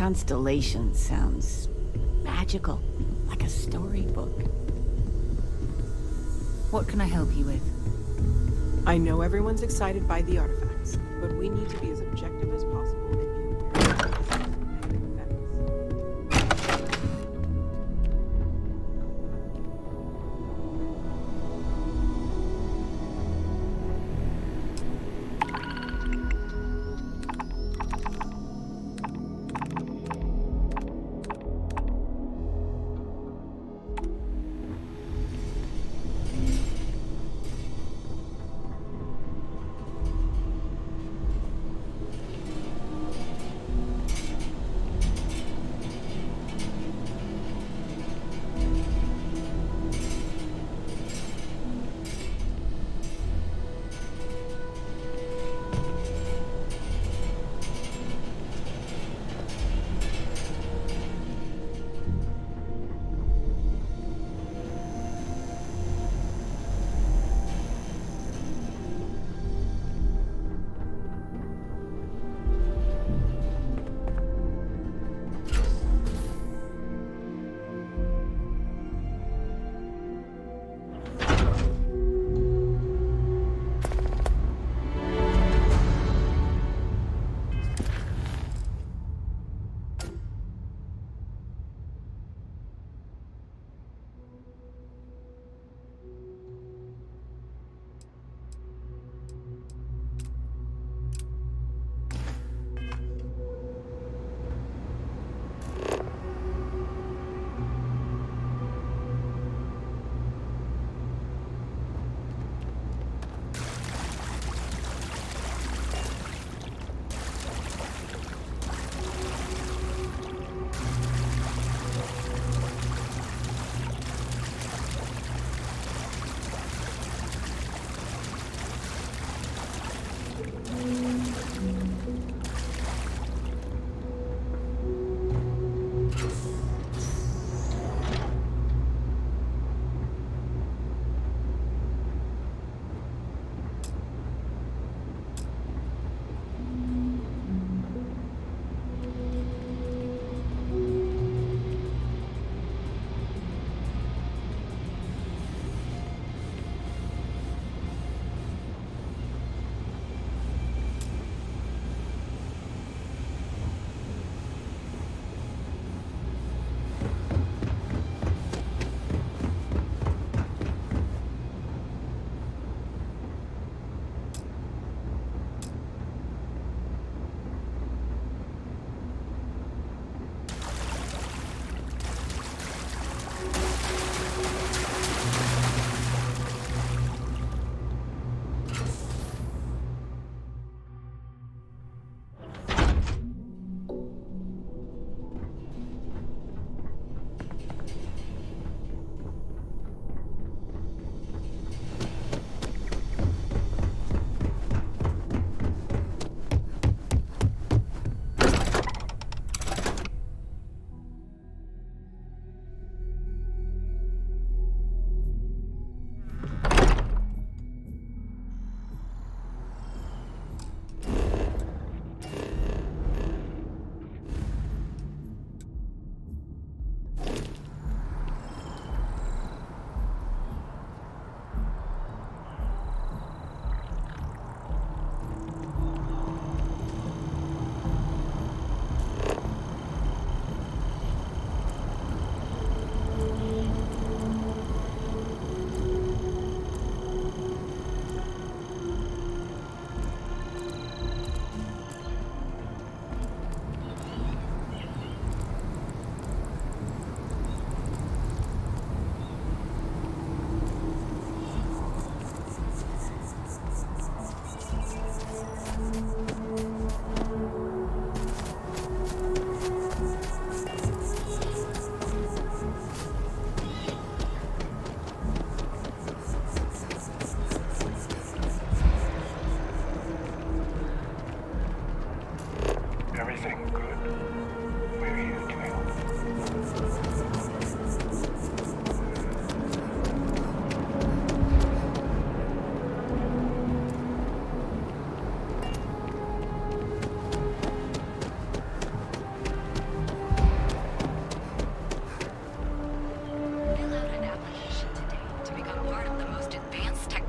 constellation sounds magical, like a storybook. What can I help you with? I know everyone's excited by the artifacts, but we need to be as objective as possible and be aware of the negative effects.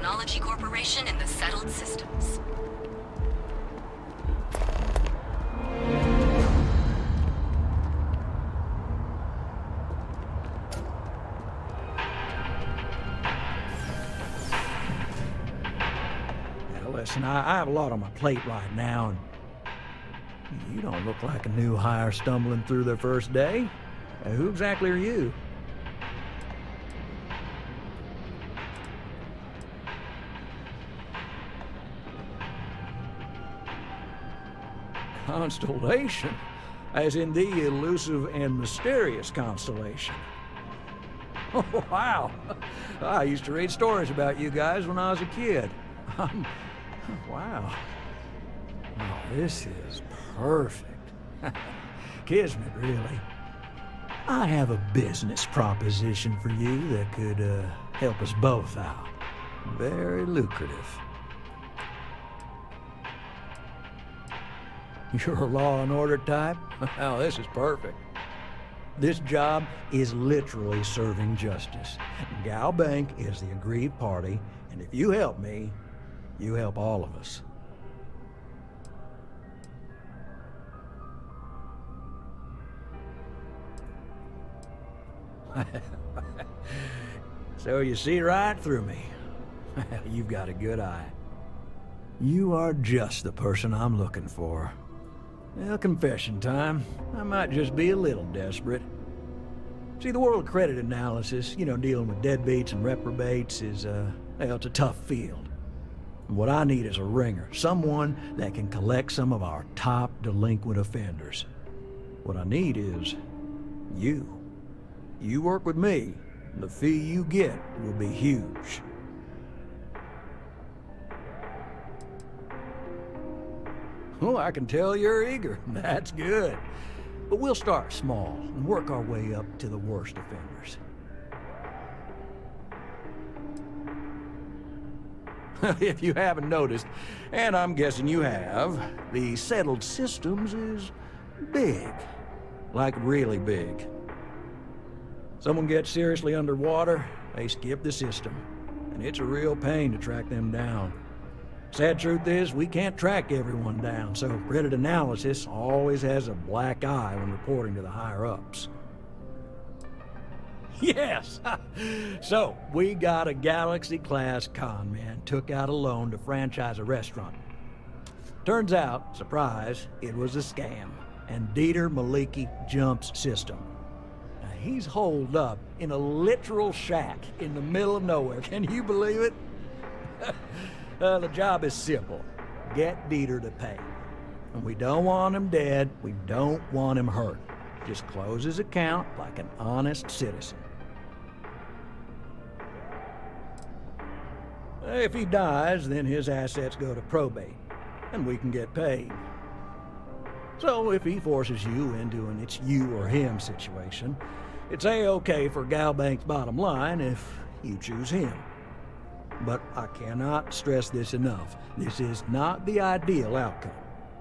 Technology Corporation in the settled systems. Now listen, I have a lot on my plate right now, and you don't look like a new hire stumbling through their first day. Who exactly are you? Constellation? As in the elusive and mysterious constellation. Oh, wow. I used to read stories about you guys when I was a kid. Wow. Oh, this is perfect. Kismet, really. I have a business proposition for you that could help us both out. Very lucrative. You're a law and order type? Well, this is perfect. This job is literally serving justice. Gal Bank is the aggrieved party, and if you help me, you help all of us. So you see right through me. You've got a good eye. You are just the person I'm looking for. Well, confession time. I might just be a little desperate. See, the world of credit analysis, dealing with deadbeats and reprobates is, it's a tough field. What I need is a ringer, someone that can collect some of our top delinquent offenders. What I need is you. You work with me, the fee you get will be huge. Oh, I can tell you're eager. That's good. But we'll start small and work our way up to the worst offenders. If you haven't noticed, and I'm guessing you have, the settled systems is big. Like really big. Someone gets seriously underwater, they skip the system. And it's a real pain to track them down. Sad truth is, we can't track everyone down, so credit analysis always has a black eye when reporting to the higher-ups. Yes! So, we got a Galaxy-class con man took out a loan to franchise a restaurant. Turns out, surprise, it was a scam, and Dieter Maliki jumps system. Now, he's holed up in a literal shack in the middle of nowhere. Can you believe it? The job is simple. Get Dieter to pay. And we don't want him dead, we don't want him hurt. Just close his account like an honest citizen. If he dies, then his assets go to probate, and we can get paid. So if he forces you into an it's you or him situation, it's A-okay for Gal Bank's bottom line if you choose him. But I cannot stress this enough. This is not the ideal outcome.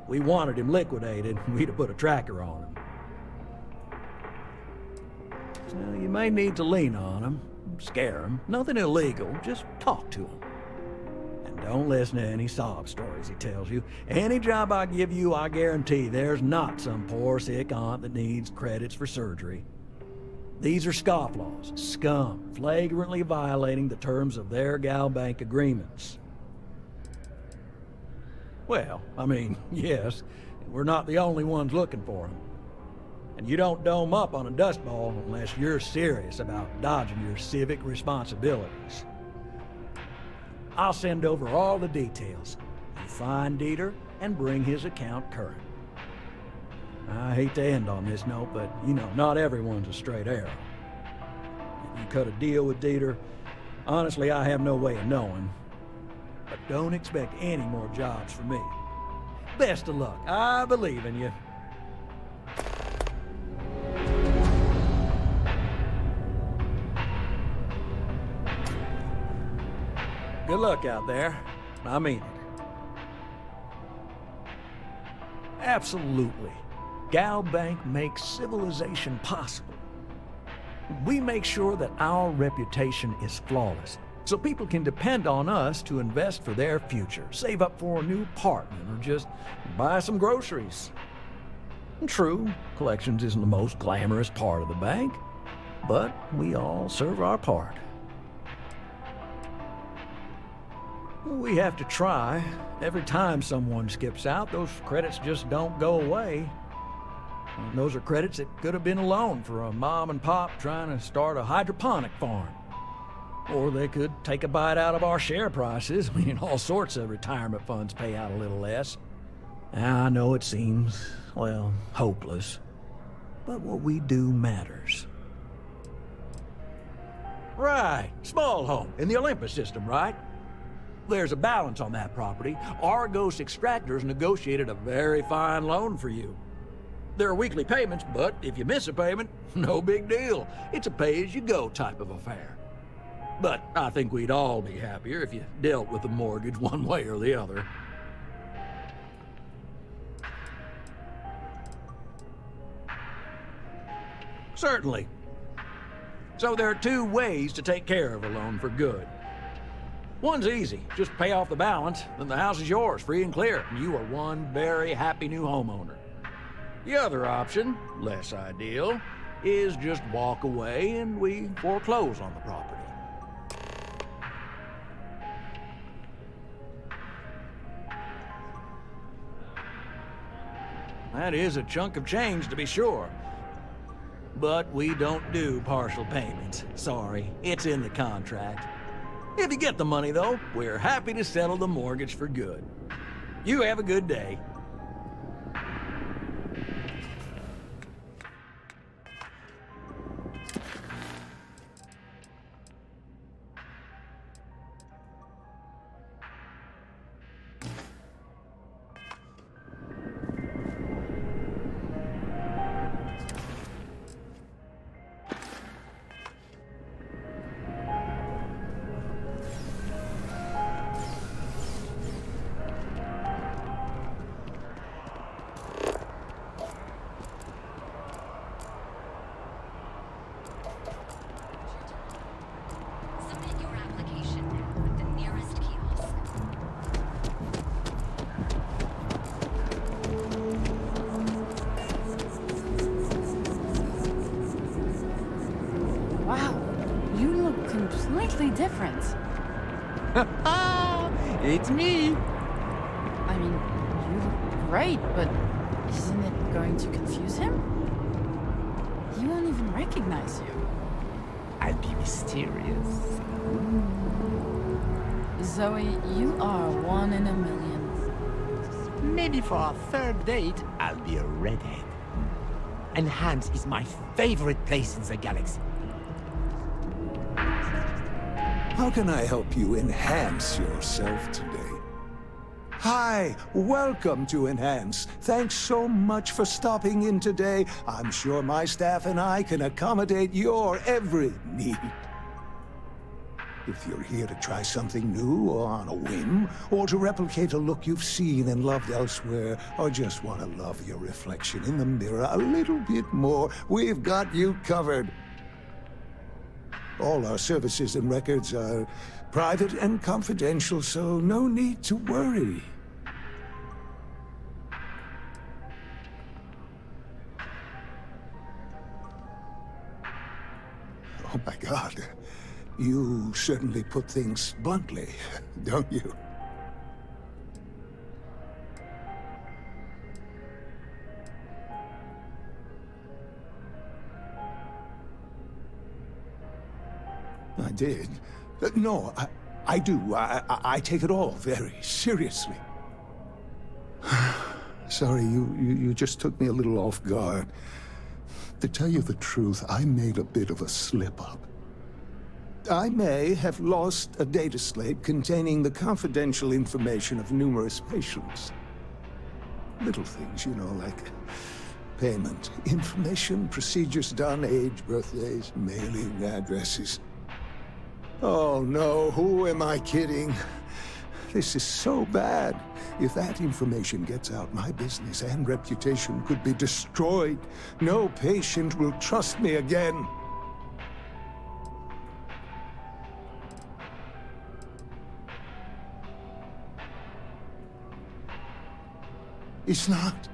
We wanted him liquidated, we'd have put a tracker on him. So you may need to lean on him, scare him. Nothing illegal, just talk to him. And don't listen to any sob stories he tells you. Any job I give you, I guarantee there's not some poor sick aunt that needs credits for surgery. These are scofflaws, scum, flagrantly violating the terms of their Gal Bank agreements. Well, I mean, yes, we're not the only ones looking for them. And you don't dome up on a dust ball unless you're serious about dodging your civic responsibilities. I'll send over all the details. You find Dieter and bring his account current. I hate to end on this note, but, not everyone's a straight arrow. If you cut a deal with Dieter, honestly, I have no way of knowing. But don't expect any more jobs from me. Best of luck. I believe in you. Good luck out there. I mean it. Absolutely. Gal Bank makes civilization possible. We make sure that our reputation is flawless, so people can depend on us to invest for their future, save up for a new apartment, or just buy some groceries. True, collections isn't the most glamorous part of the bank, but we all serve our part. We have to try. Every time someone skips out, those credits just don't go away. And those are credits that could have been a loan for a mom and pop trying to start a hydroponic farm. Or they could take a bite out of our share prices. I mean, all sorts of retirement funds pay out a little less. I know it seems, well, hopeless. But what we do matters. Right, small home in the Olympus system, right? There's a balance on that property. Argos Extractors negotiated a very fine loan for you. There are weekly payments, but if you miss a payment, no big deal. It's a pay-as-you-go type of affair. But I think we'd all be happier if you dealt with the mortgage one way or the other. Certainly. So there are two ways to take care of a loan for good. One's easy. Just pay off the balance, then the house is yours, free and clear, and you are one very happy new homeowner. The other option, less ideal, is just walk away and we foreclose on the property. That is a chunk of change, to be sure. But we don't do partial payments. Sorry, it's in the contract. If you get the money, though, we're happy to settle the mortgage for good. You have a good day. Submit your application now at the nearest kiosk. Wow, you look completely different. It's me! I mean, you look great, but isn't it going to confuse him? He won't even recognize you. I'll be mysterious. Zoe, you are one in a million. Maybe for our third date, I'll be a redhead. And Hans is my favorite place in the galaxy. How can I help you enhance yourself today? Hi, welcome to Enhance. Thanks so much for stopping in today. I'm sure my staff and I can accommodate your every need. If you're here to try something new or on a whim, or to replicate a look you've seen and loved elsewhere, or just want to love your reflection in the mirror a little bit more, we've got you covered. All our services and records are private and confidential, so no need to worry. Oh my God. You certainly put things bluntly, don't you? I did. No, I do. I take it all very seriously. Sorry, you just took me a little off guard. To tell you the truth, I made a bit of a slip-up. I may have lost a data slate containing the confidential information of numerous patients. Little things, you know, like payment, information, procedures done, age, birthdays, mailing addresses. Oh no, who am I kidding? This is so bad. If that information gets out, my business and reputation could be destroyed. No patient will trust me again. It's not.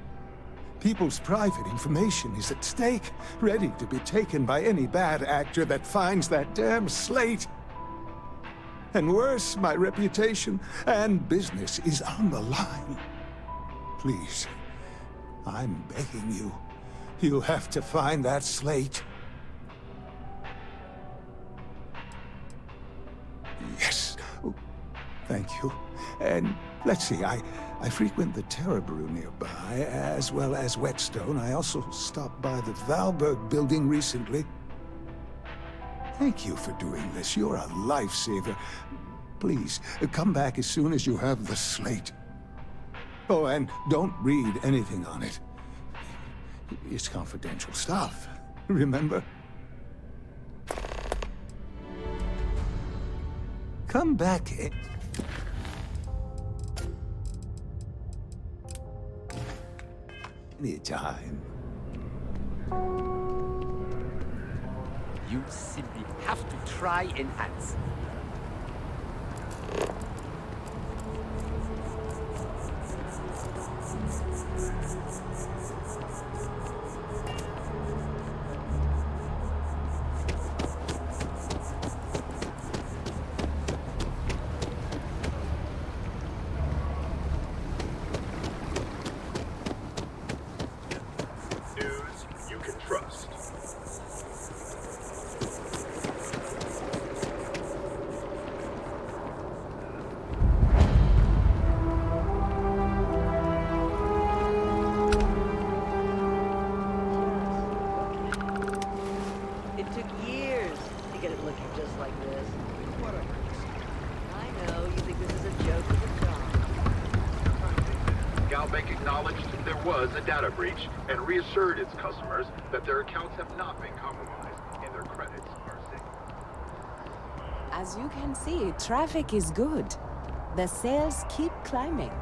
People's private information is at stake, ready to be taken by any bad actor that finds that damn slate. And worse, my reputation and business is on the line. Please, I'm begging you. You have to find that slate. Yes. Oh, thank you. And let's see, I frequent the Terror Brew nearby, as well as Whetstone. I also stopped by the Valberg building recently. Thank you for doing this. You're a lifesaver. Please, come back as soon as you have the slate. Oh, and don't read anything on it. It's confidential stuff, remember? Come back. Anytime. You simply have to try enhance. News you can trust. It took years to get it looking just like this. I know, you think this is a joke of a job. Galbank acknowledged there was a data breach and reassured its customers that their accounts have not been compromised and their credits are safe. As you can see, traffic is good. The sales keep climbing.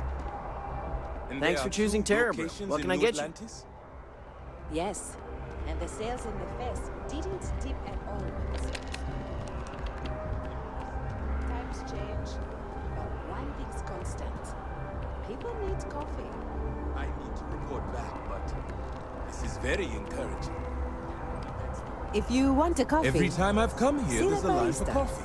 Thanks for choosing Terror Brew. What can I get you? Yes, and the sales in the fest didn't dip at all. Times change, but one thing's constant. People need coffee. I need to report back, but this is very encouraging. If you want a coffee... Every time I've come here, see there's the a line for barista. coffee.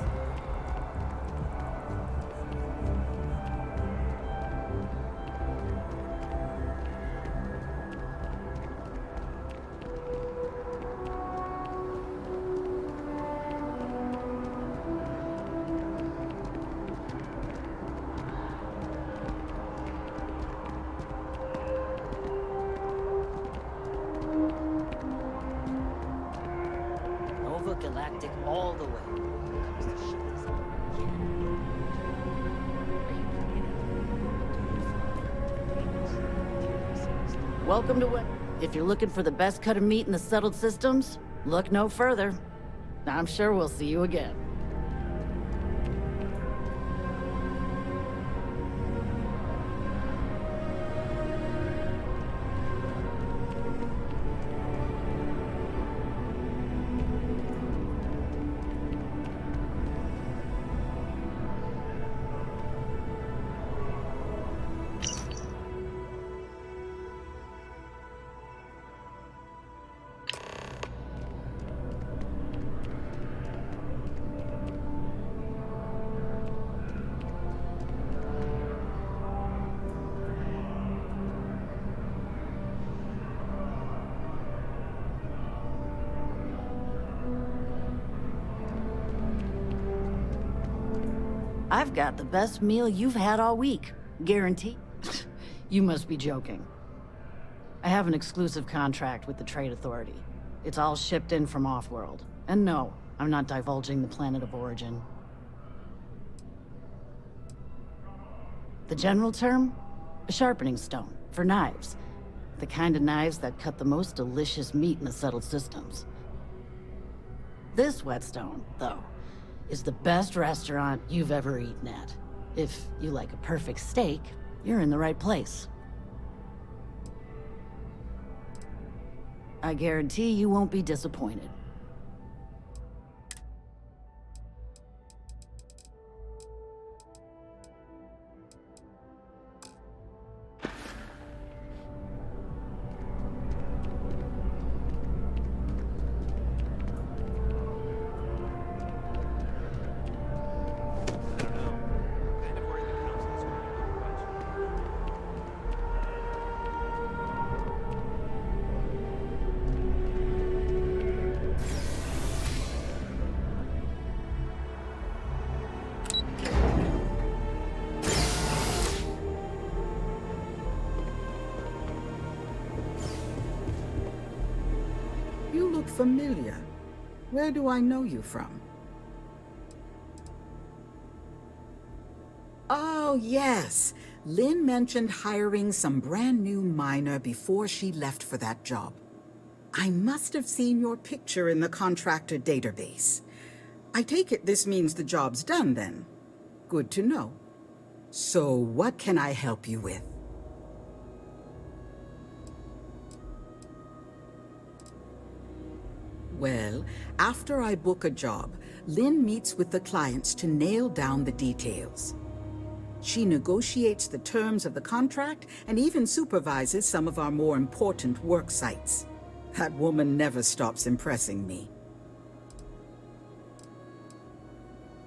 Nova Galactic all the way. Welcome to what? If you're looking for the best cut of meat in the settled systems, look no further. I'm sure we'll see you again. I've got the best meal you've had all week. Guaranteed. You must be joking. I have an exclusive contract with the Trade Authority. It's all shipped in from off-world. And no, I'm not divulging the planet of origin. The general term? A sharpening stone, for knives. The kind of knives that cut the most delicious meat in the settled systems. This whetstone, though, is the best restaurant you've ever eaten at. If you like a perfect steak, you're in the right place. I guarantee you won't be disappointed. look familiar. Where do I know you from? Oh, yes. Lynn mentioned hiring some brand new miner before she left for that job. I must have seen your picture in the contractor database. I take it this means the job's done then. Good to know. So what can I help you with? Well, after I book a job, Lynn meets with the clients to nail down the details. She negotiates the terms of the contract and even supervises some of our more important work sites. That woman never stops impressing me.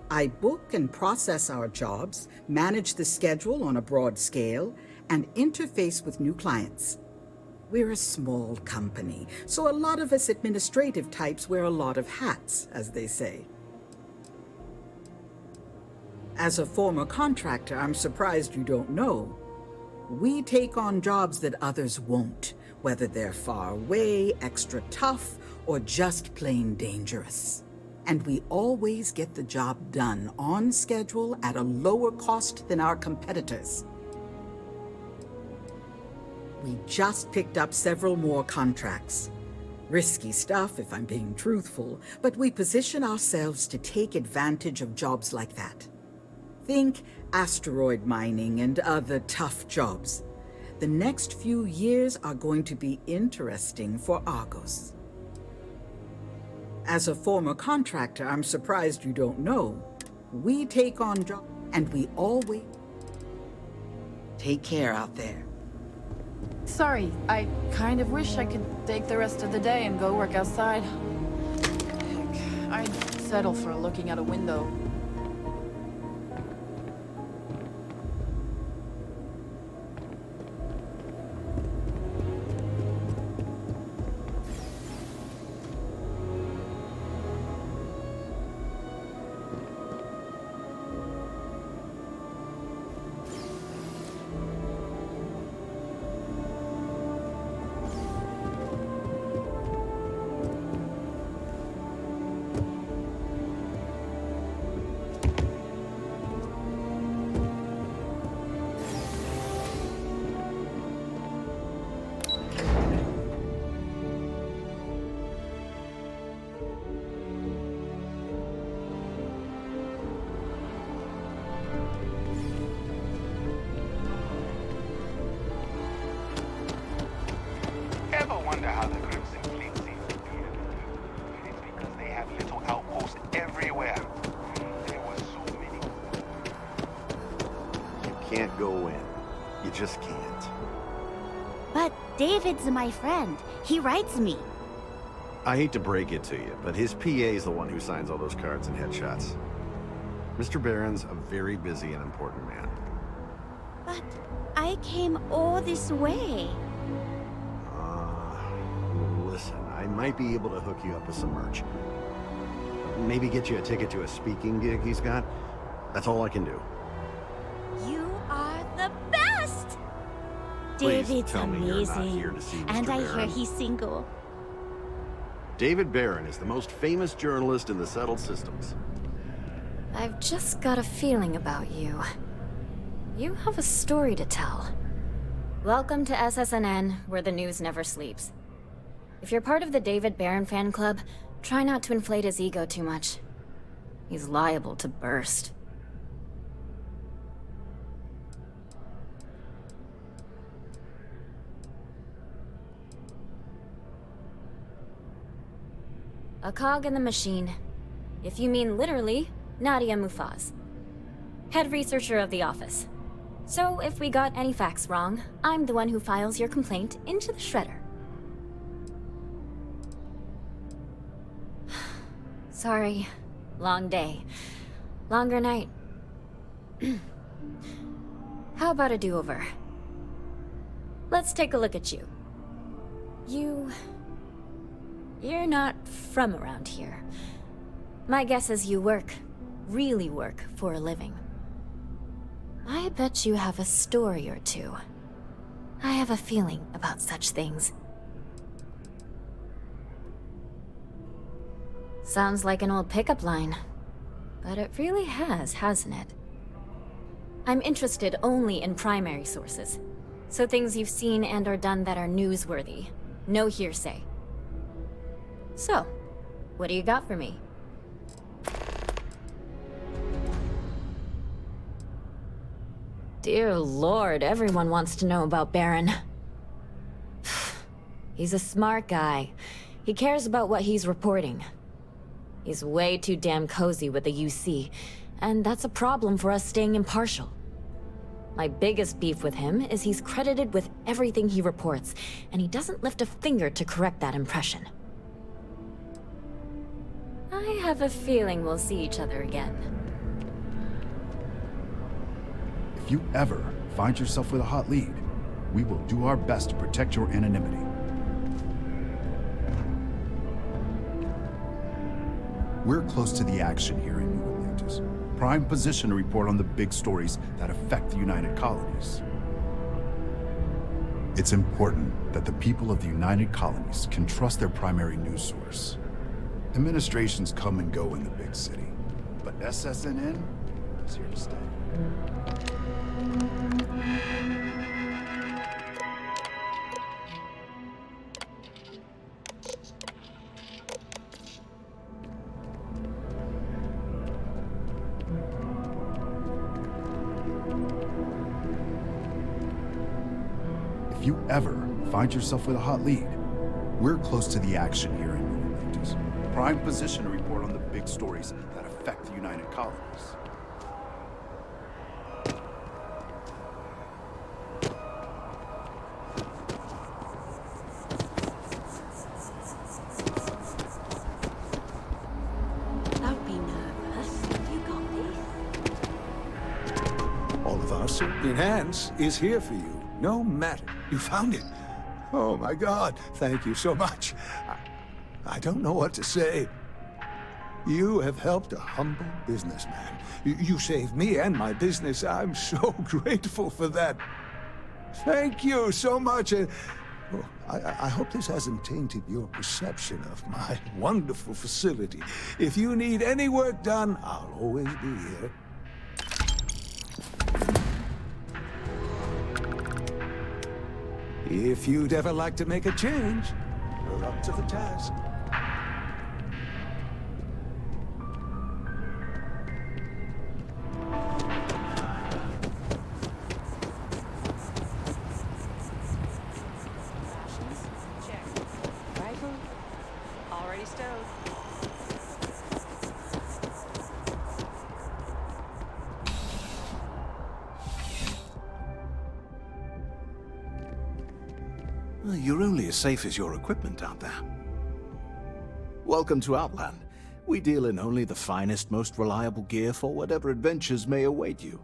I book and process our jobs, manage the schedule on a broad scale, and interface with new clients. We're a small company, so a lot of us administrative types wear a lot of hats, as they say. As a former contractor, I'm surprised you don't know. We take on jobs that others won't, whether they're far away, extra tough, or just plain dangerous. And we always get the job done on schedule at a lower cost than our competitors. We just picked up several more contracts. Risky stuff, if I'm being truthful, but we position ourselves to take advantage of jobs like that. Think asteroid mining and other tough jobs. The next few years are going to be interesting for Argos. As a former contractor, I'm surprised you don't know. We take on jobs, and we always take care out there. Sorry, I kind of wish I could take the rest of the day and go work outside. Heck, I'd settle for looking out a window. Ever wonder how the Crimson Fleet seems to be? It's because they have little outposts everywhere. There were so many. You can't go in. You just can't. But David's my friend. He writes me. I hate to break it to you, but his PA is the one who signs all those cards and headshots. Mr. Barron's a very busy and important man. But I came all this way. Listen, I might be able to hook you up with some merch. Maybe get you a ticket to a speaking gig he's got. That's all I can do. You are the best! Please David's tell me you're not amazing. here to see Mr. And I Barron. hear he's single. David Barron is the most famous journalist in the settled systems. I've just got a feeling about you. You have a story to tell. Welcome to SSNN, where the news never sleeps. If you're part of the David Barron fan club, try not to inflate his ego too much. He's liable to burst. A cog in the machine. If you mean literally, Nadia Mufaz. Head researcher of the office. So if we got any facts wrong, I'm the one who files your complaint into the shredder. Sorry. Long day. Longer night. How about a do-over? Let's take a look at you. You're not from around here. My guess is you work, really work, for a living. I bet you have a story or two. I have a feeling about such things. Sounds like an old pickup line. But it really has, hasn't it? I'm interested only in primary sources. So things you've seen and or done that are newsworthy. No hearsay. So, what do you got for me? Dear Lord, everyone wants to know about Baron. He's a smart guy. He cares about what he's reporting. He's way too damn cozy with the UC, and that's a problem for us staying impartial. My biggest beef with him is he's credited with everything he reports, and he doesn't lift a finger to correct that impression. I have a feeling we'll see each other again. If you ever find yourself with a hot lead, we will do our best to protect your anonymity. We're close to the action here in New Atlantis. Prime position to report on the big stories that affect the United Colonies. It's important that the people of the United Colonies can trust their primary news source. Administrations come and go in the big city, but SSNN is here to stay. If you ever find yourself with a hot lead, we're close to the action here in New Atlantis. Prime position to report on the big stories that affect the United Colonies. Don't be nervous. You got this. All of us in hands is here for you, no matter. You found it. Oh my God, thank you so much. I don't know what to say. You have helped a humble businessman. You saved me and my business. I'm so grateful for that. Thank you so much. I hope this hasn't tainted your perception of my wonderful facility. If you need any work done, I'll always be here. If you'd ever like to make a change, you're up to the task. Check. Rifle? Already stowed. Well, you're only as safe as your equipment out there. Welcome to Outland. We deal in only the finest, most reliable gear for whatever adventures may await you.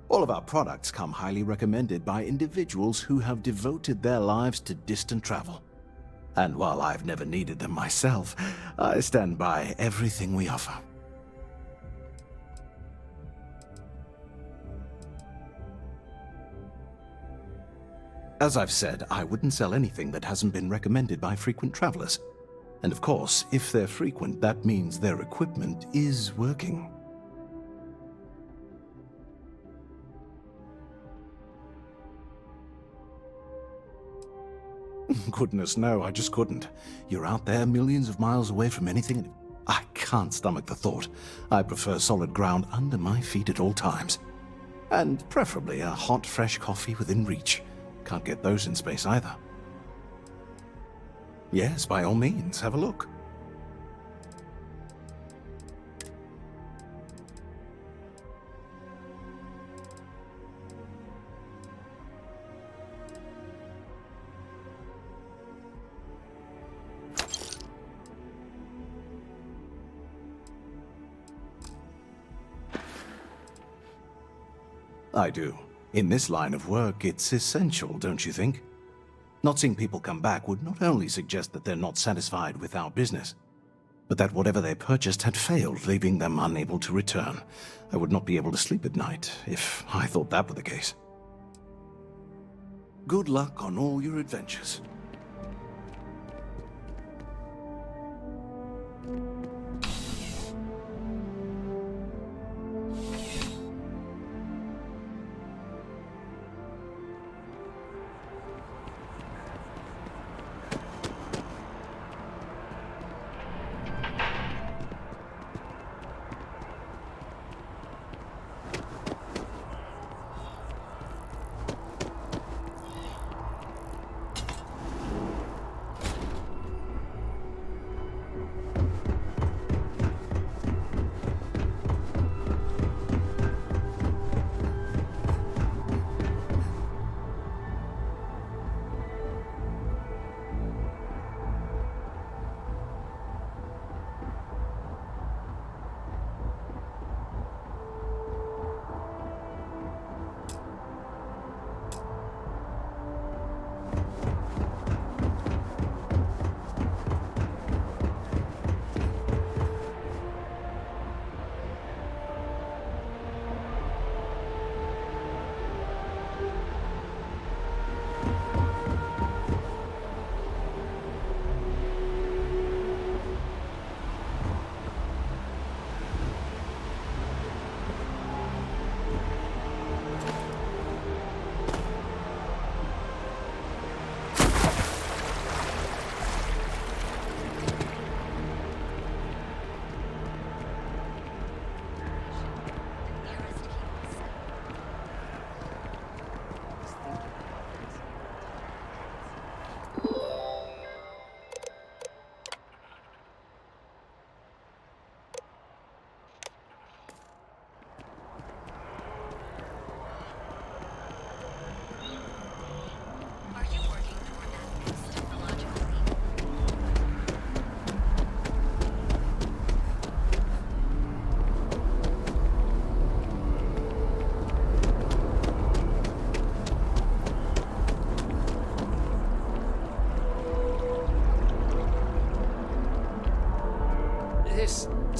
All of our products come highly recommended by individuals who have devoted their lives to distant travel. And while I've never needed them myself, I stand by everything we offer. As I've said, I wouldn't sell anything that hasn't been recommended by frequent travelers. And of course, if they're frequent, that means their equipment is working. Goodness, no, I just couldn't. You're out there millions of miles away from anything, and I can't stomach the thought. I prefer solid ground under my feet at all times. And preferably a hot, fresh coffee within reach. Can't get those in space either. Yes, by all means, have a look. I do. In this line of work, it's essential, don't you think? Not seeing people come back would not only suggest that they're not satisfied with our business, but that whatever they purchased had failed, leaving them unable to return. I would not be able to sleep at night if I thought that were the case. Good luck on all your adventures.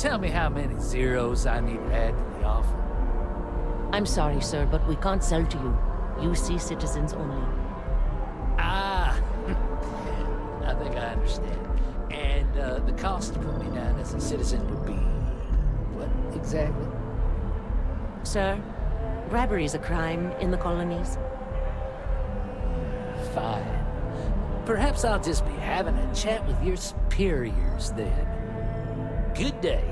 tell me how many zeros I need to add to the offer? I'm sorry, sir, but we can't sell to you. UC citizens only. Ah, I think I understand. And the cost to put me down as a citizen would be what exactly? Sir, bribery is a crime in the colonies. Fine. Perhaps I'll just be having a chat with your superiors then. Good day.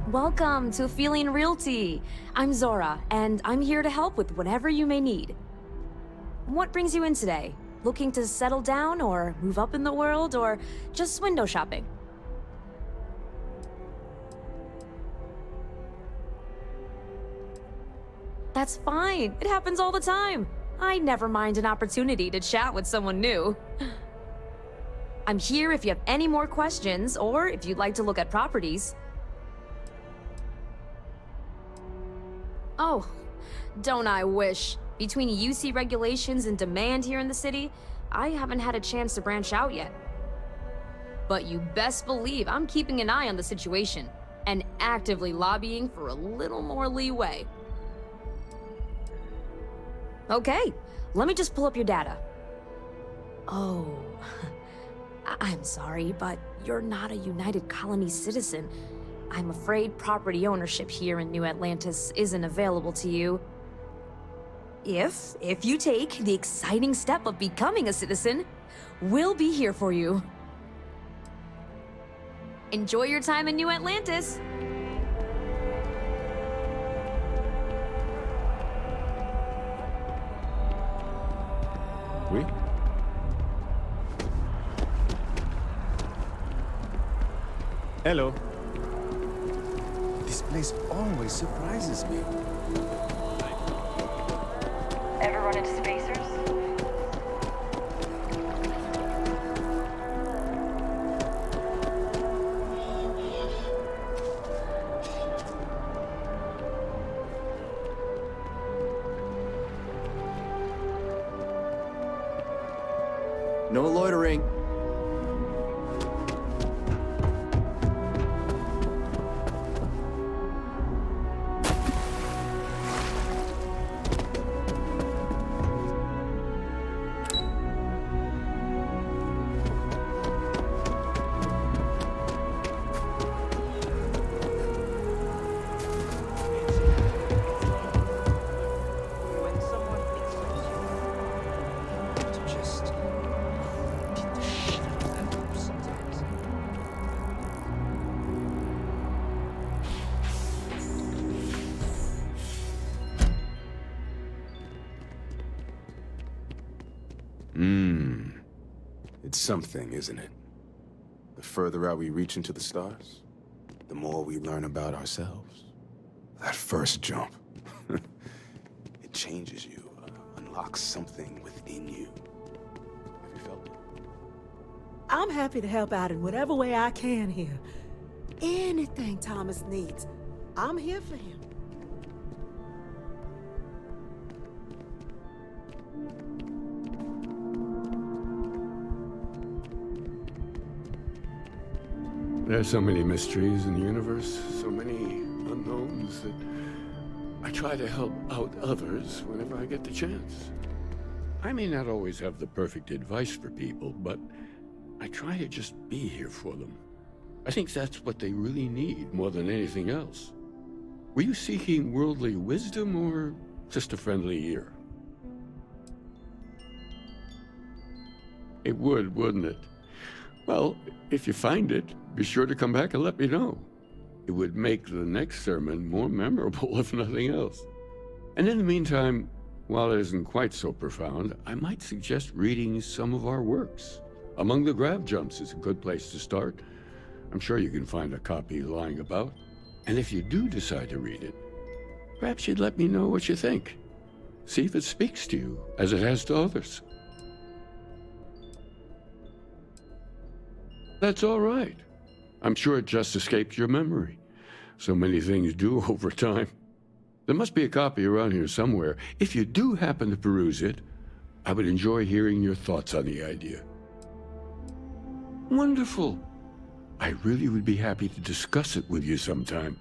Welcome to Feeling Realty. I'm Zora, and I'm here to help with whatever you may need. What brings you in today? Looking to settle down or move up in the world or just window shopping? That's fine. It happens all the time. I never mind an opportunity to chat with someone new. I'm here if you have any more questions or if you'd like to look at properties. Oh, don't I wish. Between UC regulations and demand here in the city, I haven't had a chance to branch out yet. But you best believe I'm keeping an eye on the situation and actively lobbying for a little more leeway. Okay, let me just pull up your data. Oh, I'm sorry, but you're not a United Colonies citizen. I'm afraid property ownership here in New Atlantis isn't available to you. If you take the exciting step of becoming a citizen, we'll be here for you. Enjoy your time in New Atlantis. Oui? Hello. This place always surprises me. Ever run into spacers? No loitering. It's something, isn't it? The further out we reach into the stars, the more we learn about ourselves. That first jump, it changes you, unlocks something within you. Have you felt it? I'm happy to help out in whatever way I can here. Anything Thomas needs, I'm here for him. There's so many mysteries in the universe, so many unknowns that I try to help out others whenever I get the chance. I may not always have the perfect advice for people, but I try to just be here for them. I think that's what they really need more than anything else. Were you seeking worldly wisdom or just a friendly ear? It would, wouldn't it? Well, if you find it, be sure to come back and let me know. It would make the next sermon more memorable, if nothing else. And in the meantime, while it isn't quite so profound, I might suggest reading some of our works. Among the Grav Jumps is a good place to start. I'm sure you can find a copy lying about. And if you do decide to read it, perhaps you'd let me know what you think. See if it speaks to you, as it has to others. That's all right. I'm sure it just escaped your memory. So many things do over time. There must be a copy around here somewhere. If you do happen to peruse it, I would enjoy hearing your thoughts on the idea. Wonderful. I really would be happy to discuss it with you sometime.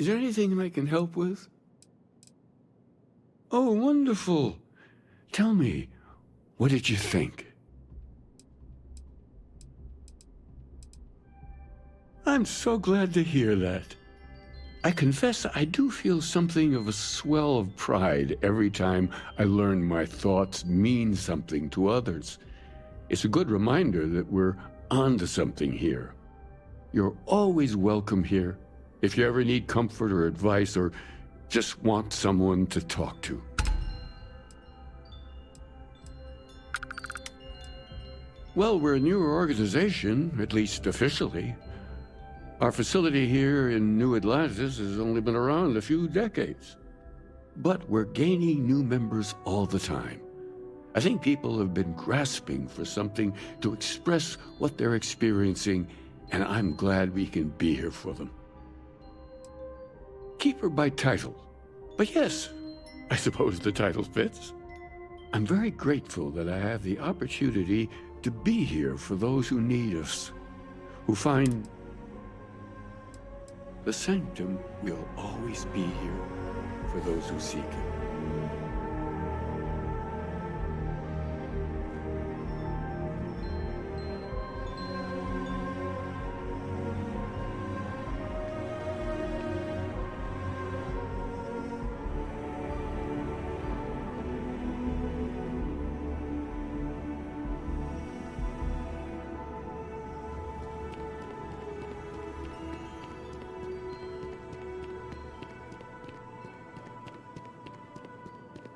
Is there anything I can help with? Oh, wonderful. Tell me, what did you think? I'm so glad to hear that. I confess I do feel something of a swell of pride every time I learn my thoughts mean something to others. It's a good reminder that we're onto something here. You're always welcome here if you ever need comfort or advice or just want someone to talk to. Well, we're a newer organization, at least officially. Our facility here in New Atlantis has only been around a few decades. But we're gaining new members all the time. I think people have been grasping for something to express what they're experiencing, and I'm glad we can be here for them. Keeper by title. But yes, I suppose the title fits. I'm very grateful that I have the opportunity to be here for those who need us, who find the sanctum will always be here for those who seek it.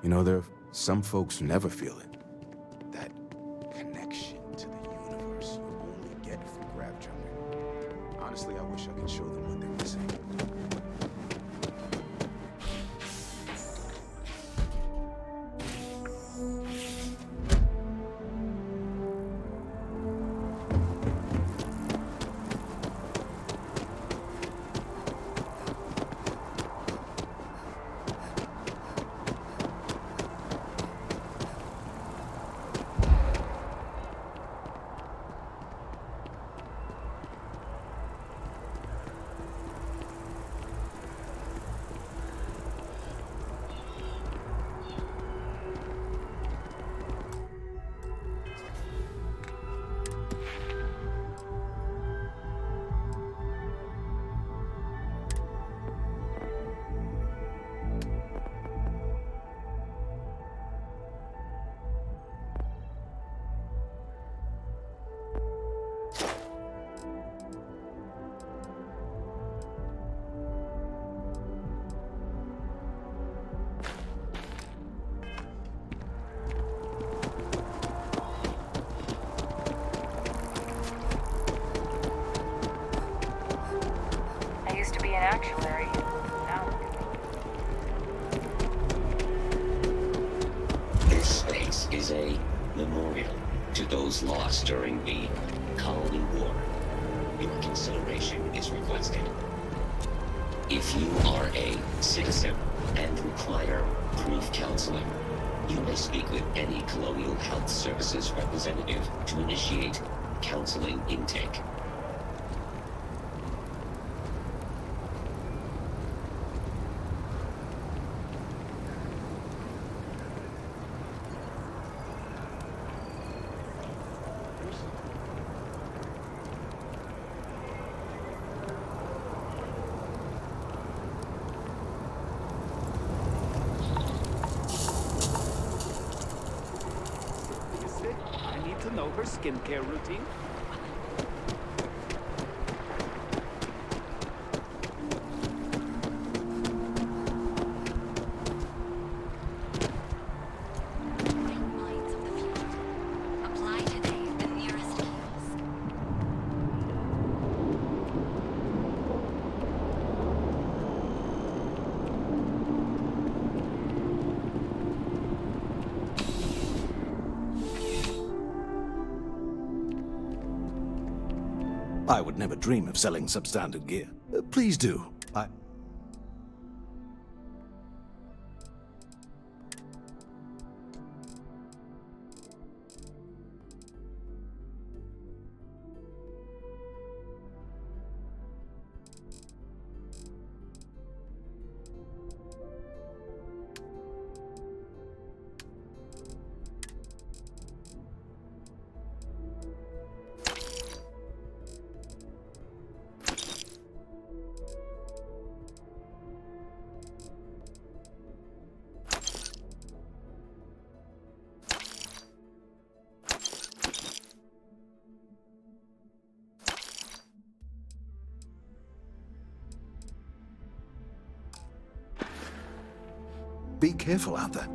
You know, there are some folks who never feel it. That connection to the universe you only get from grab jumping. Honestly, I wish I could show them what they're missing. those lost during the Colony War. Your consideration is requested. If you are a citizen and require brief counseling, you may speak with any Colonial Health Services representative to initiate counseling intake. I need to know her skincare routine. I would never dream of selling substandard gear. Please do. Be careful out there.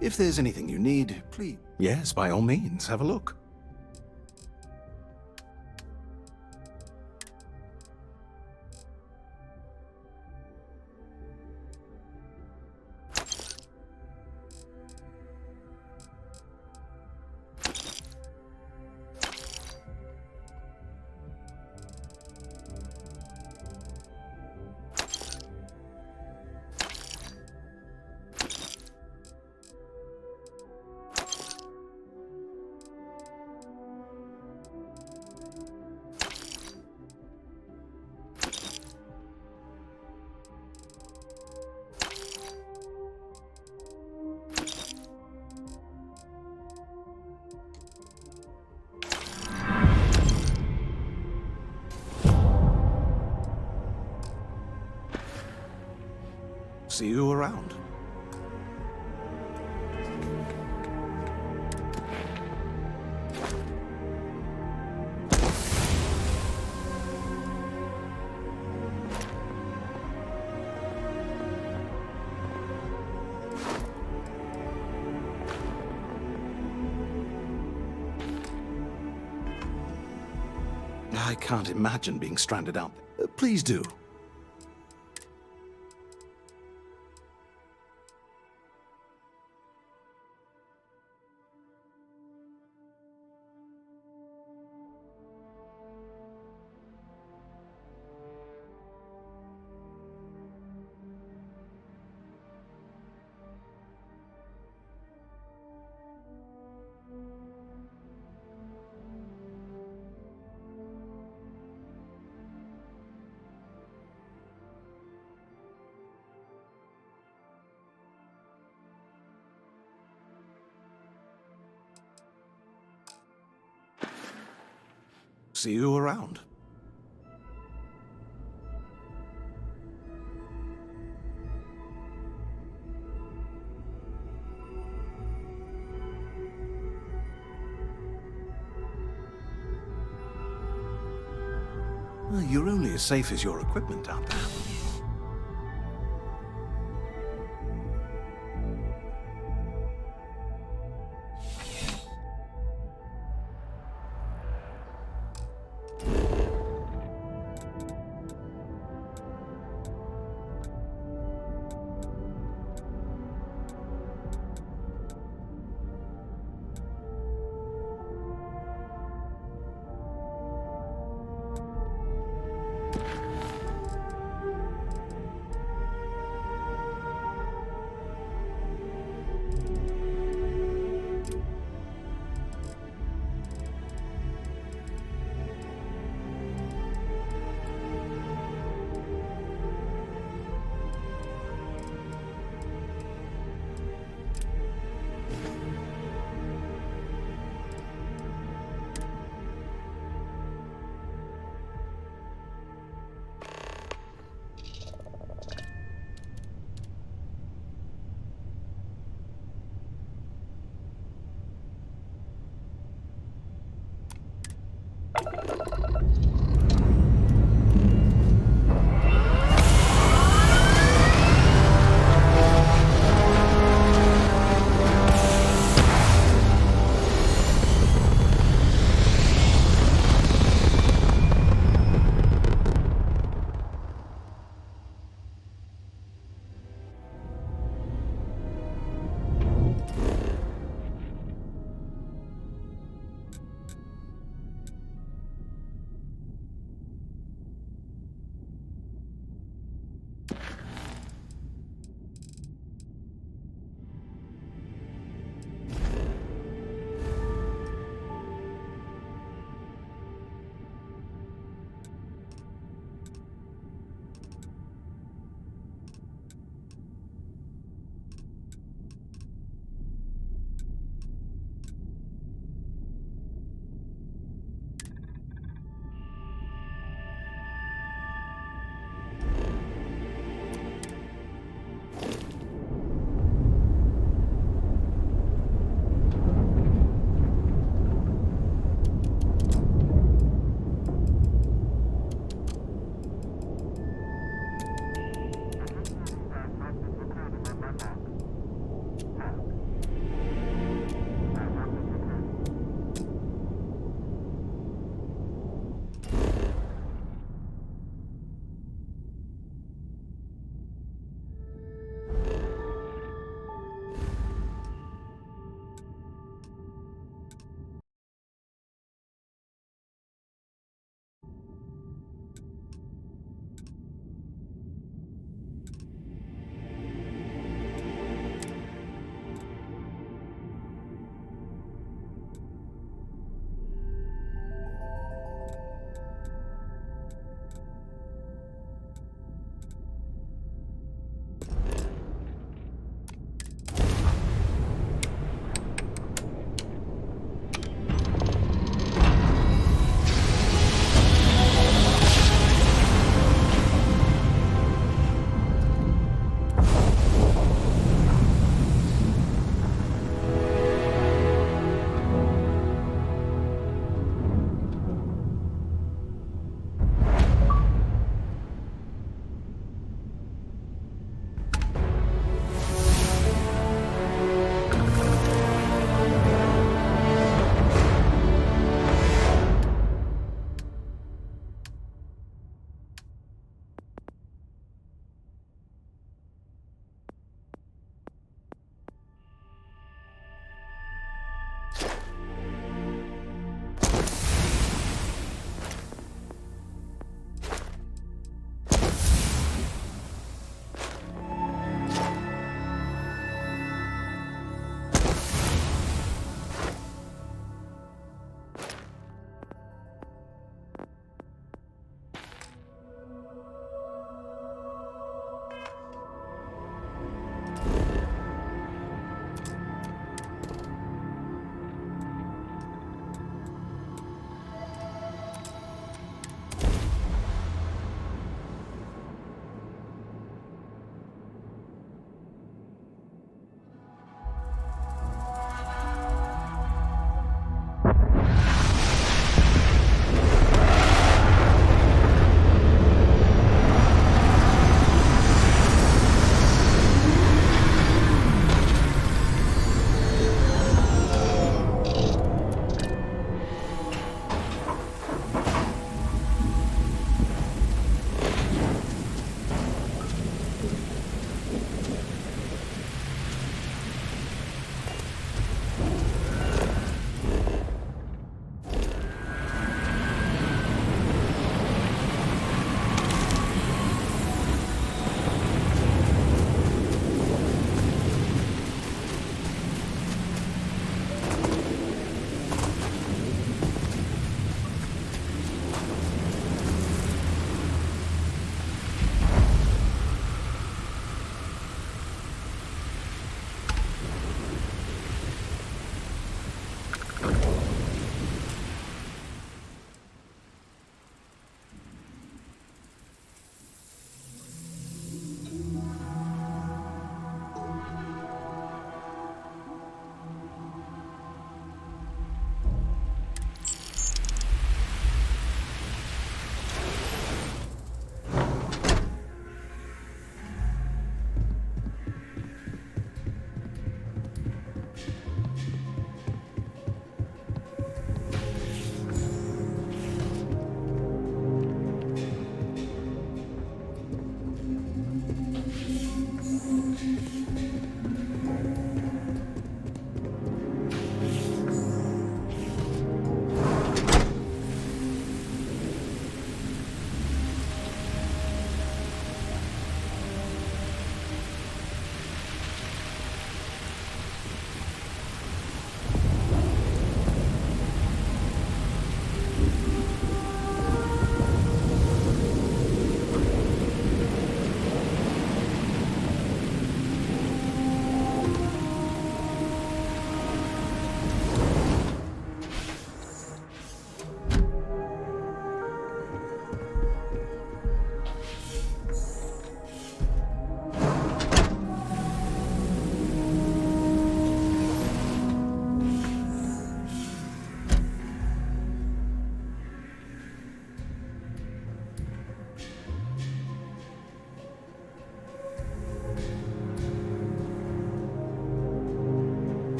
If there's anything you need, please. Yes, by all means, have a look. See you around. I can't imagine being stranded out there. Please do. See you around. Well, you're only as safe as your equipment out there.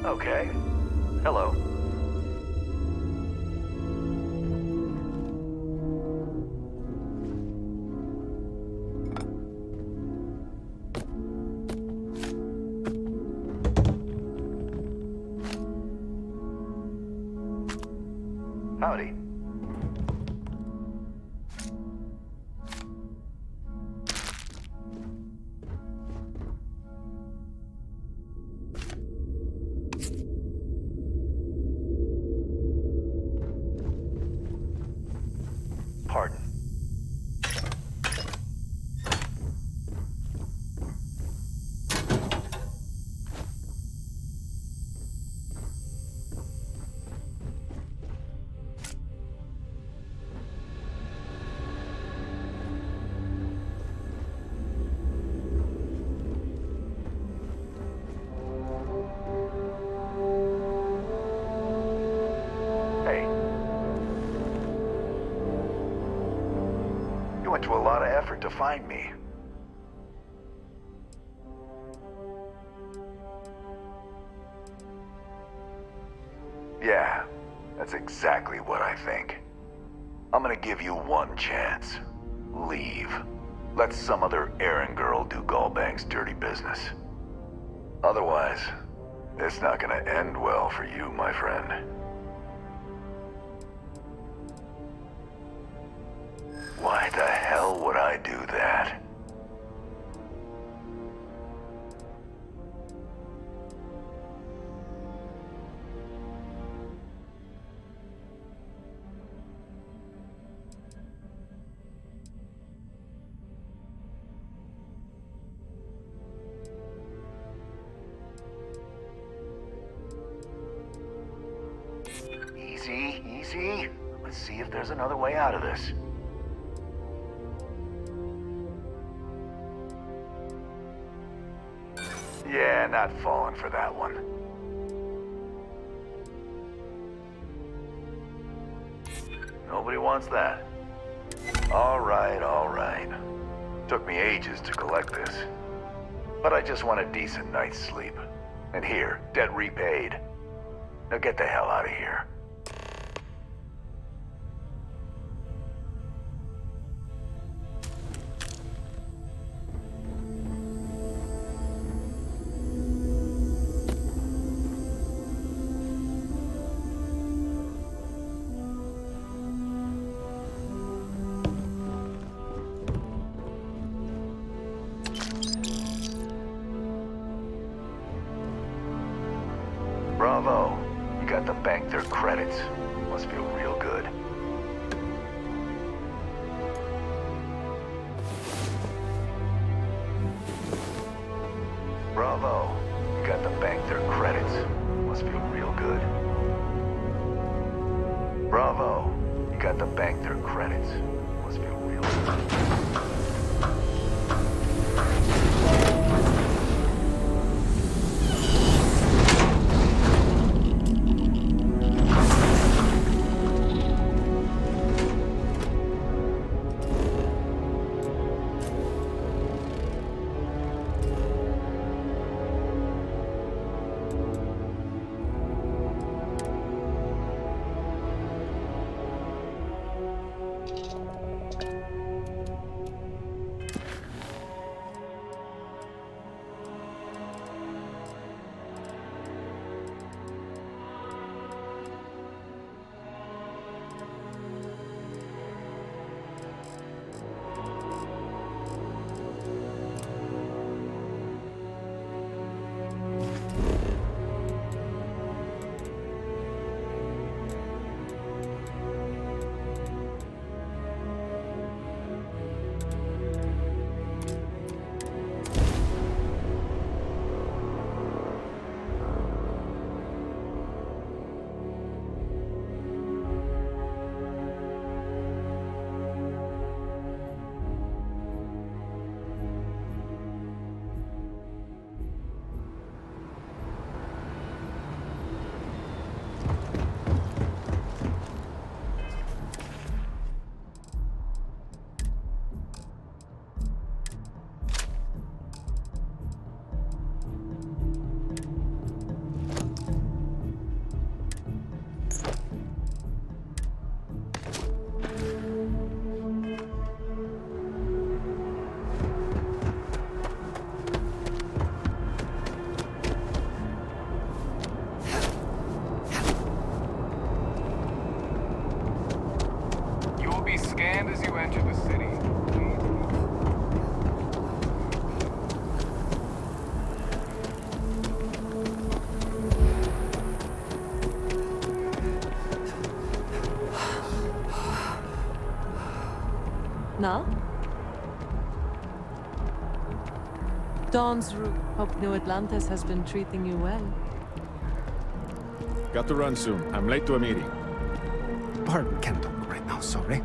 Okay. Hello. Howdy. Pardon. Went to a lot of effort to find me. Yeah, that's exactly what I think. I'm gonna give you one chance. Leave. Let some other errand girl do Gallbang's dirty business. Otherwise, it's not gonna end well for you, my friend. Why the hell would I do that? Easy, easy. Let's see if there's another way out of this. Yeah, not falling for that one. Nobody wants that. All right, all right. Took me ages to collect this. But I just want a decent night's sleep. And here, debt repaid. Now get the hell out of here. Bravo. You got them banked their credits. Must feel real good. Bravo. You got them banked their credits. Must feel real good. Bravo. You got them banked their credits. Must feel real good. No? Dawn's room. Hope New Atlantis has been treating you well. Got to run soon. I'm late to a meeting. Pardon, can't talk right now, sorry.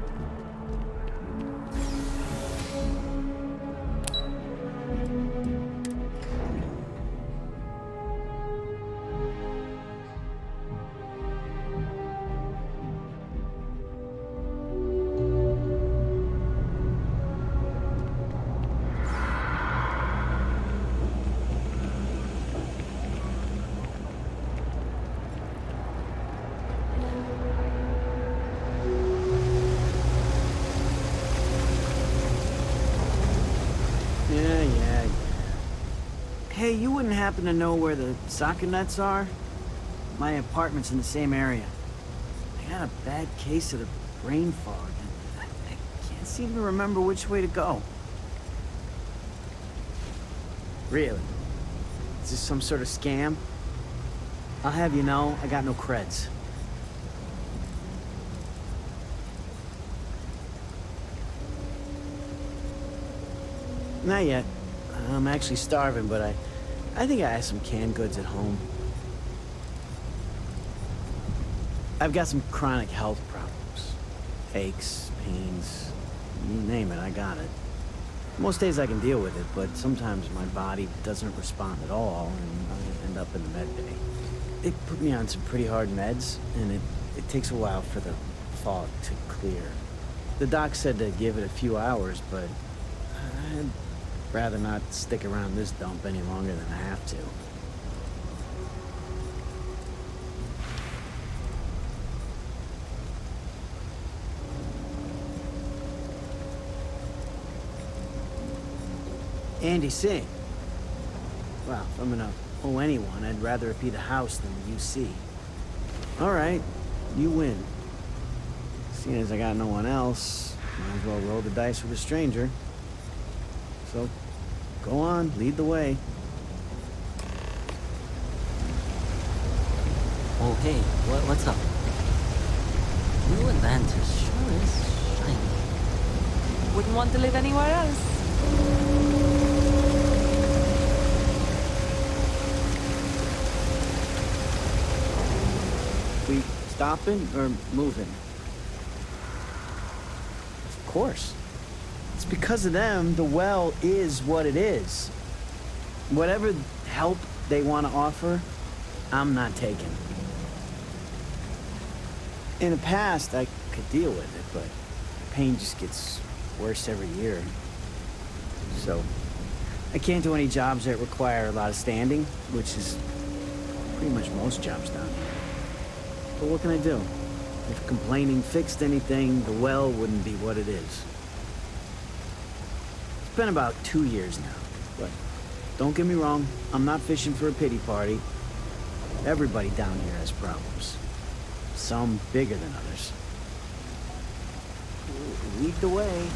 Hey, you wouldn't happen to know where the soccer nets are? My apartment's in the same area. I got a bad case of the brain fog, and I can't seem to remember which way to go. Really? Is this some sort of scam? I'll have you know, I got no creds. Not yet. I'm actually starving, but I think I have some canned goods at home. I've got some chronic health problems. Aches, pains, you name it, I got it. Most days I can deal with it, but sometimes my body doesn't respond at all, and I end up in the med bay. They put me on some pretty hard meds, and it takes a while for the fog to clear. The doc said to give it a few hours, but I'd rather not stick around this dump any longer than I have to. Andy, sing. Well, if I'm gonna owe anyone, I'd rather it be the house than the UC. All right, you win. Seeing as I got no one else, might as well roll the dice with a stranger. So, go on, lead the way. Oh, hey, what's up? New Atlantis sure is shiny. Wouldn't want to live anywhere else. We stopping or moving? Of course. It's because of them, the well is what it is. Whatever help they want to offer, I'm not taking. In the past, I could deal with it, but the pain just gets worse every year. So, I can't do any jobs that require a lot of standing, which is pretty much most jobs down here. But what can I do? If complaining fixed anything, the well wouldn't be what it is. It's been about 2 years now, but don't get me wrong, I'm not fishing for a pity party. Everybody down here has problems. Some bigger than others. Lead the way.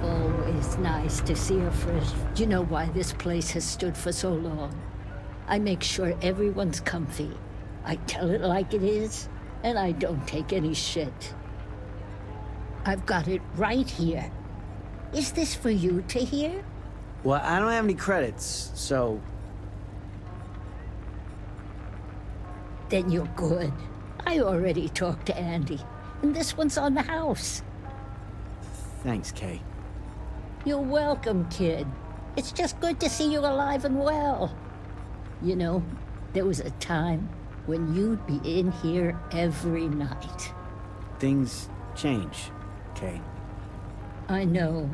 Always nice to see a friend. You know why this place has stood for so long. I make sure everyone's comfy. I tell it like it is, and I don't take any shit. I've got it right here. Is this for you to hear? Well, I don't have any credits, so... Then you're good. I already talked to Andy, and this one's on the house. Thanks, Kay. You're welcome, kid. It's just good to see you alive and well. You know, there was a time when you'd be in here every night. Things change, Kay. I know.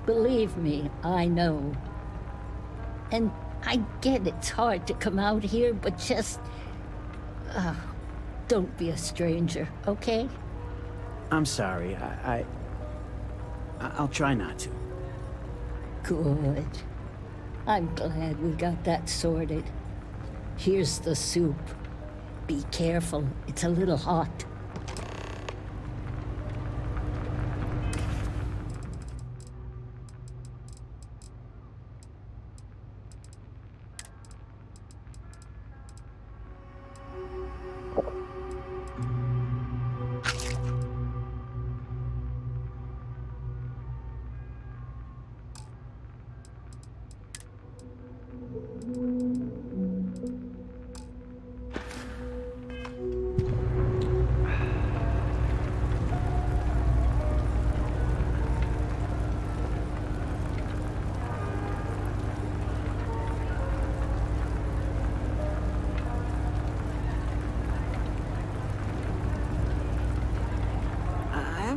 Believe me, I know. And I get it's hard to come out here, but just... don't be a stranger, okay? I'm sorry. I'll try not to. Good. I'm glad we got that sorted. Here's the soup. Be careful, it's a little hot.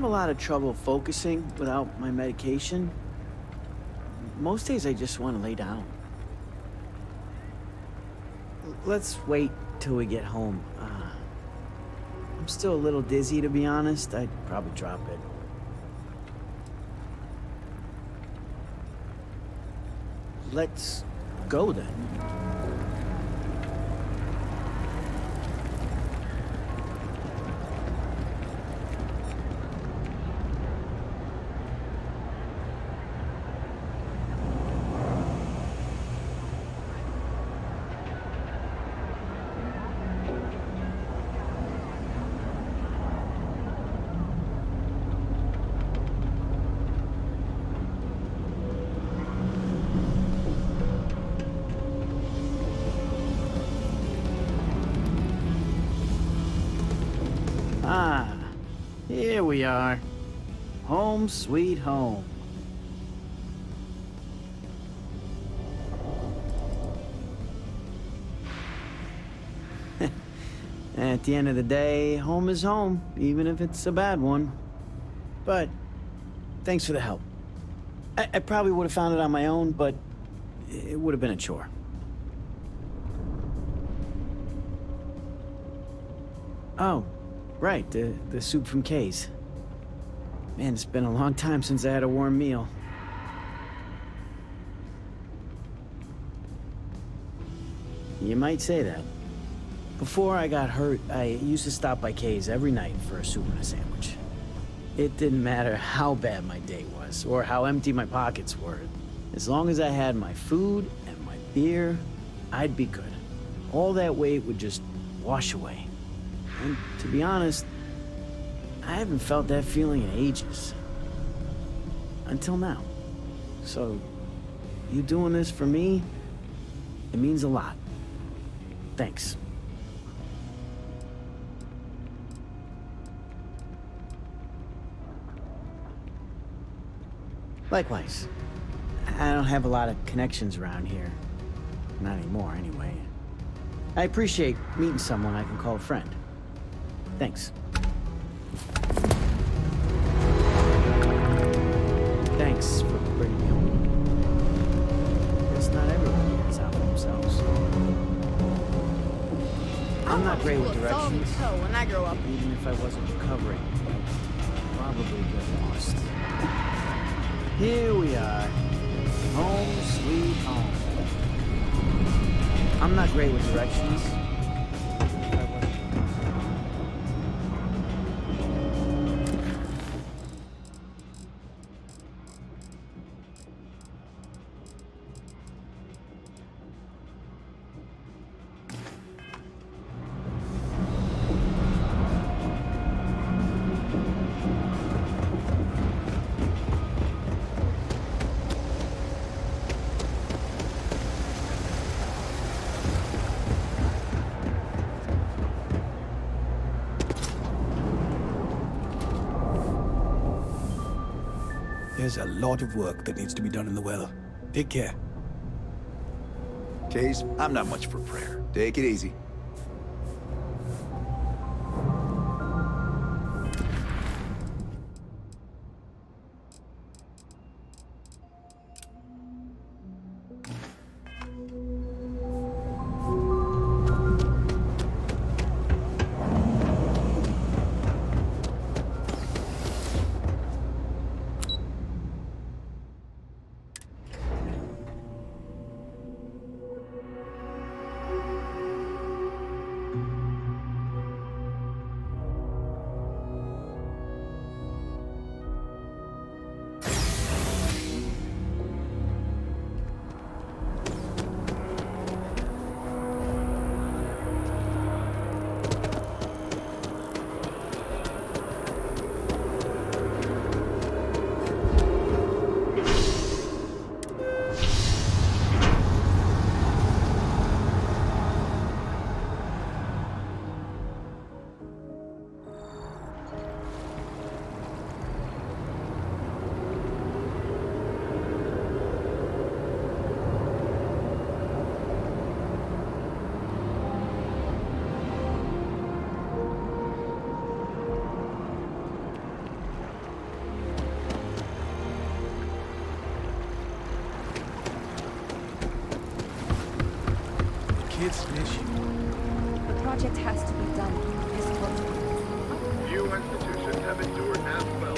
have a lot of trouble focusing without my medication. Most days I just want to lay down. Let's wait till we get home. I'm still a little dizzy, to be honest. I'd probably drop it. Let's go then. Ah, here we are. Home sweet home. At the end of the day, home is home, even if it's a bad one. But thanks for the help. I probably would have found it on my own, but it would have been a chore. Oh, right, the soup from Kay's. Man, it's been a long time since I had a warm meal. You might say that. Before I got hurt, I used to stop by Kay's every night for a soup and a sandwich. It didn't matter how bad my day was, or how empty my pockets were. As long as I had my food and my beer, I'd be good. All that weight would just wash away. And to be honest, I haven't felt that feeling in ages. Until now. So, you doing this for me, it means a lot. Thanks. Likewise. I don't have a lot of connections around here. Not anymore, anyway. I appreciate meeting someone I can call a friend. Thanks. Thanks for bringing me home. Guess not everyone gets out for themselves. I'm not great with directions. When I grow up. Even if I wasn't recovering, I'd probably get lost. Here we are. Home sweet home. I'm not great with directions. There's a lot of work that needs to be done in the well. Take care. Case, I'm not much for prayer. Take it easy. kids miss you. The project has to be done. This protocol. Few institutions have endured as well.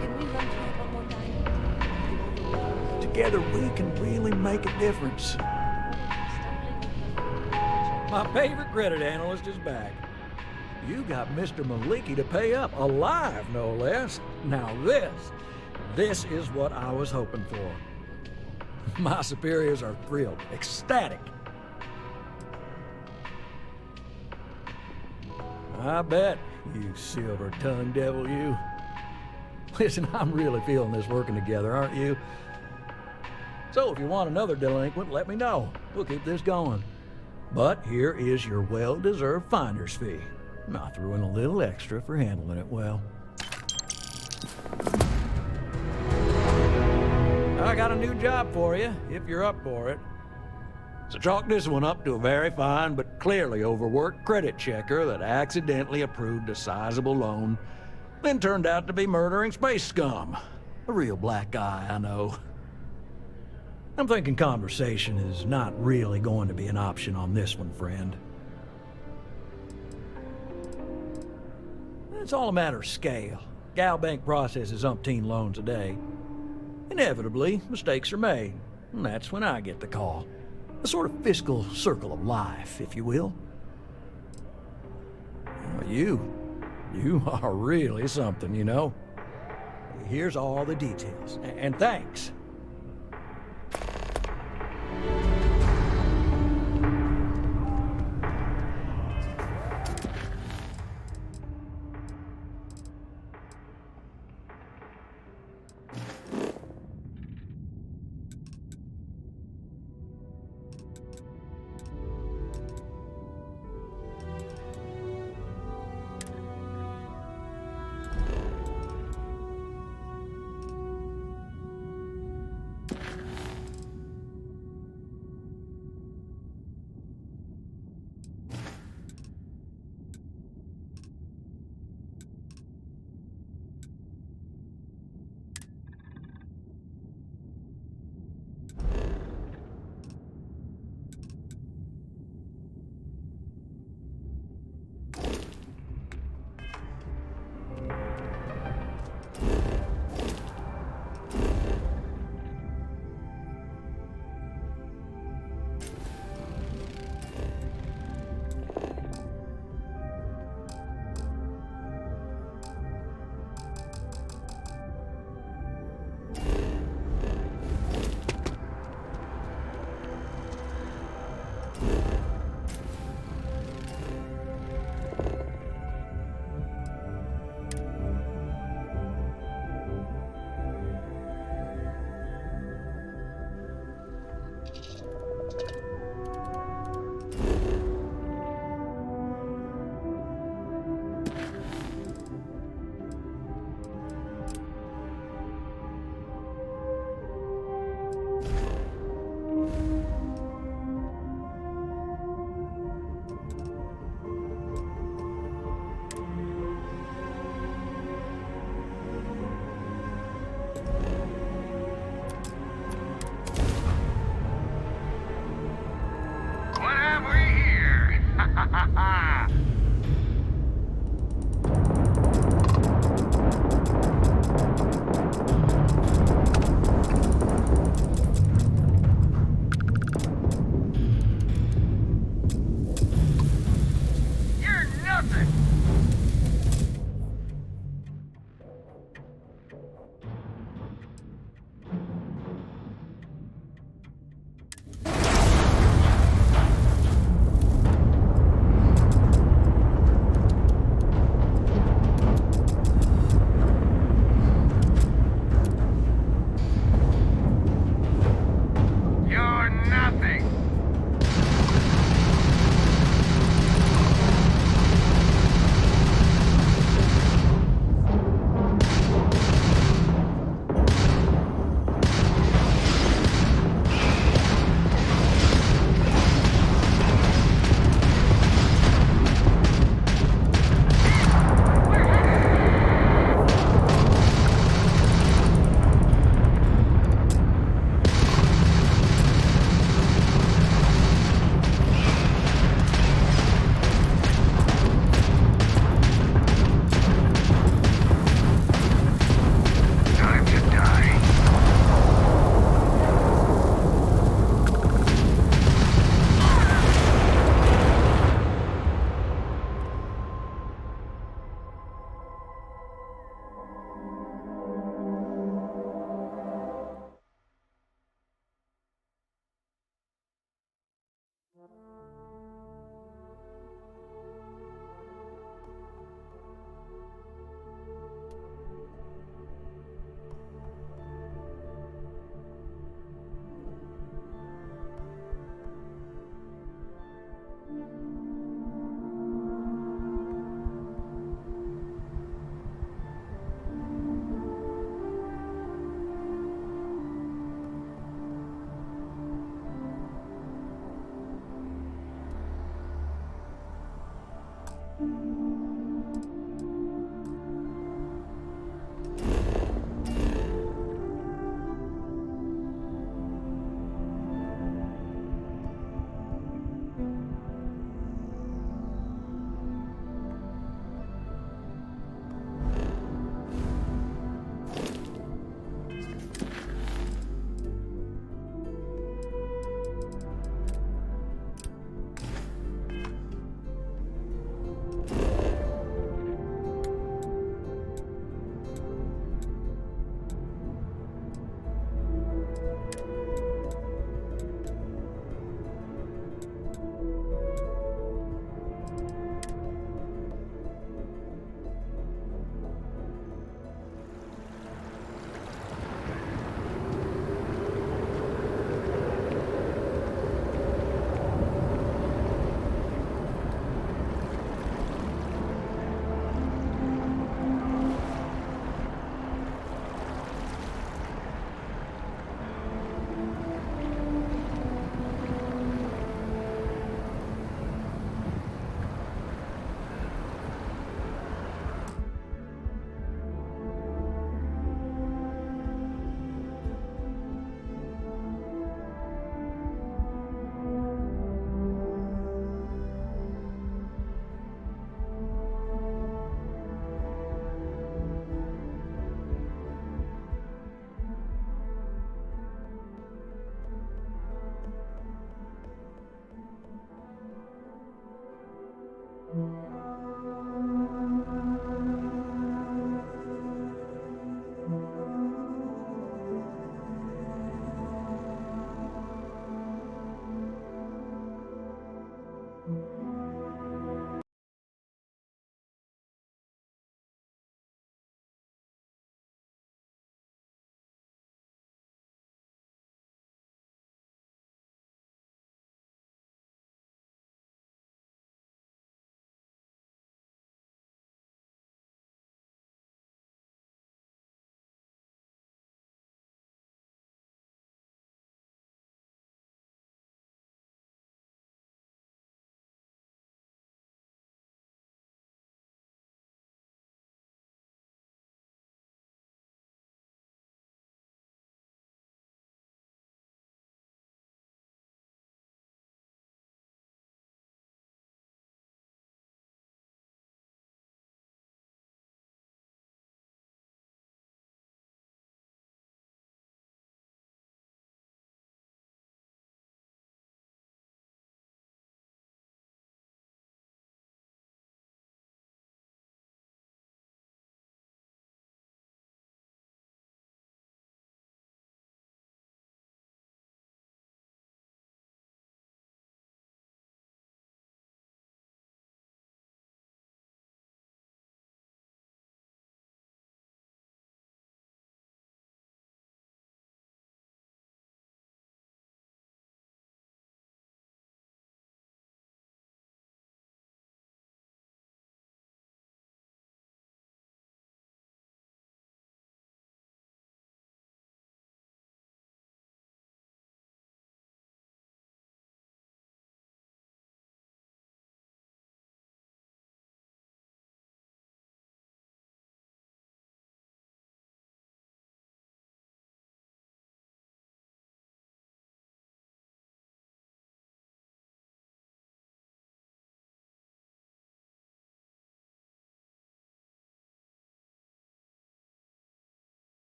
Can we run through it one more time? Together we can really make a difference. My favorite credit analyst is back. You got Mr. Maliki to pay up, alive no less. Now this is what I was hoping for. My superiors are thrilled, ecstatic. I bet, you silver-tongued devil, you. Listen, I'm really feeling this working together, aren't you? So if you want another delinquent, let me know. We'll keep this going. But here is your well-deserved finder's fee. I threw in a little extra for handling it well. I got a new job for you, if you're up for it. So chalk this one up to a very fine but clearly overworked credit checker that accidentally approved a sizable loan, then turned out to be murdering space scum. A real black guy, I know. I'm thinking conversation is not really going to be an option on this one, friend. It's all a matter of scale. Gal Bank processes umpteen loans a day. Inevitably, mistakes are made, and that's when I get the call. A sort of fiscal circle of life, if you will. Well, you are really something, you know. Here's all the details, and thanks.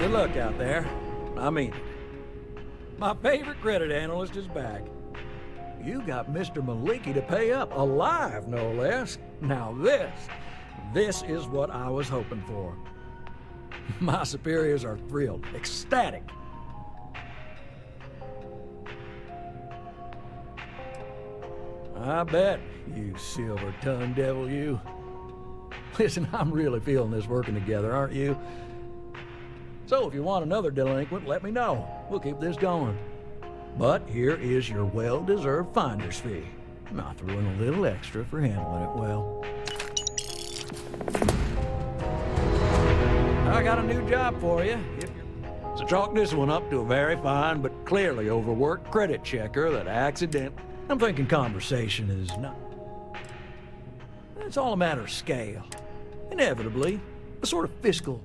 Good luck out there. I mean, my favorite credit analyst is back. You got Mr. Maliki to pay up, alive no less. Now this is what I was hoping for. My superiors are thrilled, ecstatic. I bet, you silver-tongued devil, you. Listen, I'm really feeling this working together, aren't you? So if you want another delinquent, let me know. We'll keep this going. But here is your well-deserved finder's fee. I threw in a little extra for handling it well. I got a new job for you. So chalk this one up to a very fine but clearly overworked credit checker that I'm thinking conversation is not... It's all a matter of scale. Inevitably, a sort of fiscal...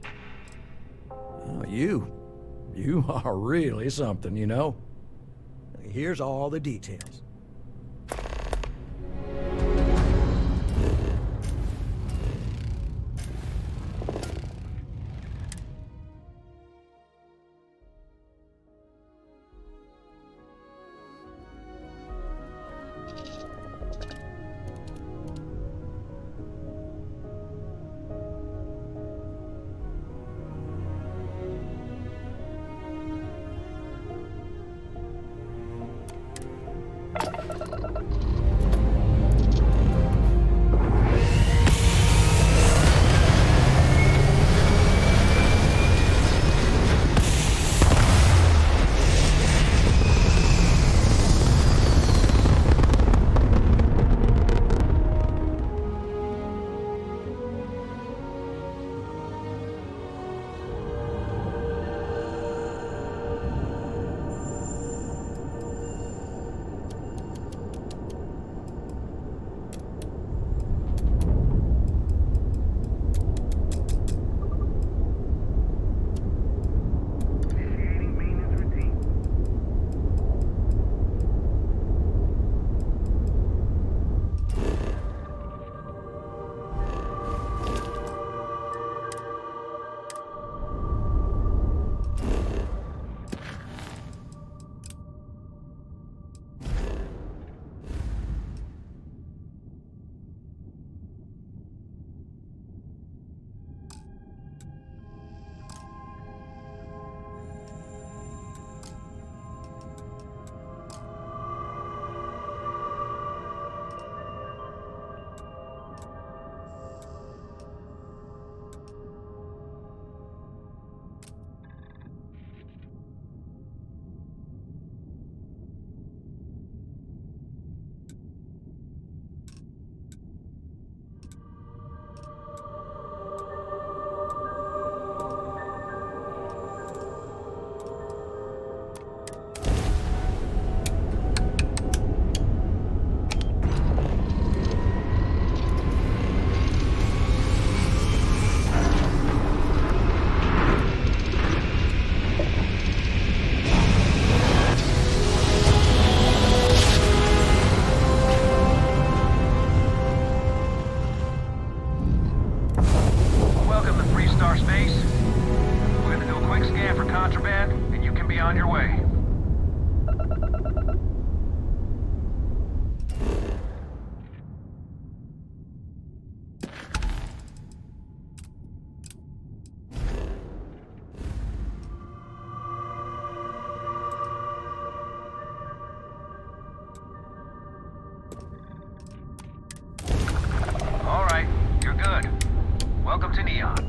Oh, you are really something, you know. Here's all the details. Welcome to Neon.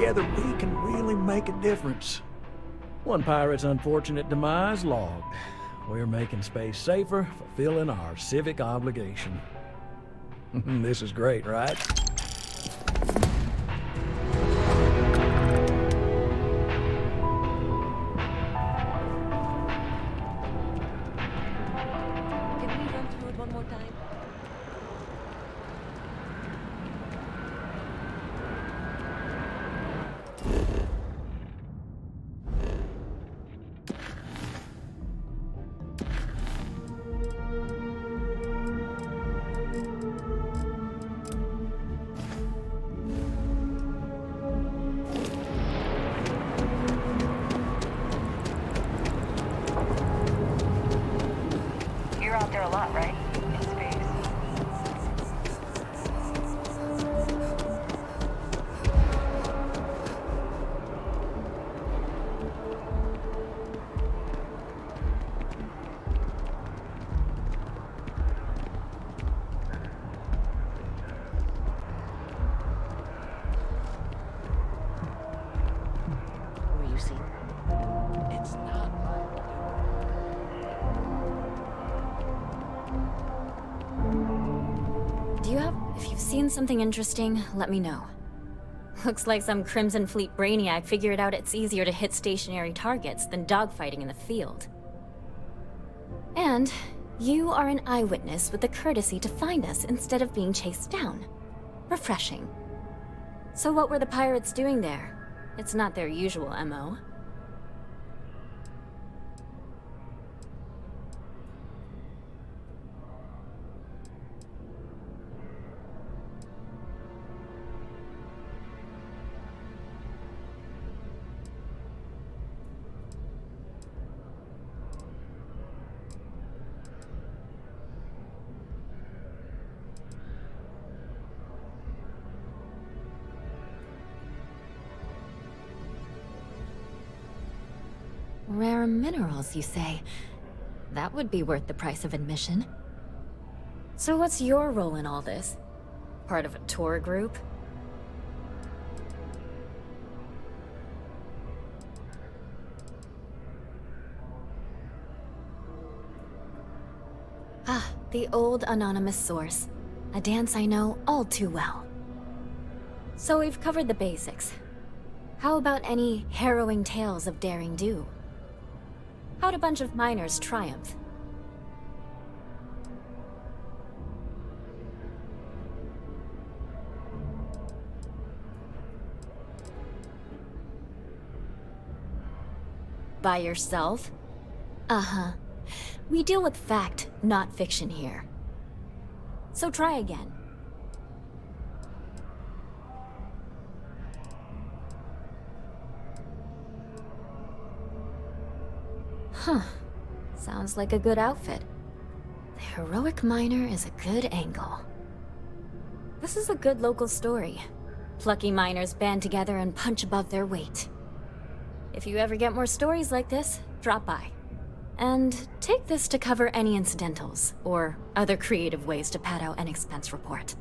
together, we can really make a difference. One pirate's unfortunate demise logged. We're making space safer, fulfilling our civic obligation. This is great, right? Can we run through it one more time? You're out there a lot, right? In space. Were you seen? It's not If you've seen something interesting, let me know. Looks like some Crimson Fleet brainiac figured out it's easier to hit stationary targets than dogfighting in the field. And you are an eyewitness with the courtesy to find us instead of being chased down. Refreshing. So what were the pirates doing there? It's not their usual MO. Rare minerals, you say? That would be worth the price of admission. So what's your role in all this? Part of a tour group? Ah, the old anonymous source. A dance I know all too well. So we've covered the basics. How about any harrowing tales of daring do? How'd a bunch of miners triumph? By yourself? Uh-huh. We deal with fact, not fiction here. So try again. Huh. Sounds like a good outfit. The heroic miner is a good angle. This is a good local story. Plucky miners band together and punch above their weight. If you ever get more stories like this, drop by. And take this to cover any incidentals, or other creative ways to pad out an expense report.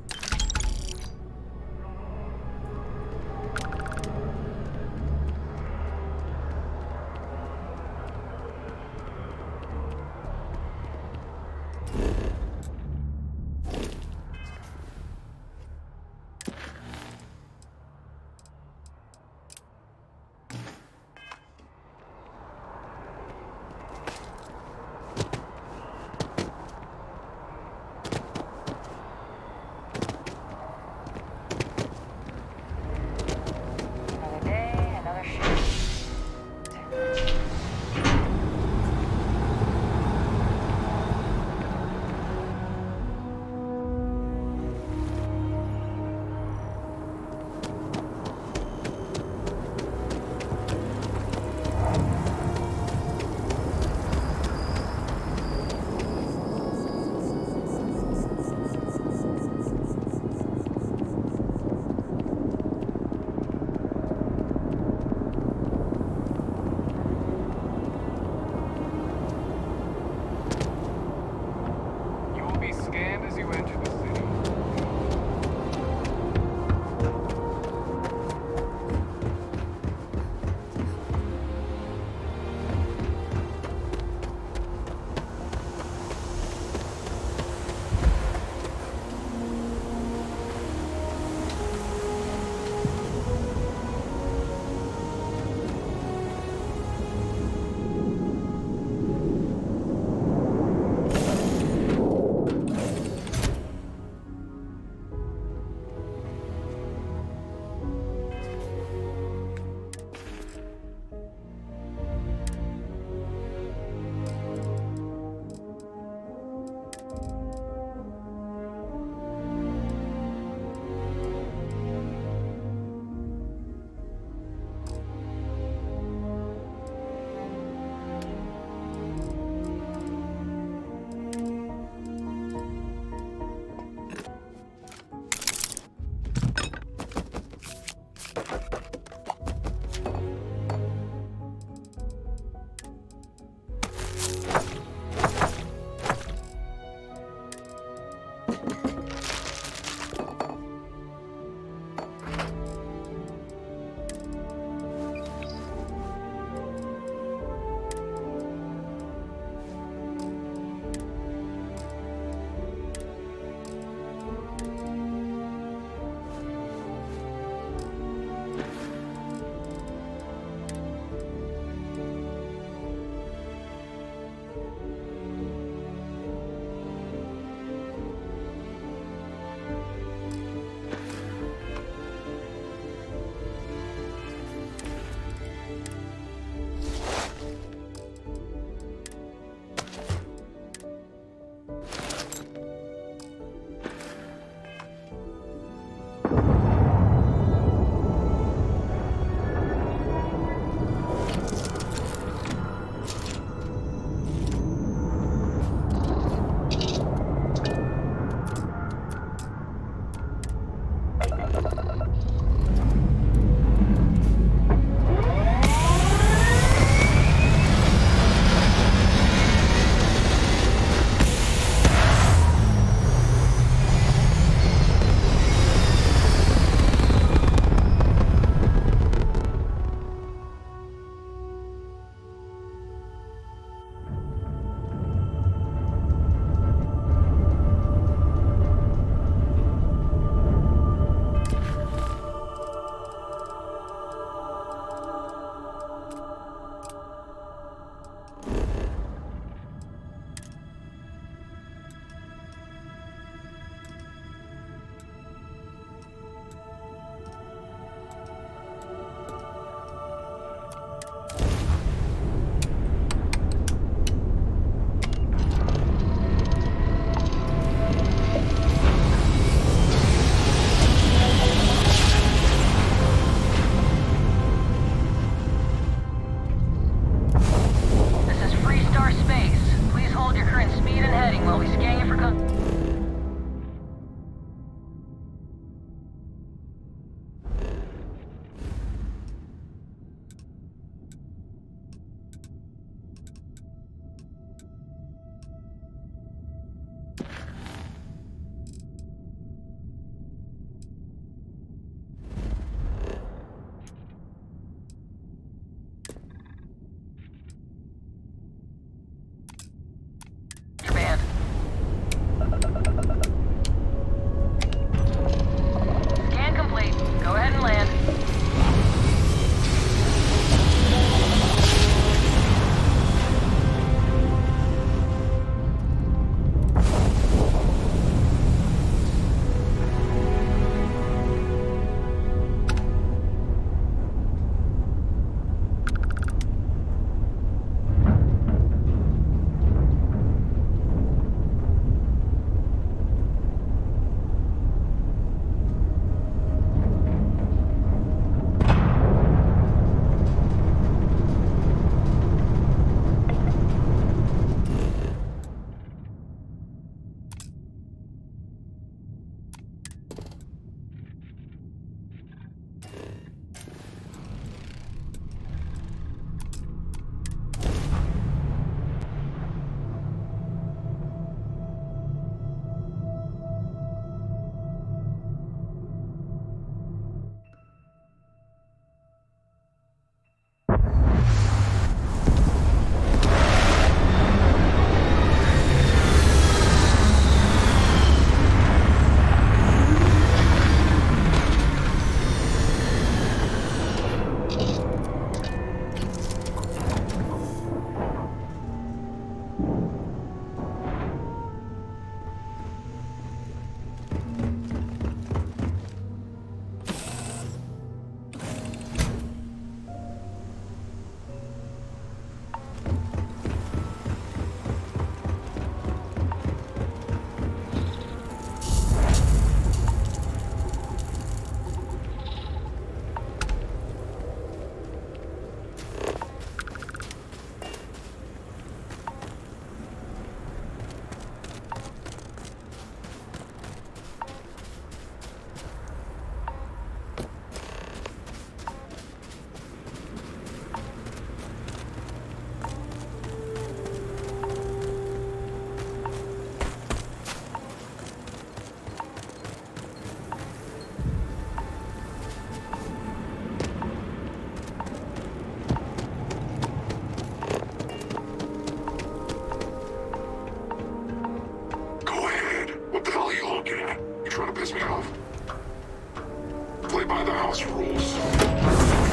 play by the house rules. Put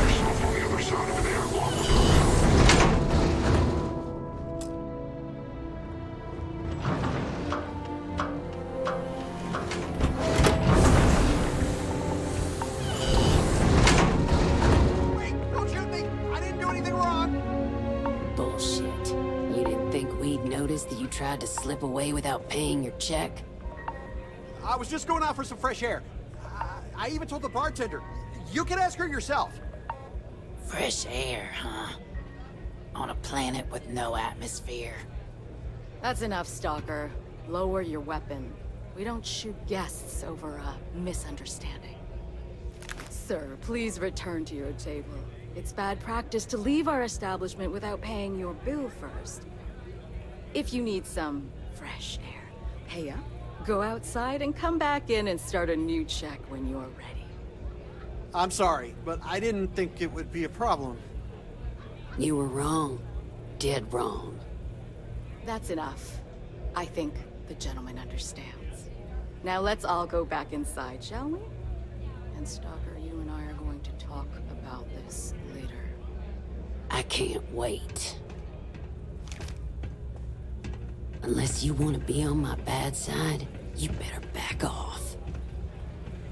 yourself on the other side of an airlock. Wait! Don't shoot me! I didn't do anything wrong! Bullshit. You didn't think we'd notice that you tried to slip away without paying your check? I was just going out for some fresh air. I even told the bartender. You can ask her yourself. Fresh air, huh? On a planet with no atmosphere. That's enough, Stalker. Lower your weapon. We don't shoot guests over a misunderstanding. Sir, please return to your table. It's bad practice to leave our establishment without paying your bill first. If you need some fresh air, pay up, go outside, and come back in and start a new check when you're ready. I'm sorry, but I didn't think it would be a problem. You were wrong. Dead wrong. That's enough. I think the gentleman understands. Now let's all go back inside, shall we? And Stalker, you and I are going to talk about this later. I can't wait. Unless you want to be on my bad side, you better back off.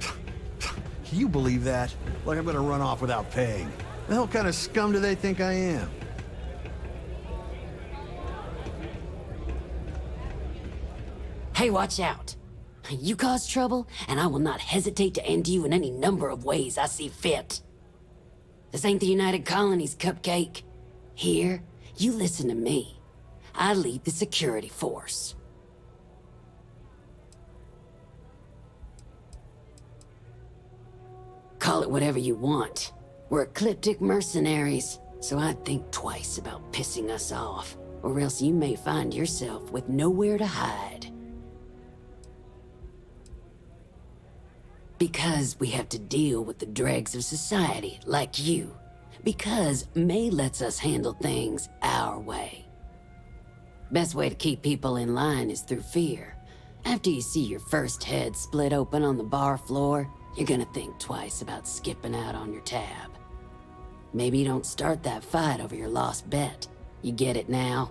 Can you believe that? Like I'm gonna run off without paying. The hell kind of scum do they think I am? Hey, watch out. You cause trouble, and I will not hesitate to end you in any number of ways I see fit. This ain't the United Colonies, Cupcake. Here, you listen to me. I lead the security force. Call it whatever you want. We're ecliptic mercenaries, so I'd think twice about pissing us off, or else you may find yourself with nowhere to hide. Because we have to deal with the dregs of society, like you. Because May lets us handle things our way. Best way to keep people in line is through fear. After you see your first head split open on the bar floor, you're gonna think twice about skipping out on your tab. Maybe you don't start that fight over your lost bet. You get it now?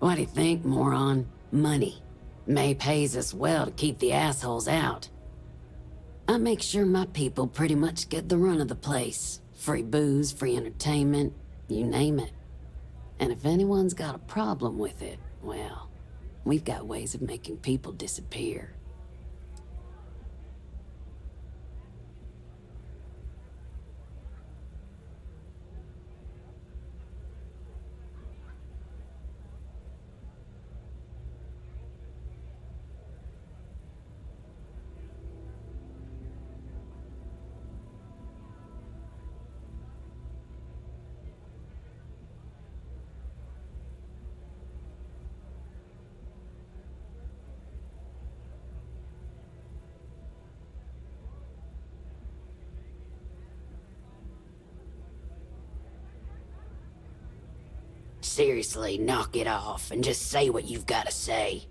What do you think, moron? Money. May pays us well to keep the assholes out. I make sure my people pretty much get the run of the place. Free booze, free entertainment, you name it. And if anyone's got a problem with it, well, we've got ways of making people disappear. Seriously, knock it off and just say what you've got to say.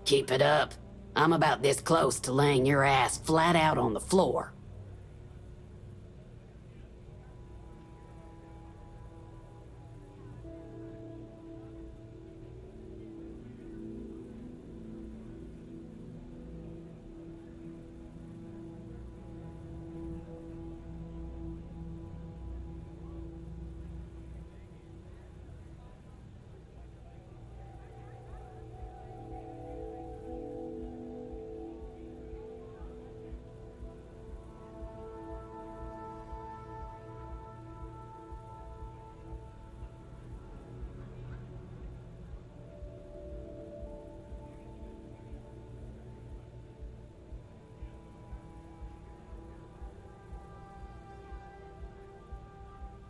Keep it up. I'm about this close to laying your ass flat out on the floor.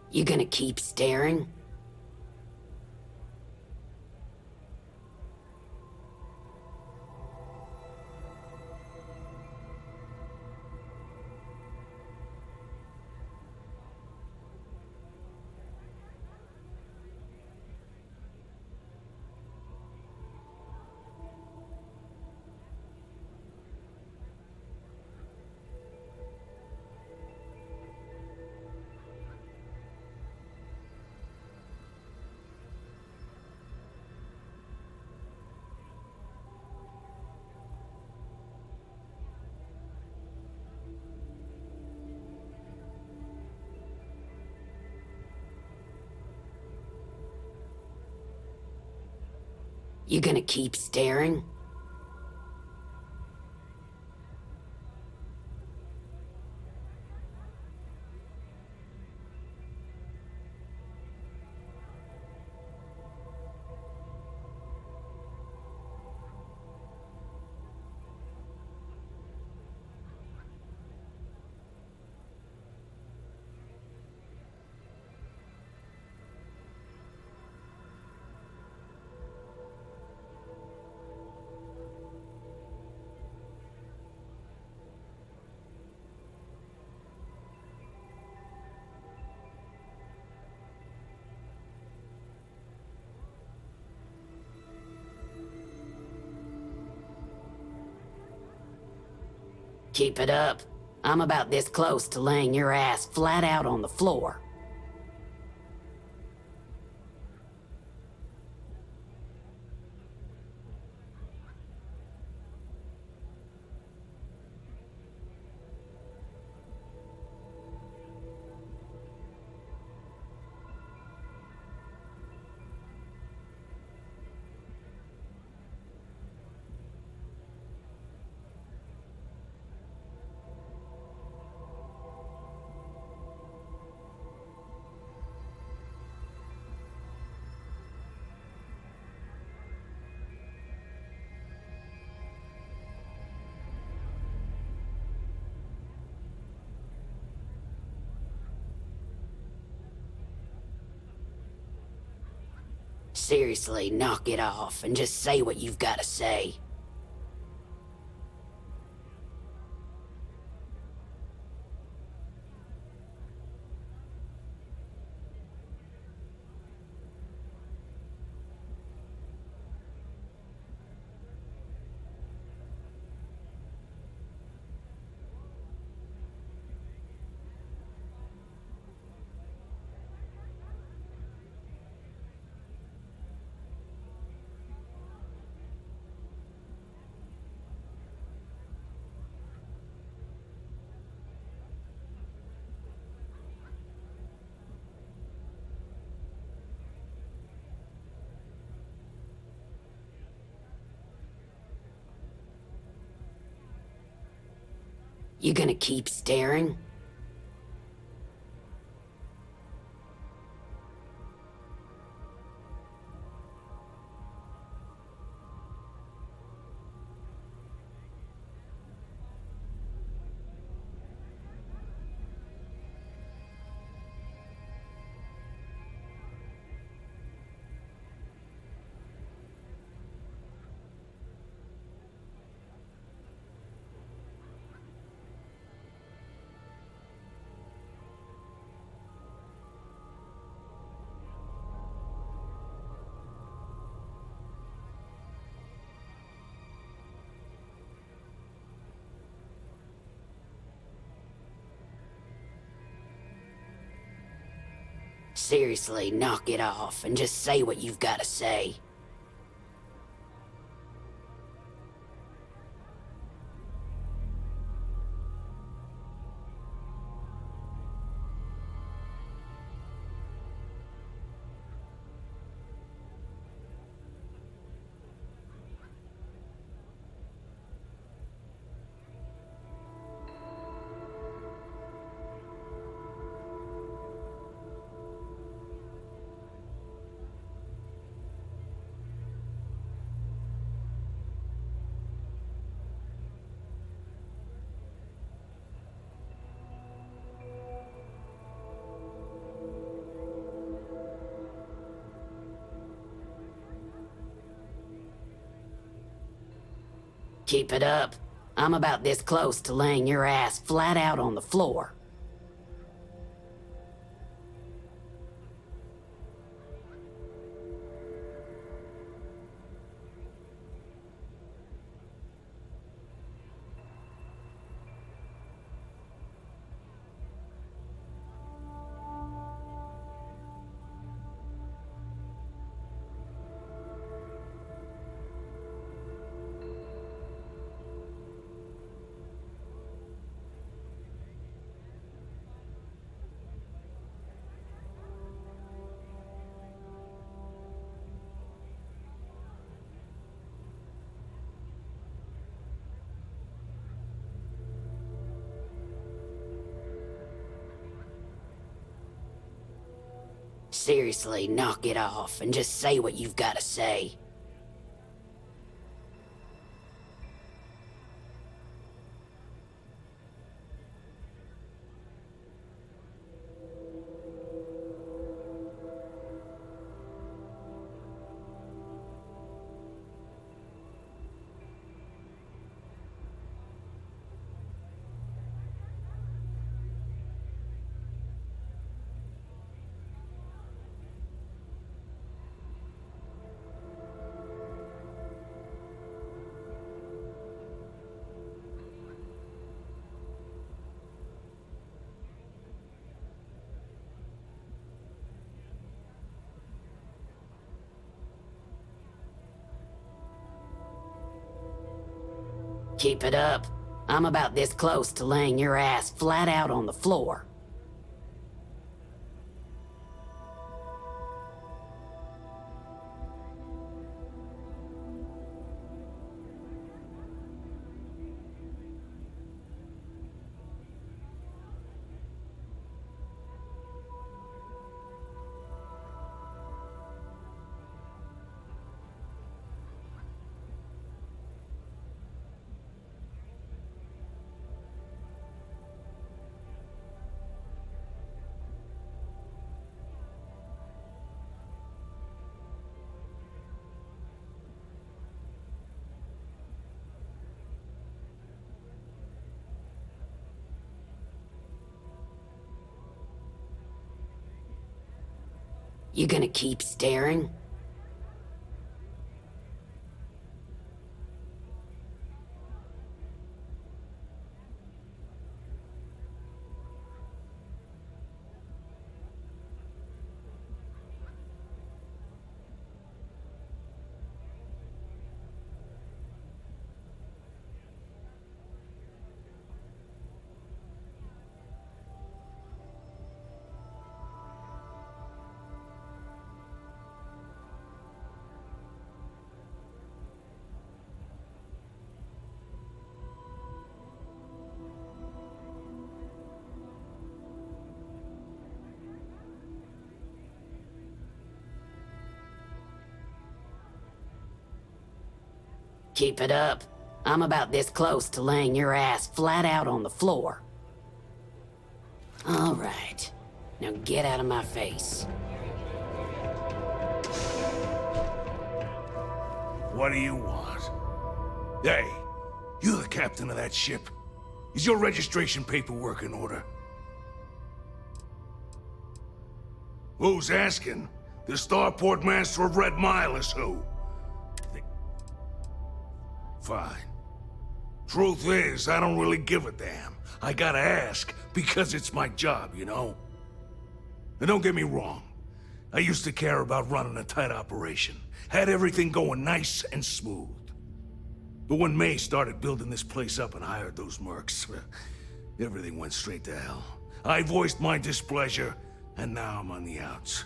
You gonna keep staring? You gonna keep staring? Keep it up. I'm about this close to laying your ass flat out on the floor. Seriously, knock it off and just say what you've got to say. You gonna keep staring? Seriously, knock it off and just say what you've got to say. Keep it up. I'm about this close to laying your ass flat out on the floor. Seriously, knock it off and just say what you've got to say. Keep it up. I'm about this close to laying your ass flat out on the floor. You gonna keep staring? Keep it up. I'm about this close to laying your ass flat out on the floor. All right. Now get out of my face. What do you want? Hey, you the captain of that ship. Is your registration paperwork in order? Who's asking? The starport master of Red Mile is who? Fine. Truth is, I don't really give a damn. I gotta ask, because it's my job, you know? And don't get me wrong. I used to care about running a tight operation. Had everything going nice and smooth. But when May started building this place up and hired those mercs, everything went straight to hell. I voiced my displeasure, and now I'm on the outs.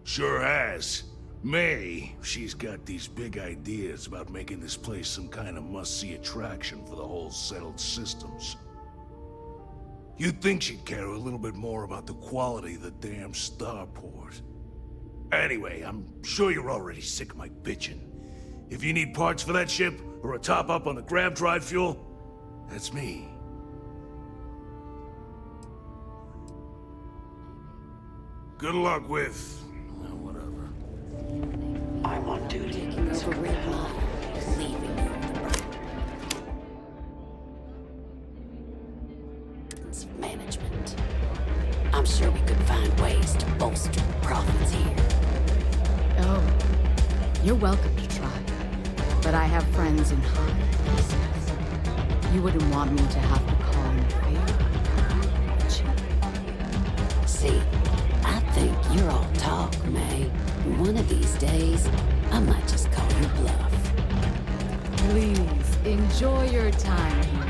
Sure has. May, she's got these big ideas about making this place some kind of must-see attraction for the whole settled systems. You'd think she'd care a little bit more about the quality of the damn starport. Anyway, I'm sure you're already sick of my bitching. If you need parts for that ship, or a top-up on the grab drive fuel, that's me. Good luck with... whatever. I'm on duty for Red Mile, leaving you the management. I'm sure we could find ways to bolster the profits here. Oh, you're welcome to try. But I have friends in high places. You wouldn't want me to have to call in a favor, would you? See, I think you're all talk, May. One of these days, I might just call your bluff. Please, enjoy your time here.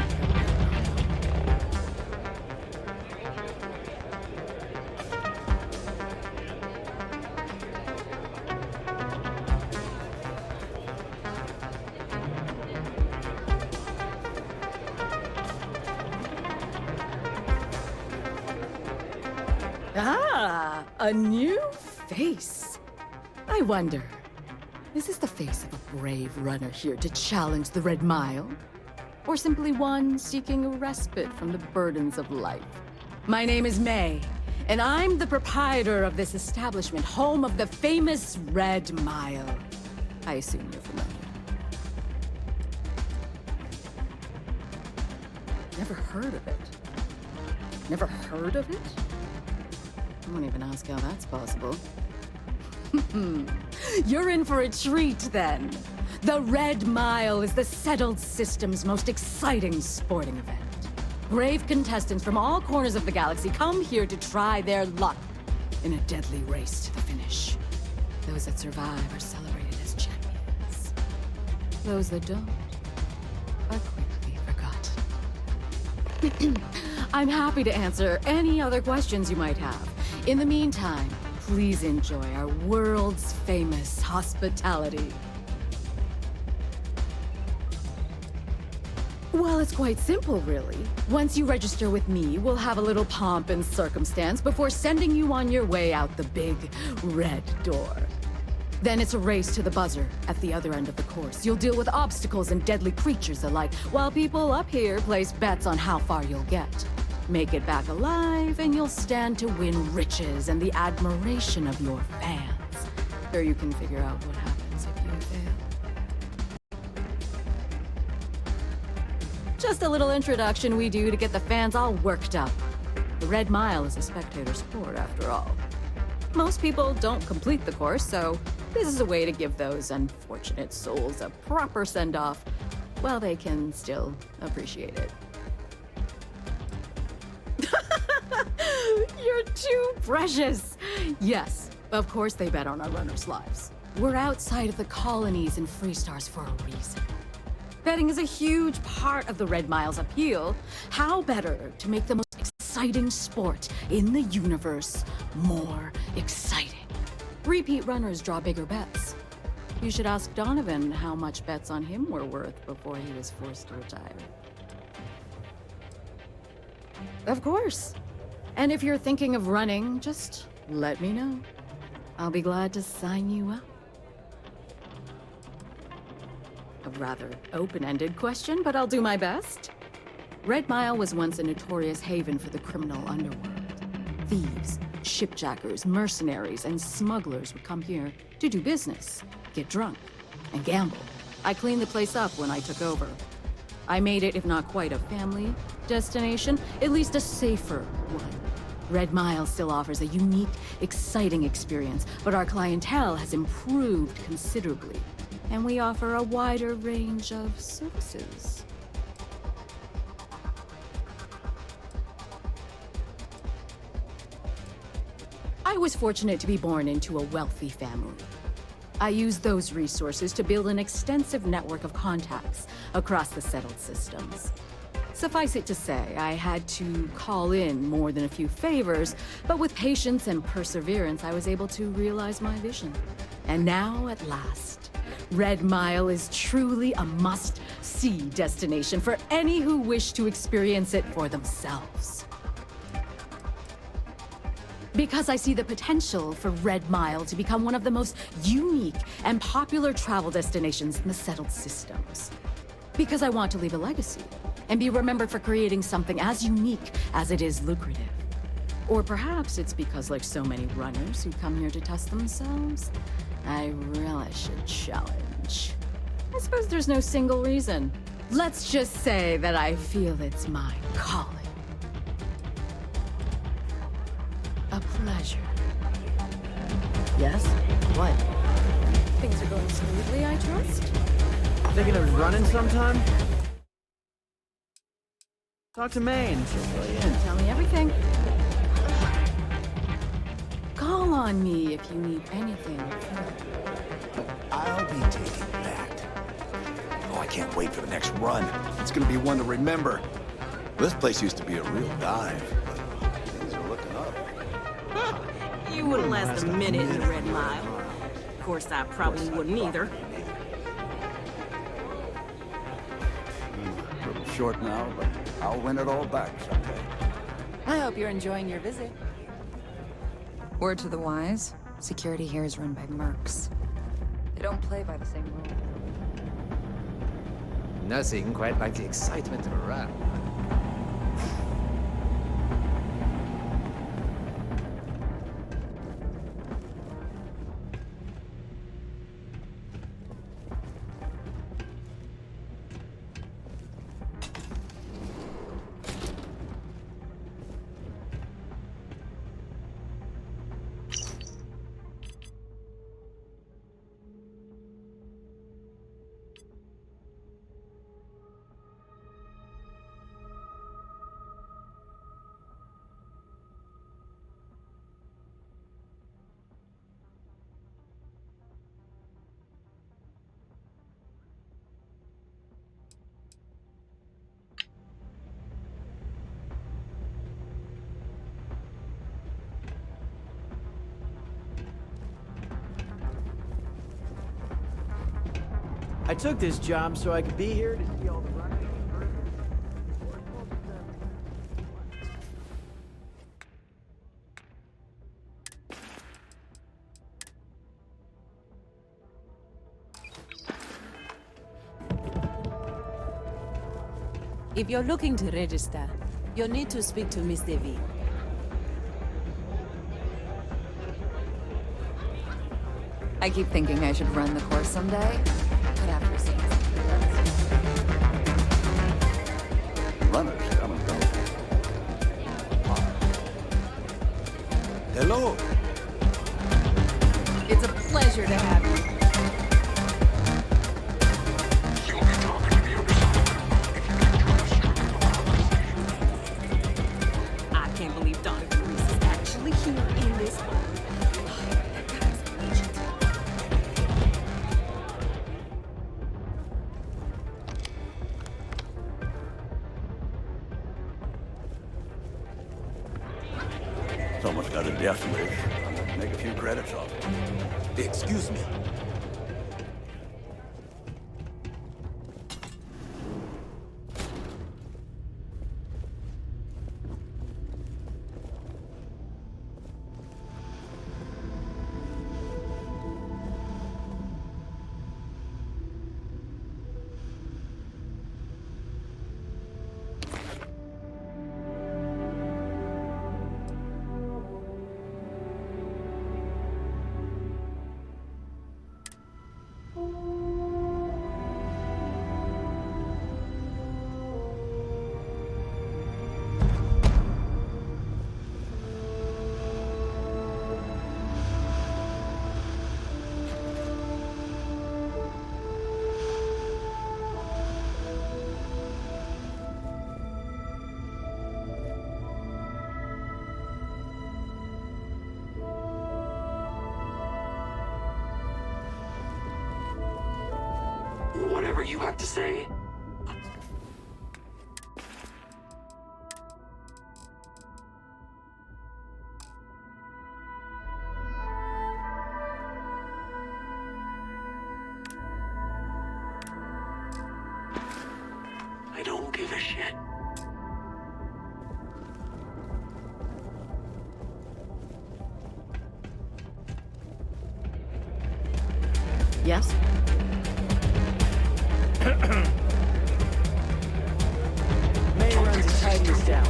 Ah, a new face. I wonder, is this the face of a brave runner here to challenge the Red Mile? Or simply one seeking a respite from the burdens of life? My name is May, and I'm the proprietor of this establishment, home of the famous Red Mile. I assume you're familiar. Never heard of it? Never heard of it? I won't even ask how that's possible. You're in for a treat, then. The Red Mile is the settled system's most exciting sporting event. Brave contestants from all corners of the galaxy come here to try their luck in a deadly race to the finish. Those that survive are celebrated as champions. Those that don't are quickly forgotten. I'm happy to answer any other questions you might have. In the meantime, please enjoy our world's famous hospitality. Well, it's quite simple, really. Once you register with me, we'll have a little pomp and circumstance before sending you on your way out the big red door. Then it's a race to the buzzer at the other end of the course. You'll deal with obstacles and deadly creatures alike, while people up here place bets on how far you'll get. Make it back alive, and you'll stand to win riches and the admiration of your fans. Or you can figure out what happens if you fail. Just a little introduction we do to get the fans all worked up. The Red Mile is a spectator sport, after all. Most people don't complete the course, so this is a way to give those unfortunate souls a proper send-off while they can still appreciate it. You're too precious! Yes, of course they bet on our runners' lives. We're outside of the colonies and Freestars for a reason. Betting is a huge part of the Red Mile's appeal. How better to make the most exciting sport in the universe more exciting? Repeat runners draw bigger bets. You should ask Donovan how much bets on him were worth before he was forced to retire. Of course. And if you're thinking of running, just let me know. I'll be glad to sign you up. A rather open-ended question, but I'll do my best. Red Mile was once a notorious haven for the criminal underworld. Thieves, shipjackers, mercenaries, and smugglers would come here to do business, get drunk, and gamble. I cleaned the place up when I took over. I made it, if not quite a family destination, at least a safer one. Red Mile still offers a unique, exciting experience, but our clientele has improved considerably, and we offer a wider range of services. I was fortunate to be born into a wealthy family. I used those resources to build an extensive network of contacts across the settled systems. Suffice it to say, I had to call in more than a few favors, but with patience and perseverance, I was able to realize my vision. And now, at last, Red Mile is truly a must-see destination for any who wish to experience it for themselves. Because I see the potential for Red Mile to become one of the most unique and popular travel destinations in the settled systems. Because I want to leave a legacy and be remembered for creating something as unique as it is lucrative. Or perhaps it's because, like so many runners who come here to test themselves, I relish a challenge. I suppose there's no single reason. Let's just say that I feel it's my calling. A pleasure. Yes? What? Things are going smoothly, I trust? Thinking of running sometime? Talk to May and she'll fill you in. Tell me everything. Call on me if you need anything. I'll be taking that. Oh, I can't wait for the next run. It's gonna be one to remember. This place used to be a real dive, but things are looking up. You wouldn't last a minute in the Red Mile. Of course, I probably wouldn't either. A little short now, but I'll win it all back someday. I hope you're enjoying your visit. Word to the wise, security here is run by mercs. They don't play by the same rules. Nothing quite like the excitement of a run. I took this job so I could be here to see all the runners. If you're looking to register, you'll need to speak to Miss Devi. I keep thinking I should run the course someday, but after seeing Runners come and go. Hello. It's a pleasure to have you. I can't believe Donovan Reese is actually here in this hole. It's almost got a death wish. I'm gonna make a few credits off it. Excuse me. Whatever you have to say. I don't give a shit. Yes? May runs the tidiest down.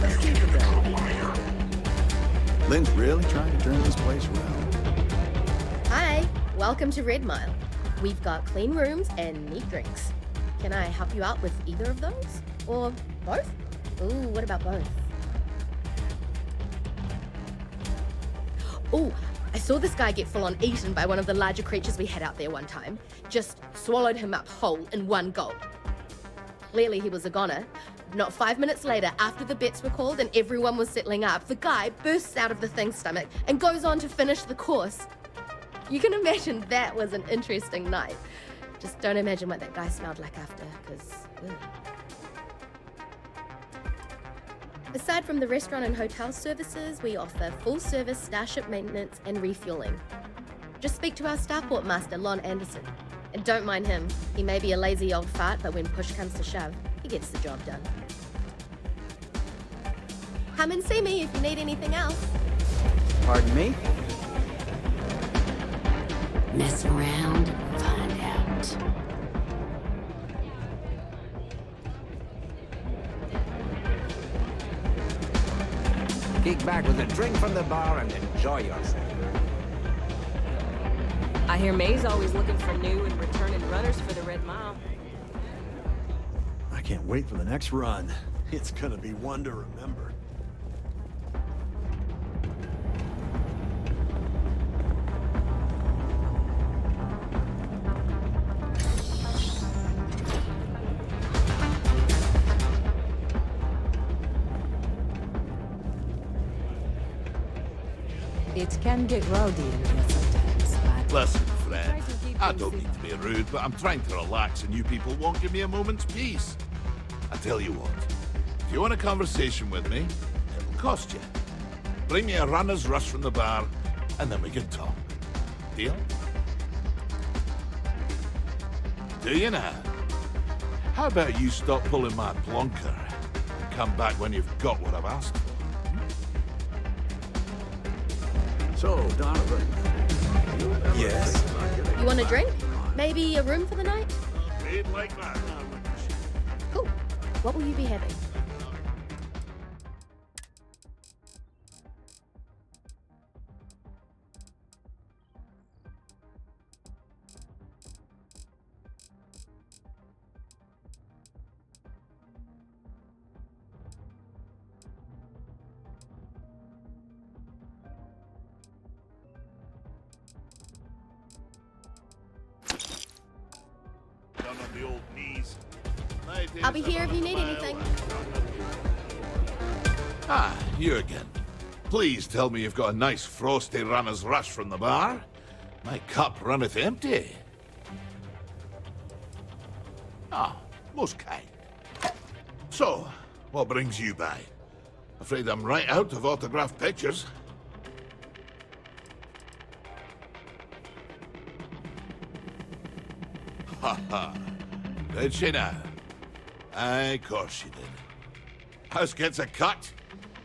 Let's keep it that way. Lynn's really trying to turn this place around. Hi, welcome to Red Mile. We've got clean rooms and neat drinks. Can I help you out with either of those? Or both? Ooh, what about both? Ooh, I saw this guy get full-on eaten by one of the larger creatures we had out there one time. Just swallowed him up whole in one gulp. Clearly he was a goner. Not 5 minutes later, after the bets were called and everyone was settling up, the guy bursts out of the thing's stomach and goes on to finish the course. You can imagine that was an interesting night. Just don't imagine what that guy smelled like after, because... Aside from the restaurant and hotel services, we offer full-service starship maintenance and refueling. Just speak to our starport master, Lon Anderson. And don't mind him. He may be a lazy old fart, but when push comes to shove, he gets the job done. Come and see me if you need anything else. Pardon me? Mess around and find out. Kick back with a drink from the bar and enjoy yourself. I hear May's always looking for new and returning runners for the Red Mile. I can't wait for the next run. It's gonna be one to remember. It can get rowdy in here sometimes, but... Listen, friend, I don't mean to be rude, but I'm trying to relax and you people won't give me a moment's peace. I tell you what, if you want a conversation with me, it'll cost you. Bring me a runner's rush from the bar, and then we can talk. Deal? Do you now? How about you stop pulling my plonker and come back when you've got what I've asked for? So, Donovan. Yes? You want a drink? Maybe a room for the night? Made like that. Cool. What will you be having? Down on the old knees. I'll be here if you need anything. Ah, you again. Please tell me you've got a nice frosty runner's rush from the bar. My cup runneth empty. Ah, most kind. So, what brings you by? Afraid I'm right out of autographed pictures. Ha ha. Did she now? Aye, of course she did. House gets a cut.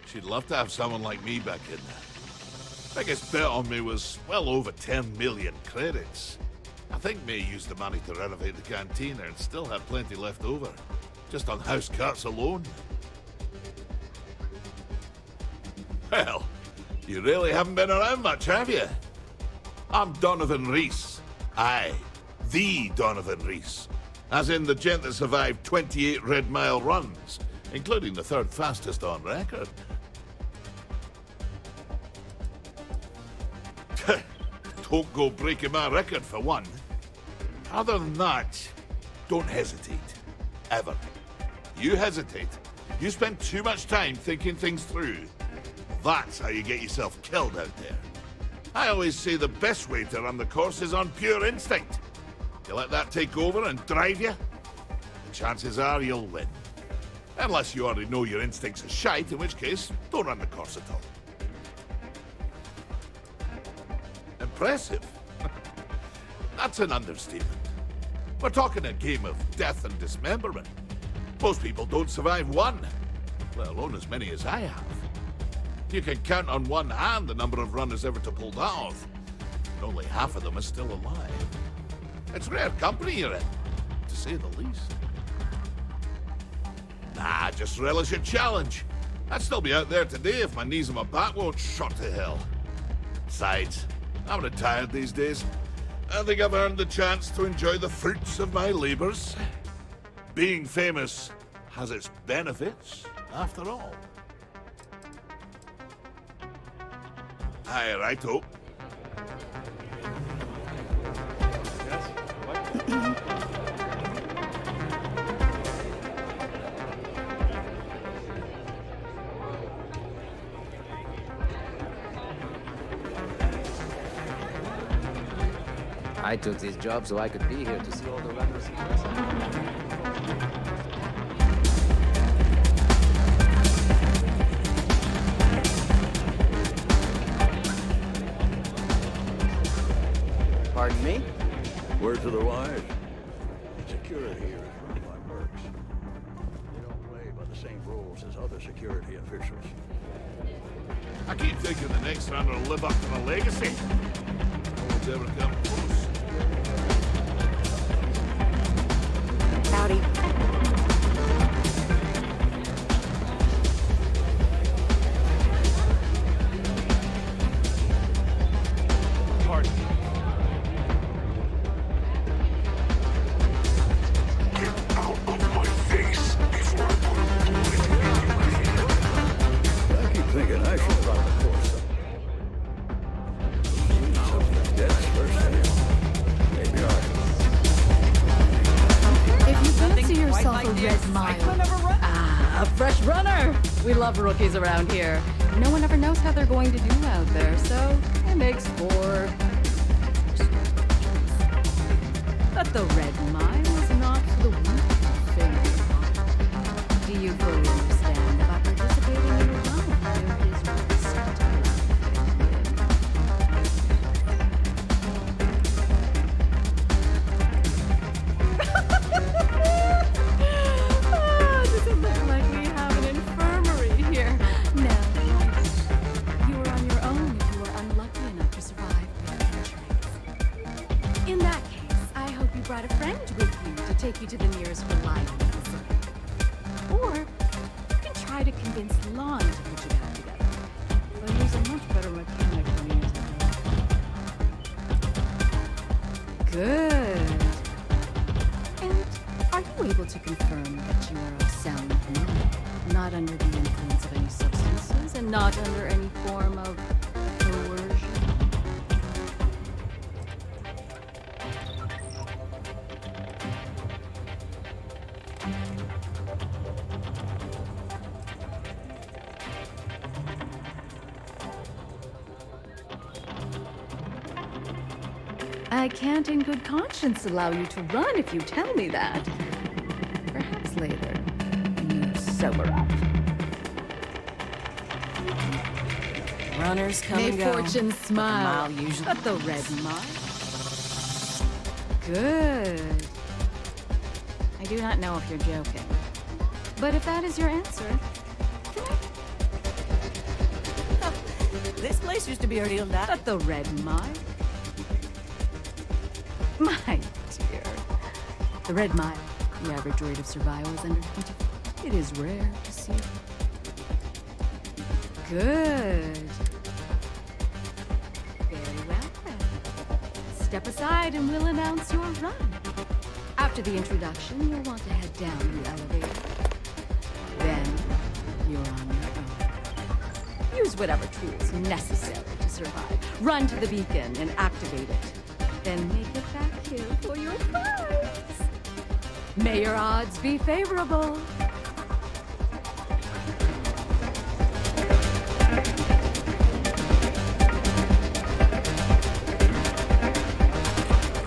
She'd love to have someone like me back in there. Biggest bet on me was well over 10 million credits. I think May used the money to renovate the canteen and still had plenty left over. Just on house cuts alone. Well, you really haven't been around much, have you? I'm Donovan Reese. Aye, the Donovan Reese. As in the gent that survived 28 Red Mile runs, including the third fastest on record. Don't go breaking my record for one. Other than that, don't hesitate. Ever. You hesitate. You spend too much time thinking things through. That's how you get yourself killed out there. I always say the best way to run the course is on pure instinct. You let that take over and drive you, chances are you'll win. Unless you already know your instincts are shite, in which case, don't run the course at all. Impressive? That's an understatement. We're talking a game of death and dismemberment. Most people don't survive one, let alone as many as I have. You can count on one hand the number of runners ever to pull that off, and only half of them are still alive. It's rare company you're in, to say the least. Nah, just relish your challenge. I'd still be out there today if my knees and my back won't shot to hell. Besides, I'm retired these days. I think I've earned the chance to enjoy the fruits of my labors. Being famous has its benefits, after all. Aye, righto. I took this job so I could be here to see all the runners. Pardon me? Word to the wise. Security here is run by mercs. They don't play by the same rules as other security officials. I keep thinking the next runner will live up to the legacy. No one's ever come close. Howdy. Pardon. Get out of my face before I put a bullet in my head. I keep thinking I should drop a course. That's first. Maybe If you fancy yourself a red mile, a fresh runner. We love rookies around here. No one ever knows how they're going to do out there, so it makes for... But the red mile is not for the weak. Do you fully understand about participating in your run? There is risk to does it look like we have an infirmary here? No. You are on your own if you are unlucky enough to survive without insurance. In that case, I hope you brought a friend with you to take you to the nearest reliable facility. Or you can try to convince Lon to put you back together. But he's a much better mechanic than he is. Good. And are you able to confirm that you are of sound mind, not under the influence of any substances, and not under any form of coercion? I can't in good conscience allow you to run if you tell me that. Perhaps later, when you sober up. Runners come May and go. fortune smile. But the mile usually. But the red mile? Good. I do not know if you're joking. But if that is your answer, This place used to be a real night. but the red mile? My dear. The red mile, the average rate of survival is under 20. It is rare to see. Good. Very well then. Step aside and we'll announce your run. After the introduction, you'll want to head down the elevator. Then, you're on your own. Use whatever tools necessary to survive. Run to the beacon and activate it. Then make it back here for your prize. May your odds be favorable.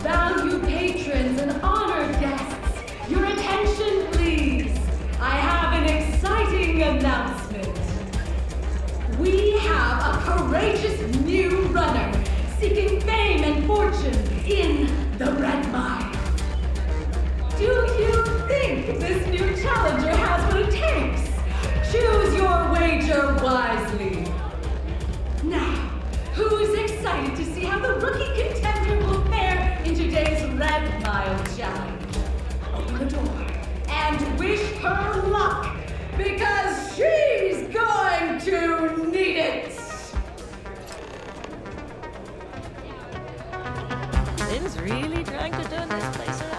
Valued patrons and honored guests, your attention please. I have an exciting announcement. We have a courageous new runner seeking fame and fortune in the Red Mine. Do you think this new challenger has what it takes? Choose your wager wisely. Now, who's excited to see how the rookie contender will fare in today's Red Mile Challenge? Open the door and wish her luck, because she's going Finn's really trying to turn this place around.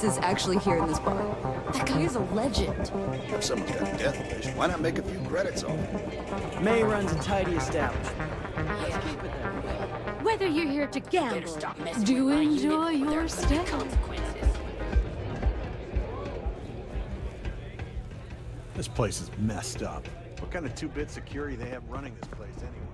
Is actually here in this bar. That guy is a legend. If someone's got a death wish, why not make a few credits off it? May runs a tidy establishment. Whether you're here to gamble, do enjoy your stay. This place is messed up. What kind of two-bit security they have running this place anyway?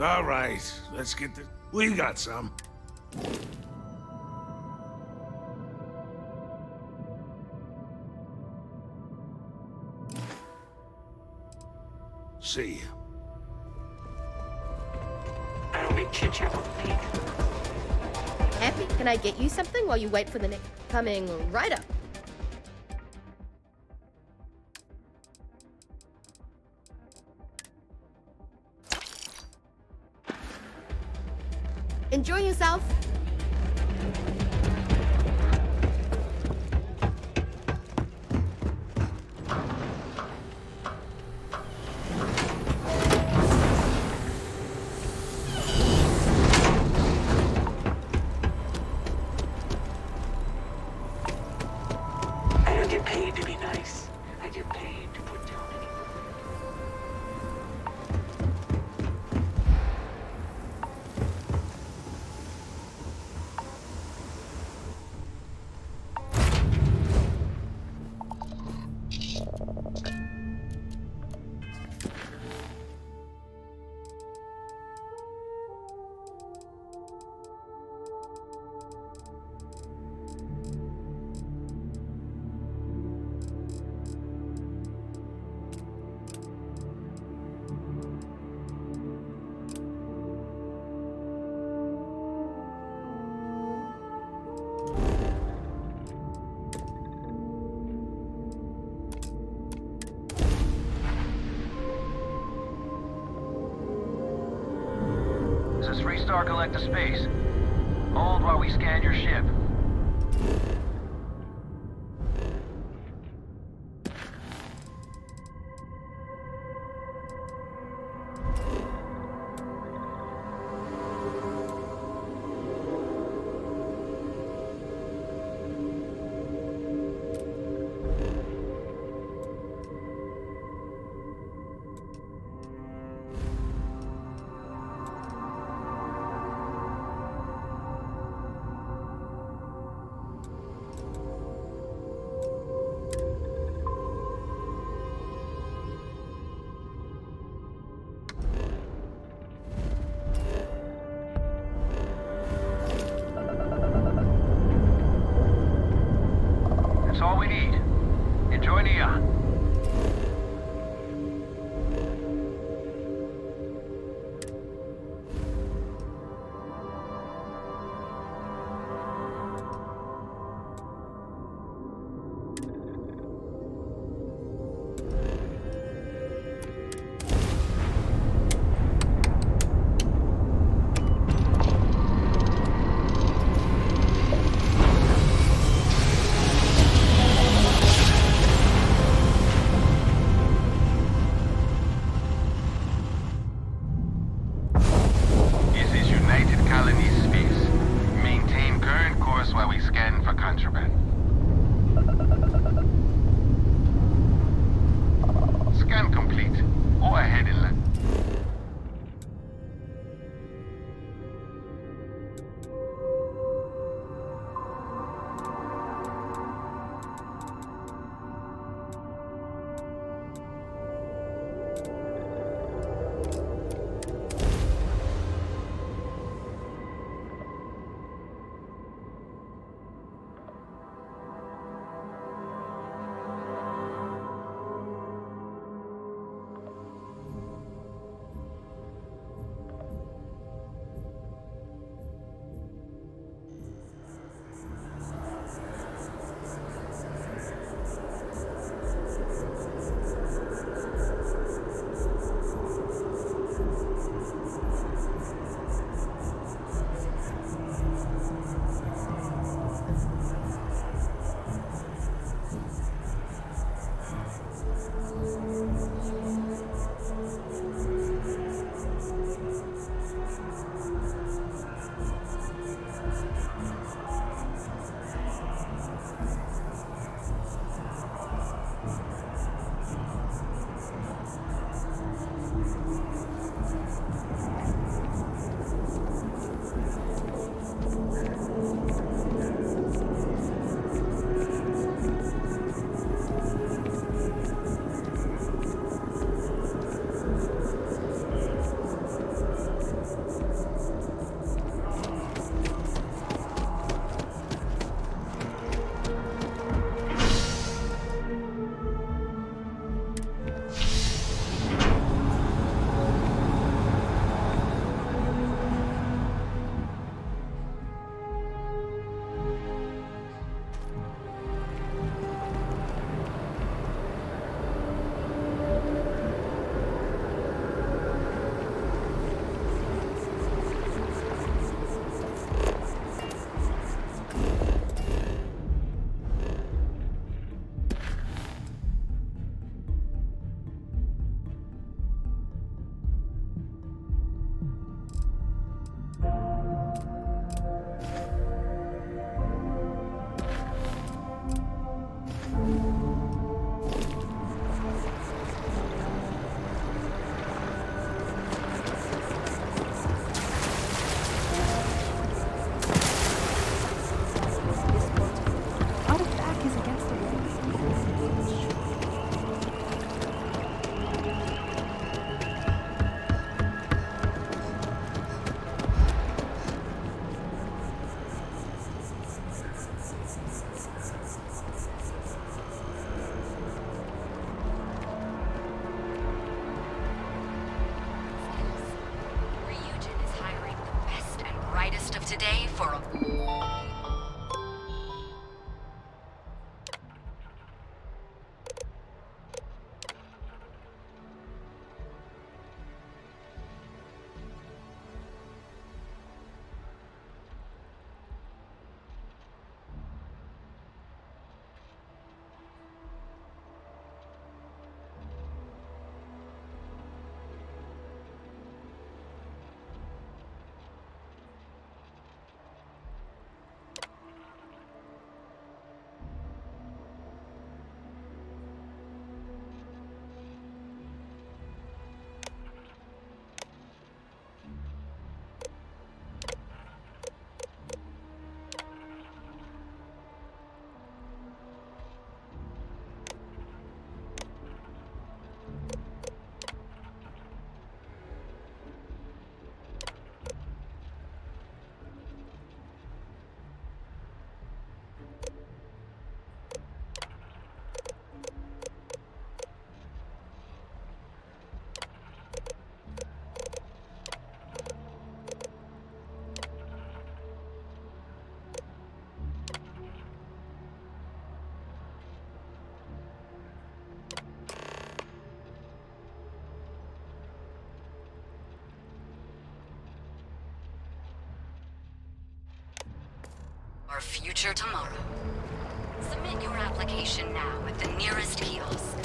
All right, let's get the... We got some. See ya. Happy, can I get you something while you wait for the next... Coming right up. Enjoy yourself. I don't get paid to be nice. I get paid to put down any... This is Freestar Collector Space. Hold while we scan your ship. That's all we need. Enjoy Neon. This is United Colonies Space. Maintain current course while we scan for contraband. Scan complete. Go ahead and land. our future tomorrow. Submit your application now at the nearest kiosk.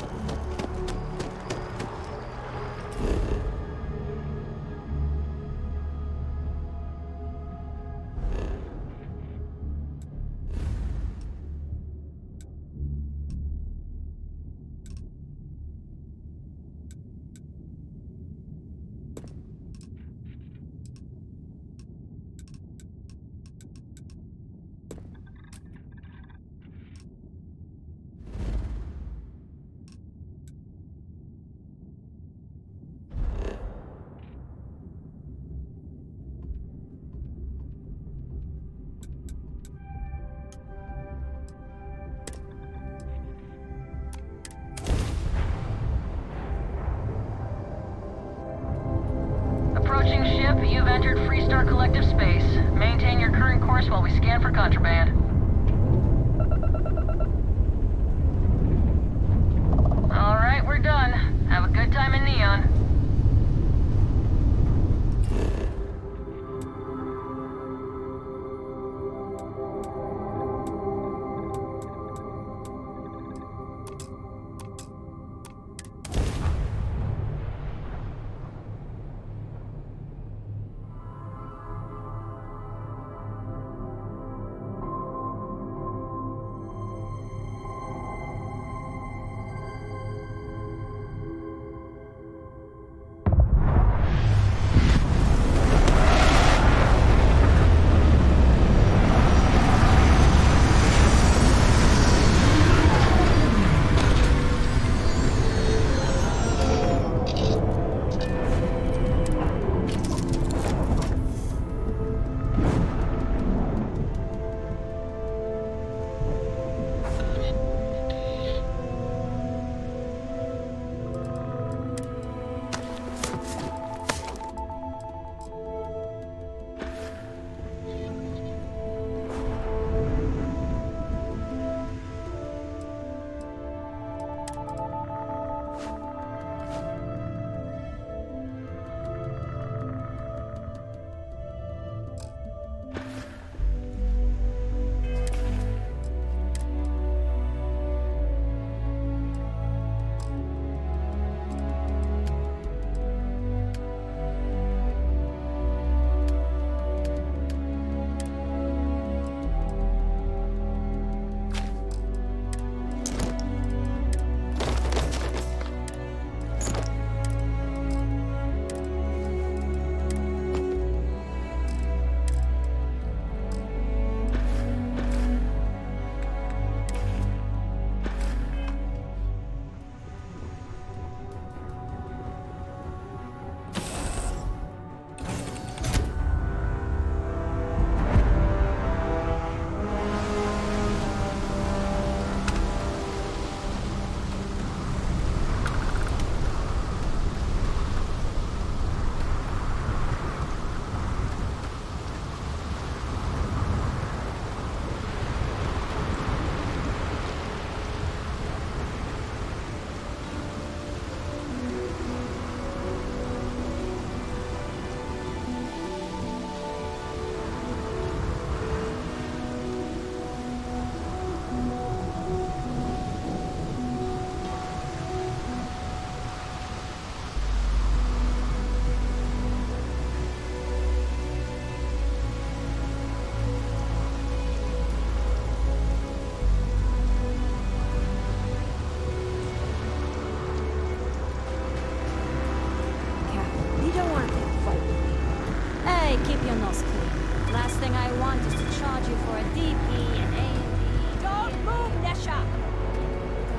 Approaching ship, you've entered Freestar Collective space. Maintain your current course while we scan for contraband. Alright, we're done. Have a good time in Neon. Keep your nose clean. Last thing I want is to charge you for a DP and A&D. Don't move, Nesha!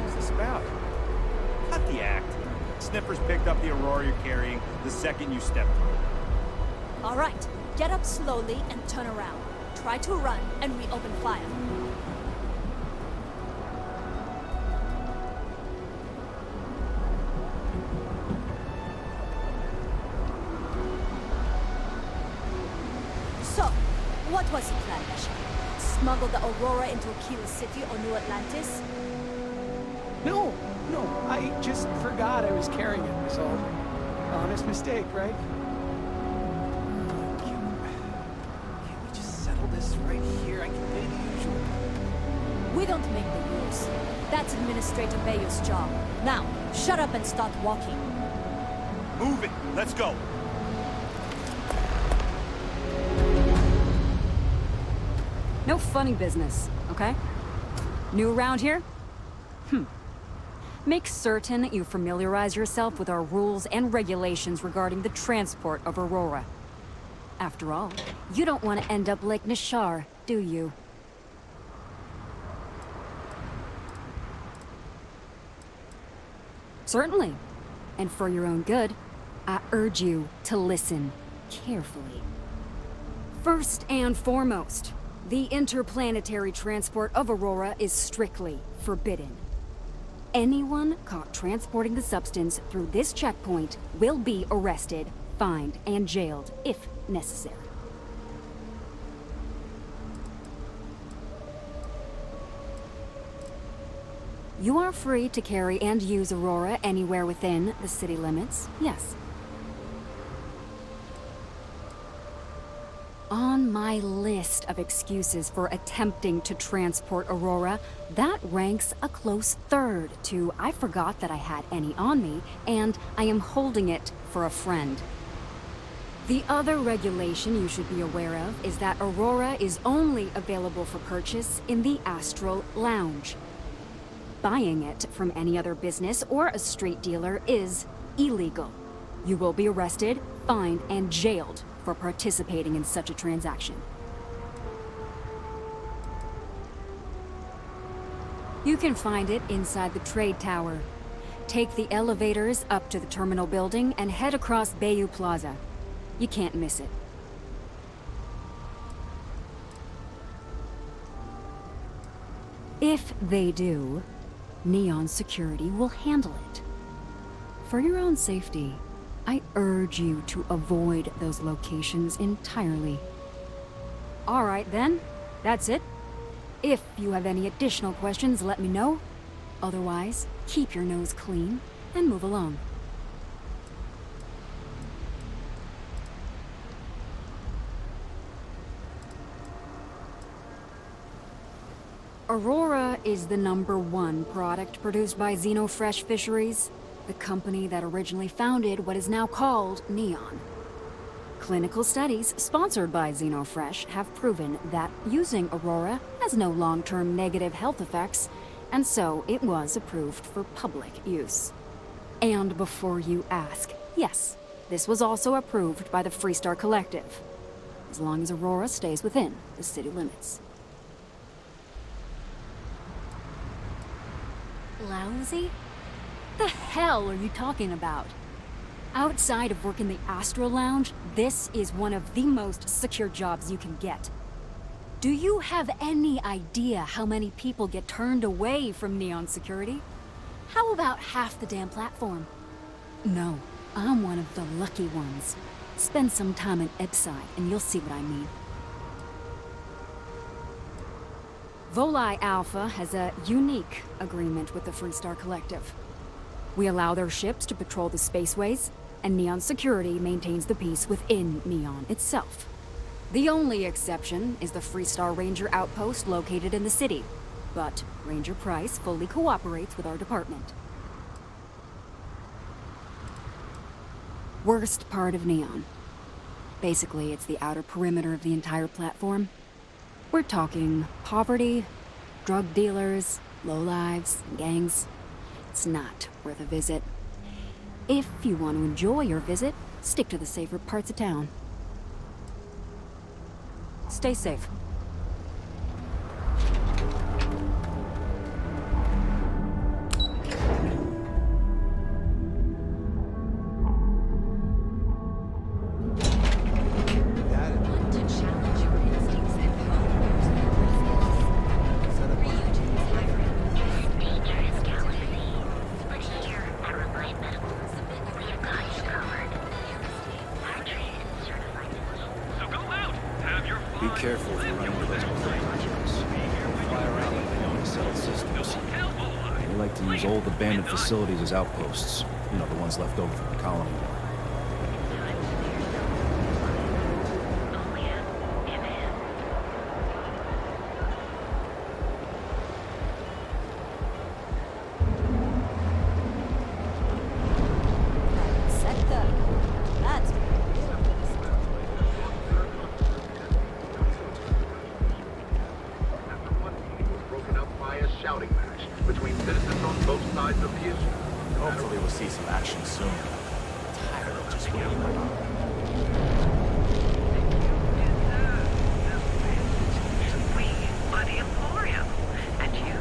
What's this about? Cut the act. Sniffers picked up the Aurora you're carrying the second you stepped on. All right, get up slowly and turn around. Try to run, and we open fire. So, what was the plan, Nesha? Smuggle the Aurora into Aquila City or New Atlantis? No, I just forgot I was carrying it, was all. Honest mistake, right? Can we just settle this right here? I can pay the We don't make the rules. That's Administrator Bayou's job. Now, shut up and start walking. Move it! Let's go! No funny business, okay? New around here? Make certain you familiarize yourself with our rules and regulations regarding the transport of Aurora. After all, you don't want to end up like Nishar, do you? Certainly. And for your own good, I urge you to listen carefully. First and foremost, the interplanetary transport of Aurora is strictly forbidden. Anyone caught transporting the substance through this checkpoint will be arrested, fined, and jailed if necessary. You are free to carry and use Aurora anywhere within the city limits, yes. On my list of excuses for attempting to transport Aurora, that ranks a close third to I forgot that I had any on me, and I am holding it for a friend. The other regulation you should be aware of is that Aurora is only available for purchase in the Astral Lounge. Buying it from any other business or a street dealer is illegal. You will be arrested, fined, and jailed for participating in such a transaction. You can find it inside the trade tower. Take the elevators up to the terminal building and head across Bayou Plaza. You can't miss it. If they do, Neon Security will handle it. For your own safety, I urge you to avoid those locations entirely. All right then, that's it. If you have any additional questions, let me know. Otherwise, keep your nose clean and move along. Aurora is the #1 product produced by Xenofresh Fisheries, the company that originally founded what is now called Neon. Clinical studies sponsored by Xenofresh have proven that using Aurora has no long-term negative health effects, and so it was approved for public use. And before you ask, yes, this was also approved by the Freestar Collective, as long as Aurora stays within the city limits. Lousy? The hell are you talking about? Outside of work in the Astral Lounge, this is one of the most secure jobs you can get. Do you have any idea how many people get turned away from Neon Security? How about half the damn platform? No, I'm one of the lucky ones. Spend some time in Epside and you'll see what I mean. Volii Alpha has a unique agreement with the Freestar Collective. We allow their ships to patrol the spaceways, and Neon Security maintains the peace within Neon itself. The only exception is the Freestar Ranger outpost located in the city, but Ranger Price fully cooperates with our department. Worst part of Neon. Basically, it's the outer perimeter of the entire platform. We're talking poverty, drug dealers, lowlives, and gangs. It's not worth a visit. If you want to enjoy your visit, stick to the safer parts of town. Stay safe. Be careful if you run into those projects. Fly around like they know how to settle systems. They like to use old abandoned facilities as outposts. You know, the ones left over from the colony war. shouting match between citizens on both sides of the issue. Hopefully we'll see some action soon. I'm tired of just waiting around. We are the Emporium, and you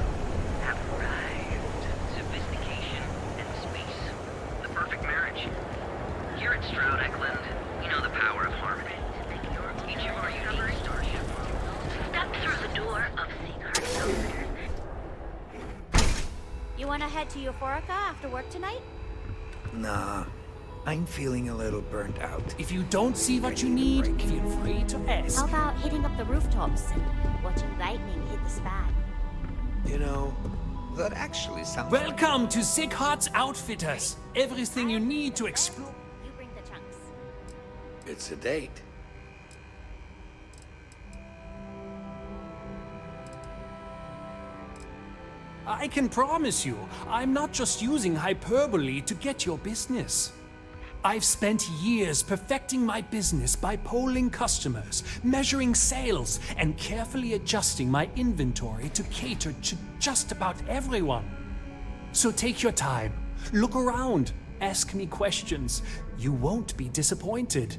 have arrived. Sophistication and space. The perfect marriage. Here at Stroud Eklund, we know the power of harmony. Each of our unique starship. Step through the door of secret. You wanna head to Euphorica after work tonight? Nah, I'm feeling a little burnt out. If you don't see what you need, feel free to ask. How about hitting up the rooftops and watching lightning hit the span? You know, that actually sounds... Welcome to Sick Hearts Outfitters. Everything you need to explore. You bring the chunks. It's a date. I can promise you, I'm not just using hyperbole to get your business. I've spent years perfecting my business by polling customers, measuring sales, and carefully adjusting my inventory to cater to just about everyone. So take your time, look around, ask me questions. You won't be disappointed.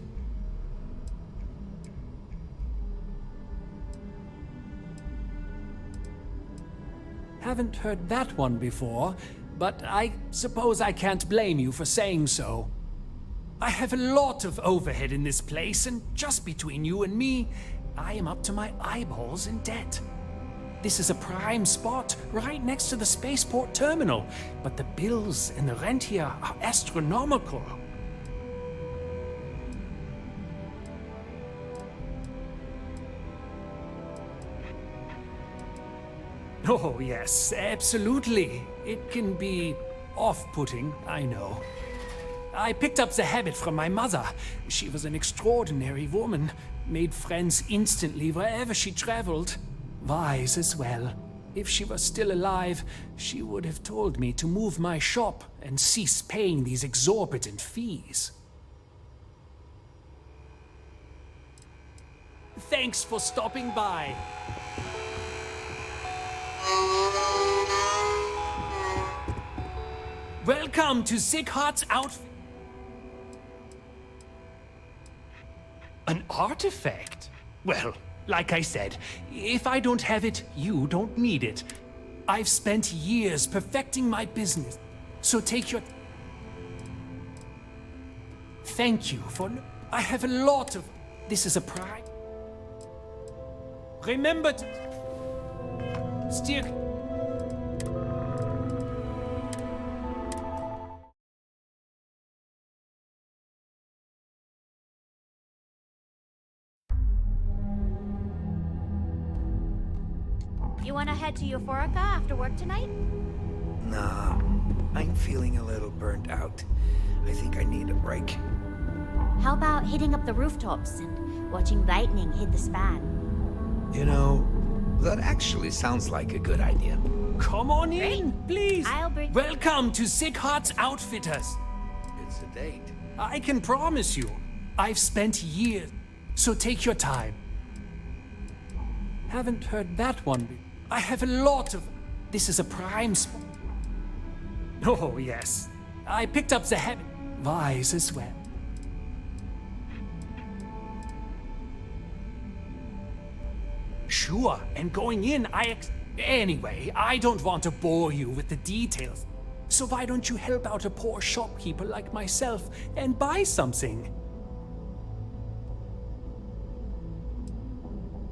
Haven't heard that one before, but I suppose I can't blame you for saying so. I have a lot of overhead in this place, and just between you and me, I am up to my eyeballs in debt. This is a prime spot, right next to the spaceport terminal, but the bills and the rent here are astronomical. Oh, yes, absolutely. It can be off-putting, I know. I picked up the habit from my mother. She was an extraordinary woman, made friends instantly wherever she traveled. Wise as well. If she was still alive, she would have told me to move my shop and cease paying these exorbitant fees. Thanks for stopping by. Welcome to Sick Hearts Outfit. An artifact? Well, like I said, if I don't have it, you don't need it. I've spent years perfecting my business, so take your... Thank you for... I have a lot of... This is a pride. Remember to... Steer... You wanna head to Euphorica after work tonight? Nah, I'm feeling a little burnt out. I think I need a break. How about hitting up the rooftops and watching lightning hit the span? You know, that actually sounds like a good idea. Come on in, please. I'll bring... Welcome to Sick Hearts Outfitters. It's a date. I can promise you, I've spent years, so take your time. Haven't heard that one before. I have a lot of... This is a prime spot. Oh, yes. I picked up the habit. Wise as well. Sure, and going in, Anyway, I don't want to bore you with the details. So why don't you help out a poor shopkeeper like myself and buy something?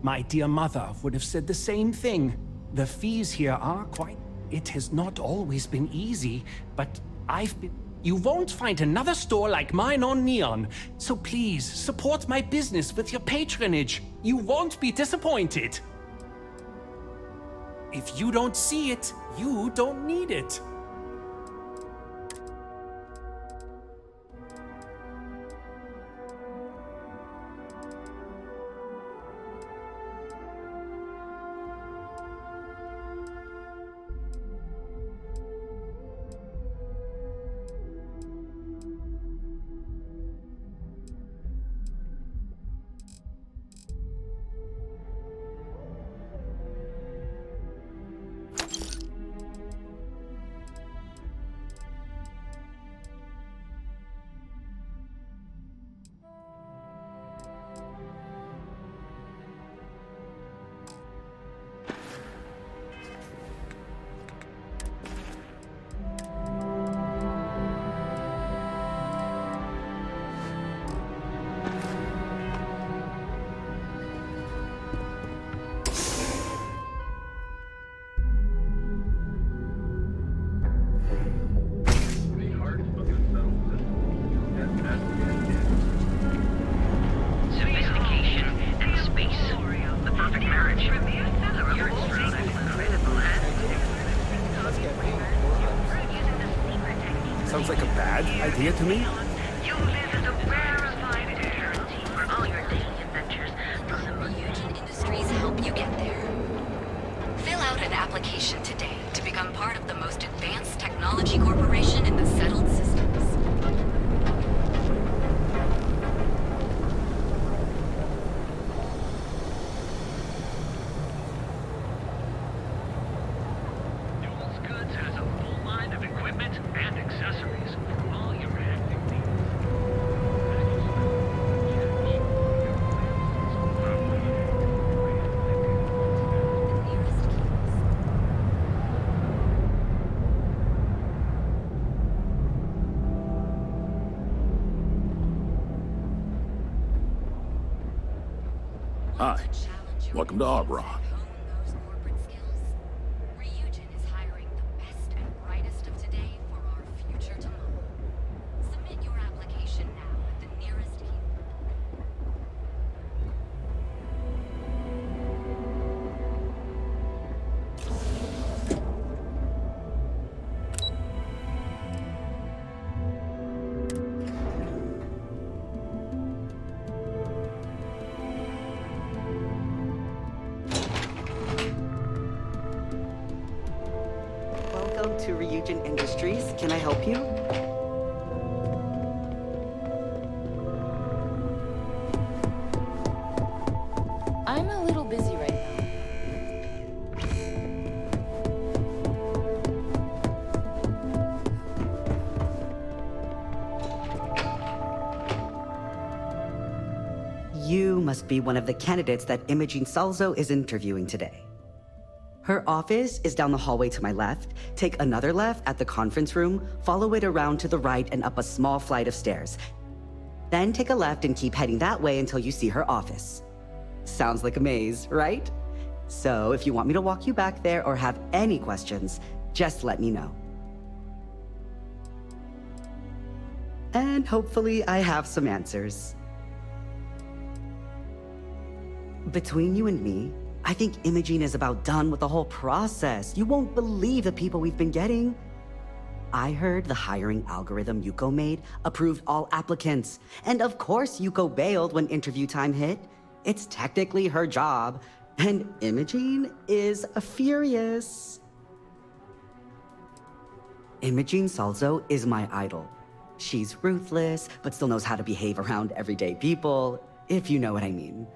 My dear mother would have said the same thing. The fees here are quite... It has not always been easy, but I've been... You won't find another store like mine on Neon. So please, support my business with your patronage. You won't be disappointed. If you don't see it, you don't need it. bad idea to me? You live in the rarefied air for all your daily adventures. Will the Ryujin Industries help you get there? Fill out an application today to become part of the most advanced technology corporation in the settled systems. Goods has a full line of equipment and accessories for all your active needs. Hi, welcome to Arbron. Ryujin is hiring the best and brightest of today for our future tomorrow. Submit your application now at the nearest Welcome to Ryujin Industries. Can I help you? I'm a little busy right now. You must be one of the candidates that Immersion Salzo is interviewing today. Her office is down the hallway to my left. Take another left at the conference room, follow it around to the right and up a small flight of stairs. Then take a left and keep heading that way until you see her office. Sounds like a maze, right? So if you want me to walk you back there or have any questions, just let me know. And hopefully I have some answers. Between you and me, I think Immersion is about done with the whole process. You won't believe the people we've been getting. I heard the hiring algorithm Yuko made approved all applicants. And of course Yuko bailed when interview time hit. It's technically her job. And Immersion is furious. Immersion Salzo is my idol. She's ruthless, but still knows how to behave around everyday people, if you know what I mean.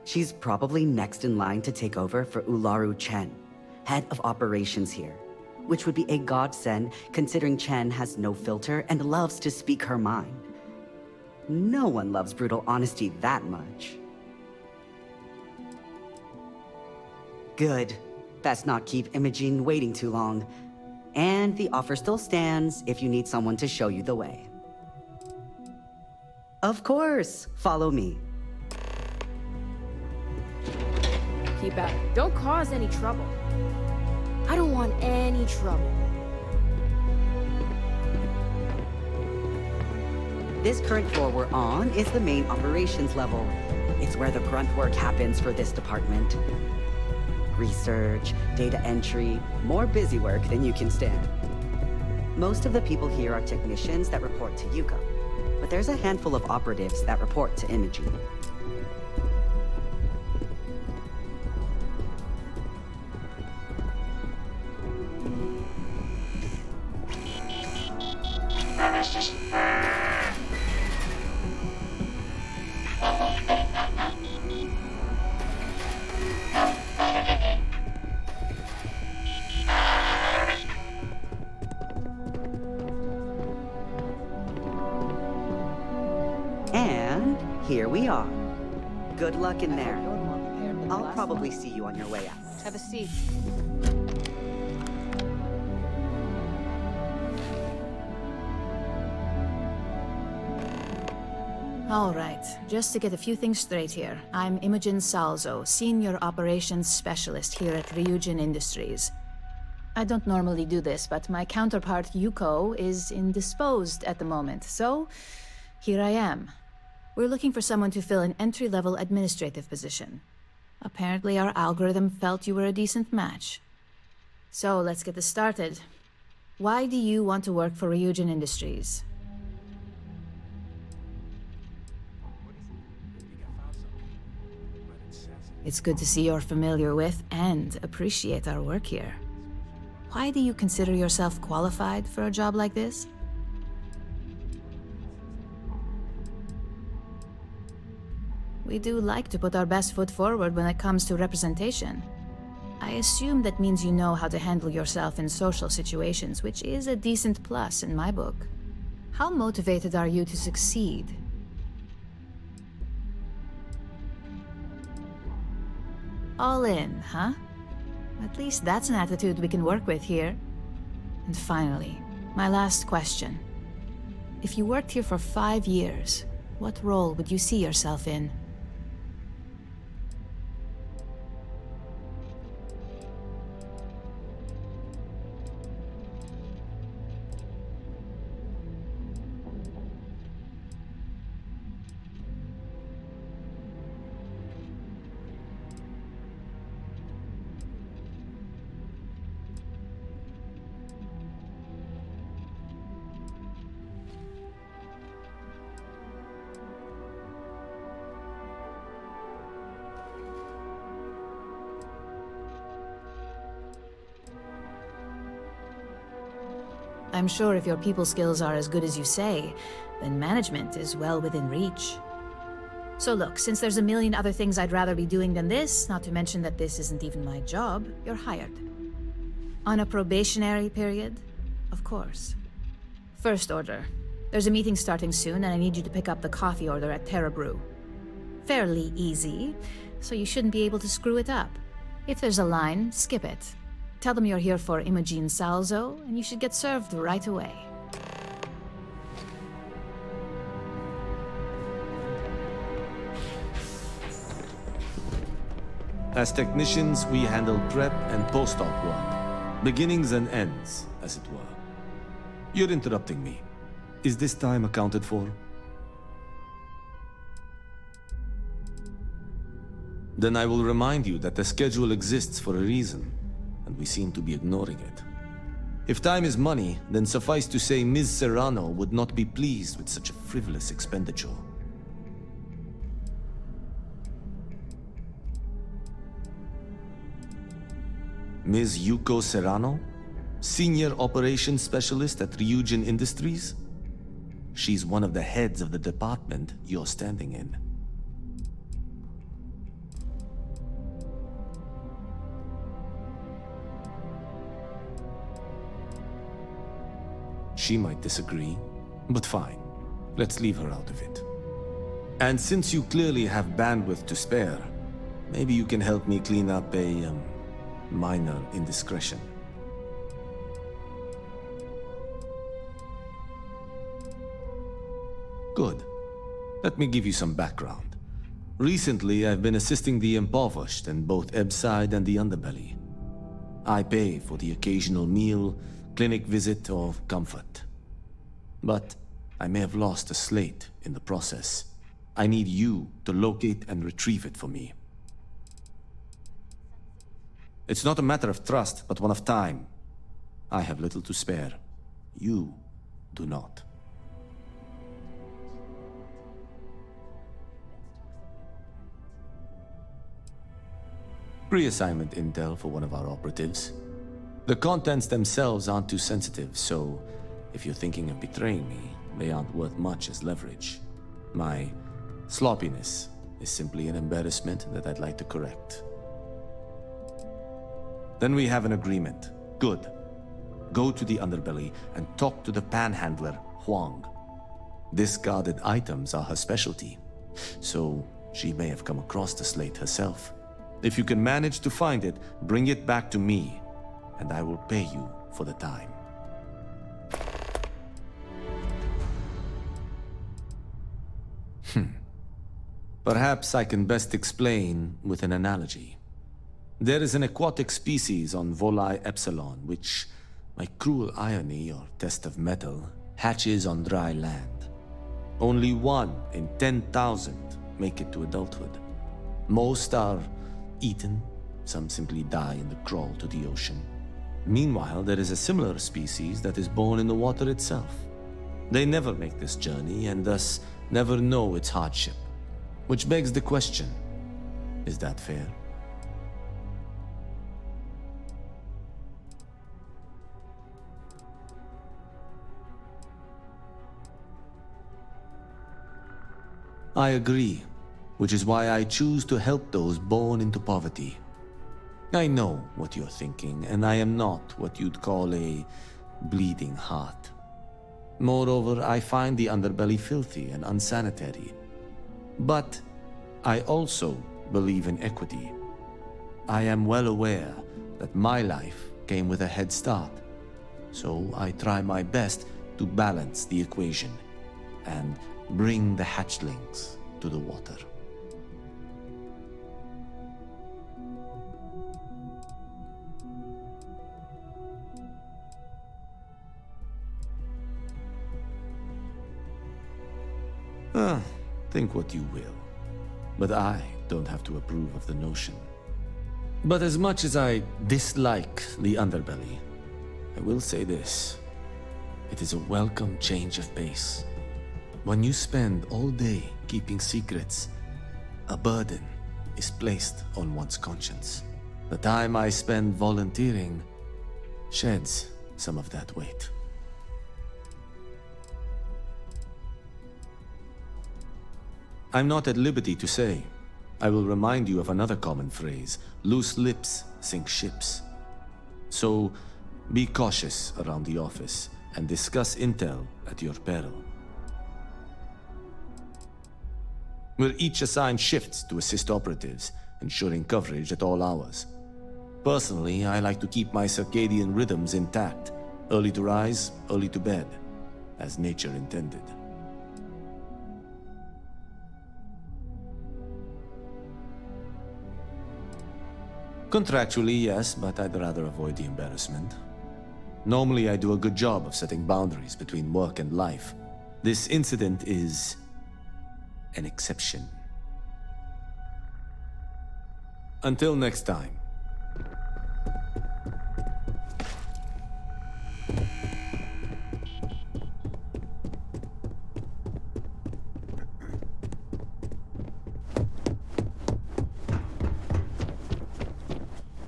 She's probably next in line to take over for Ularu Chen, head of operations here, which would be a godsend considering Chen has no filter and loves to speak her mind. No one loves brutal honesty that much. Good. Best not keep Immersion waiting too long. And the offer still stands if you need someone to show you the way. Of course, follow me. Keep out. Don't cause any trouble. I don't want any trouble. This current floor we're on is the main operations level. It's where the grunt work happens for this department. Research, data entry, more busy work than you can stand. Most of the people here are technicians that report to Yuko, but there's a handful of operatives that report to Immersion. And here we are. Good luck in there. I'll probably see you on your way out. Have a seat. All right, just to get a few things straight here. I'm Imogen Salzo, Senior Operations Specialist here at Ryujin Industries. I don't normally do this, but my counterpart Yuko is indisposed at the moment, so here I am. We're looking for someone to fill an entry-level administrative position. Apparently our algorithm felt you were a decent match. So let's get this started. Why do you want to work for Ryujin Industries? It's good to see you're familiar with and appreciate our work here. Why do you consider yourself qualified for a job like this? We do like to put our best foot forward when it comes to representation. I assume that means you know how to handle yourself in social situations, which is a decent plus in my book. How motivated are you to succeed? All in, huh? At least that's an attitude we can work with here. And finally, my last question. If you worked here for 5 years, what role would you see yourself in? I'm sure if your people skills are as good as you say, then management is well within reach. So look, since there's a million other things I'd rather be doing than this, not to mention that this isn't even my job, you're hired. On a probationary period? Of course. First order. There's a meeting starting soon, and I need you to pick up the coffee order at Terra Brew. Fairly easy, so you shouldn't be able to screw it up. If there's a line, skip it. Tell them you're here for Immersion Salzo, and you should get served right away. As technicians, we handle prep and post-op work. Beginnings and ends, as it were. You're interrupting me. Is this time accounted for? Then I will remind you that the schedule exists for a reason, and we seem to be ignoring it. If time is money, then suffice to say Ms. Serrano would not be pleased with such a frivolous expenditure. Ms. Yuko Serrano? Senior Operations Specialist at Ryujin Industries? She's one of the heads of the department you're standing in. She might disagree, but fine. Let's leave her out of it. And since you clearly have bandwidth to spare, maybe you can help me clean up a, minor indiscretion. Good. Let me give you some background. Recently, I've been assisting the impoverished in both Ebbside and the Underbelly. I pay for the occasional meal, clinic visit, or comfort. But I may have lost a slate in the process. I need you to locate and retrieve it for me. It's not a matter of trust, but one of time. I have little to spare. You do not. Reassignment intel for one of our operatives. The contents themselves aren't too sensitive, so if you're thinking of betraying me, they aren't worth much as leverage. My sloppiness is simply an embarrassment that I'd like to correct. Then we have an agreement. Good. Go to the Underbelly and talk to the panhandler, Huang. Discarded items are her specialty, so she may have come across the slate herself. If you can manage to find it, bring it back to me, and I will pay you for the time. Perhaps I can best explain with an analogy. There is an aquatic species on Volai Epsilon, which, by cruel irony or test of metal, hatches on dry land. Only 1 in 10,000 make it to adulthood. Most are eaten, some simply die in the crawl to the ocean. Meanwhile, there is a similar species that is born in the water itself. They never make this journey and thus never know its hardship. Which begs the question, is that fair? I agree, which is why I choose to help those born into poverty. I know what you're thinking, and I am not what you'd call a bleeding heart. Moreover, I find the underbelly filthy and unsanitary. But I also believe in equity. I am well aware that my life came with a head start, so I try my best to balance the equation and bring the hatchlings to the water. Think what you will, but I don't have to approve of the notion. But as much as I dislike the underbelly, I will say this. It is a welcome change of pace. When you spend all day keeping secrets, a burden is placed on one's conscience. The time I spend volunteering sheds some of that weight. I'm not at liberty to say. I will remind you of another common phrase, loose lips sink ships. So be cautious around the office and discuss intel at your peril. We're each assigned shifts to assist operatives, ensuring coverage at all hours. Personally, I like to keep my circadian rhythms intact, early to rise, early to bed, as nature intended. Contractually, yes, but I'd rather avoid the embarrassment. Normally, I do a good job of setting boundaries between work and life. This incident is an exception. Until next time.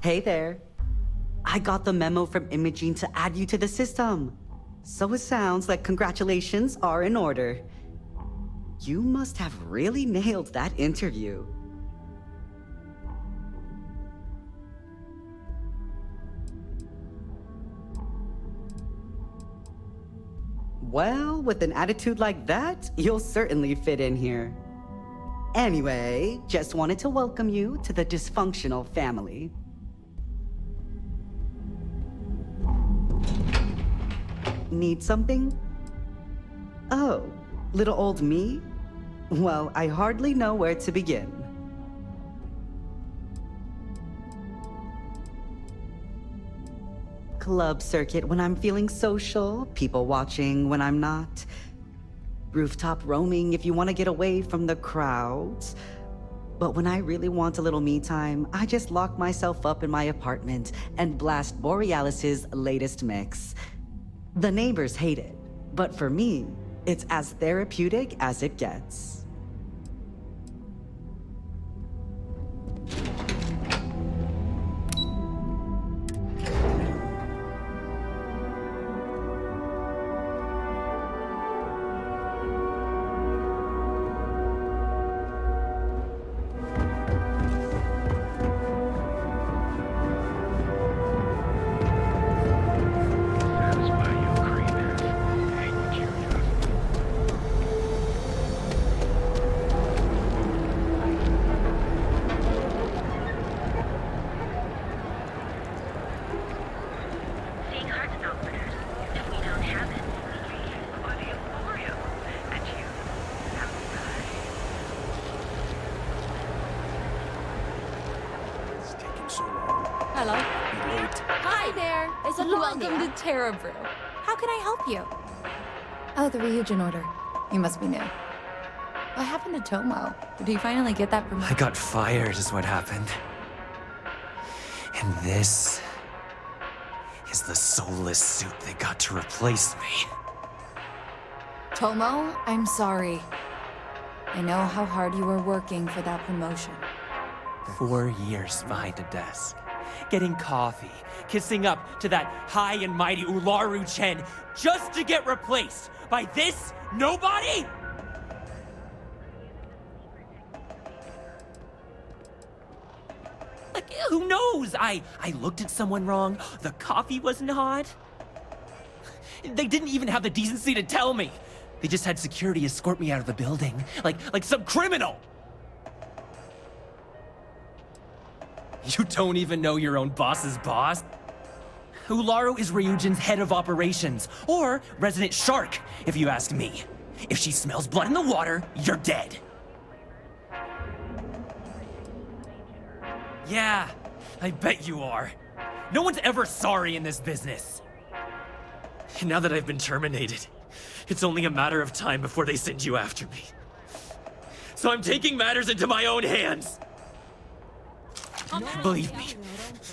Hey there. I got the memo from Immersion to add you to the system. So it sounds like congratulations are in order. You must have really nailed that interview. Well, with an attitude like that, you'll certainly fit in here. Anyway, just wanted to welcome you to the dysfunctional family. Need something? Oh, little old me? Well, I hardly know where to begin. Club circuit when I'm feeling social, people watching when I'm not. Rooftop roaming if you want to get away from the crowds. But when I really want a little me time, I just lock myself up in my apartment and blast Borealis's latest mix. The neighbors hate it, but for me, it's as therapeutic as it gets. Hello. Hi there. Is it Welcome to Terra Brew. How can I help you? Oh, the Ryujin order. You must be new. What happened to Tomo? Did he finally get that promotion? I got fired is what happened. And this is the soulless suit they got to replace me. Tomo, I'm sorry. I know how hard you were working for that promotion. 4 years behind a desk, getting coffee, kissing up to that high and mighty Ularu Chen, just to get replaced by this nobody? Like, who knows? I looked at someone wrong, the coffee wasn't hot. They didn't even have the decency to tell me. They just had security escort me out of the building, like some criminal. You don't even know your own boss's boss? Ularu is Ryujin's head of operations, or resident shark, if you ask me. If she smells blood in the water, you're dead. Yeah, I bet you are. No one's ever sorry in this business. And now that I've been terminated, it's only a matter of time before they send you after me. So I'm taking matters into my own hands. Believe me,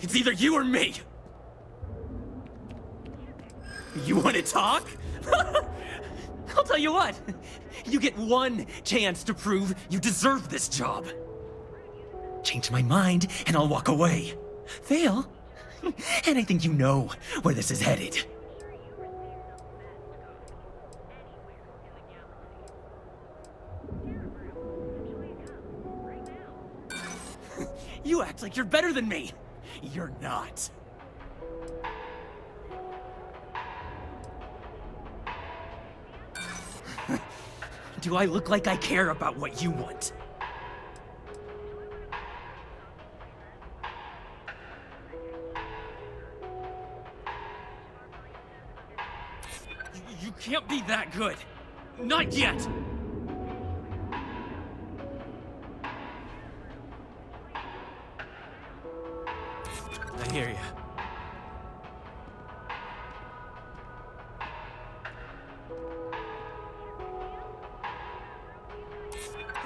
it's either you or me. You want to talk? I'll tell you what. You get one chance to prove you deserve this job. Change my mind, and I'll walk away. Fail, and I think you know where this is headed. You act like you're better than me. You're not. Do I look like I care about what you want? You can't be that good. Not yet. I hear you.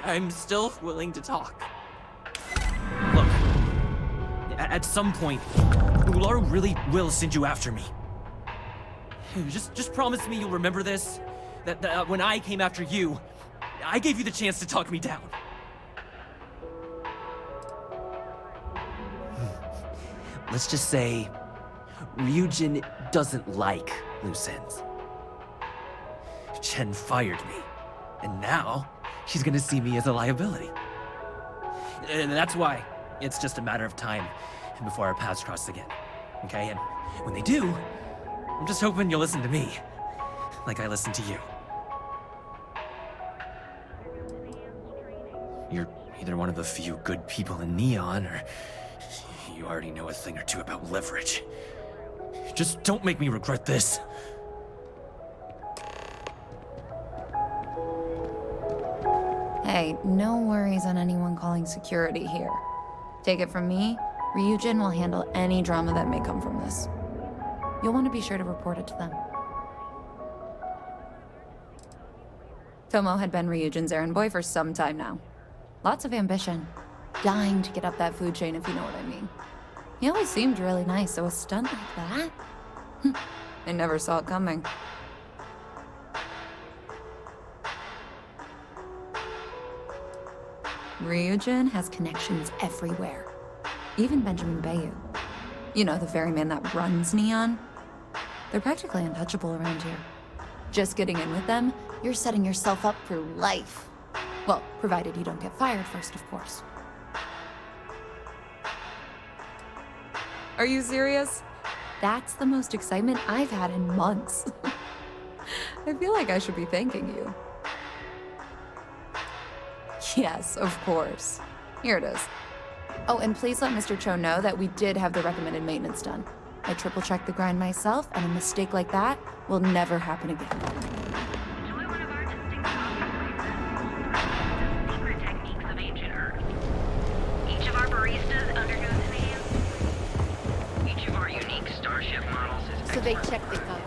I'm still willing to talk. Look, at some point, Ularu really will send you after me. Just promise me you'll remember this. That when I came after you, I gave you the chance to talk me down. Let's just say, Ryujin doesn't like loose ends. Chen fired me, and now she's gonna see me as a liability. And that's why it's just a matter of time before our paths cross again, okay? And when they do, I'm just hoping you'll listen to me, like I listened to you. You're either one of the few good people in Neon, or you already know a thing or two about leverage. Just don't make me regret this. Hey, no worries on anyone calling security here. Take it from me, Ryujin will handle any drama that may come from this. You'll want to be sure to report it to them. Tomo had been Ryujin's errand boy for some time now. Lots of ambition. Dying to get up that food chain, if you know what I mean. He always seemed really nice, so a stunt like that? I never saw it coming. Ryujin has connections everywhere. Even Benjamin Bayou. You know, the very man that runs Neon. They're practically untouchable around here. Just getting in with them, you're setting yourself up for life. Well, provided you don't get fired first, of course. Are you serious? That's the most excitement I've had in months. I feel like I should be thanking you. Yes, of course. Here it is. Oh, and please let Mr. Cho know that we did have the recommended maintenance done. I triple-checked the grind myself, and a mistake like that will never happen again. Secret techniques of ancient Earth. Each of our baristas undergoes enhanced. Each of our unique starship models is So they check the code.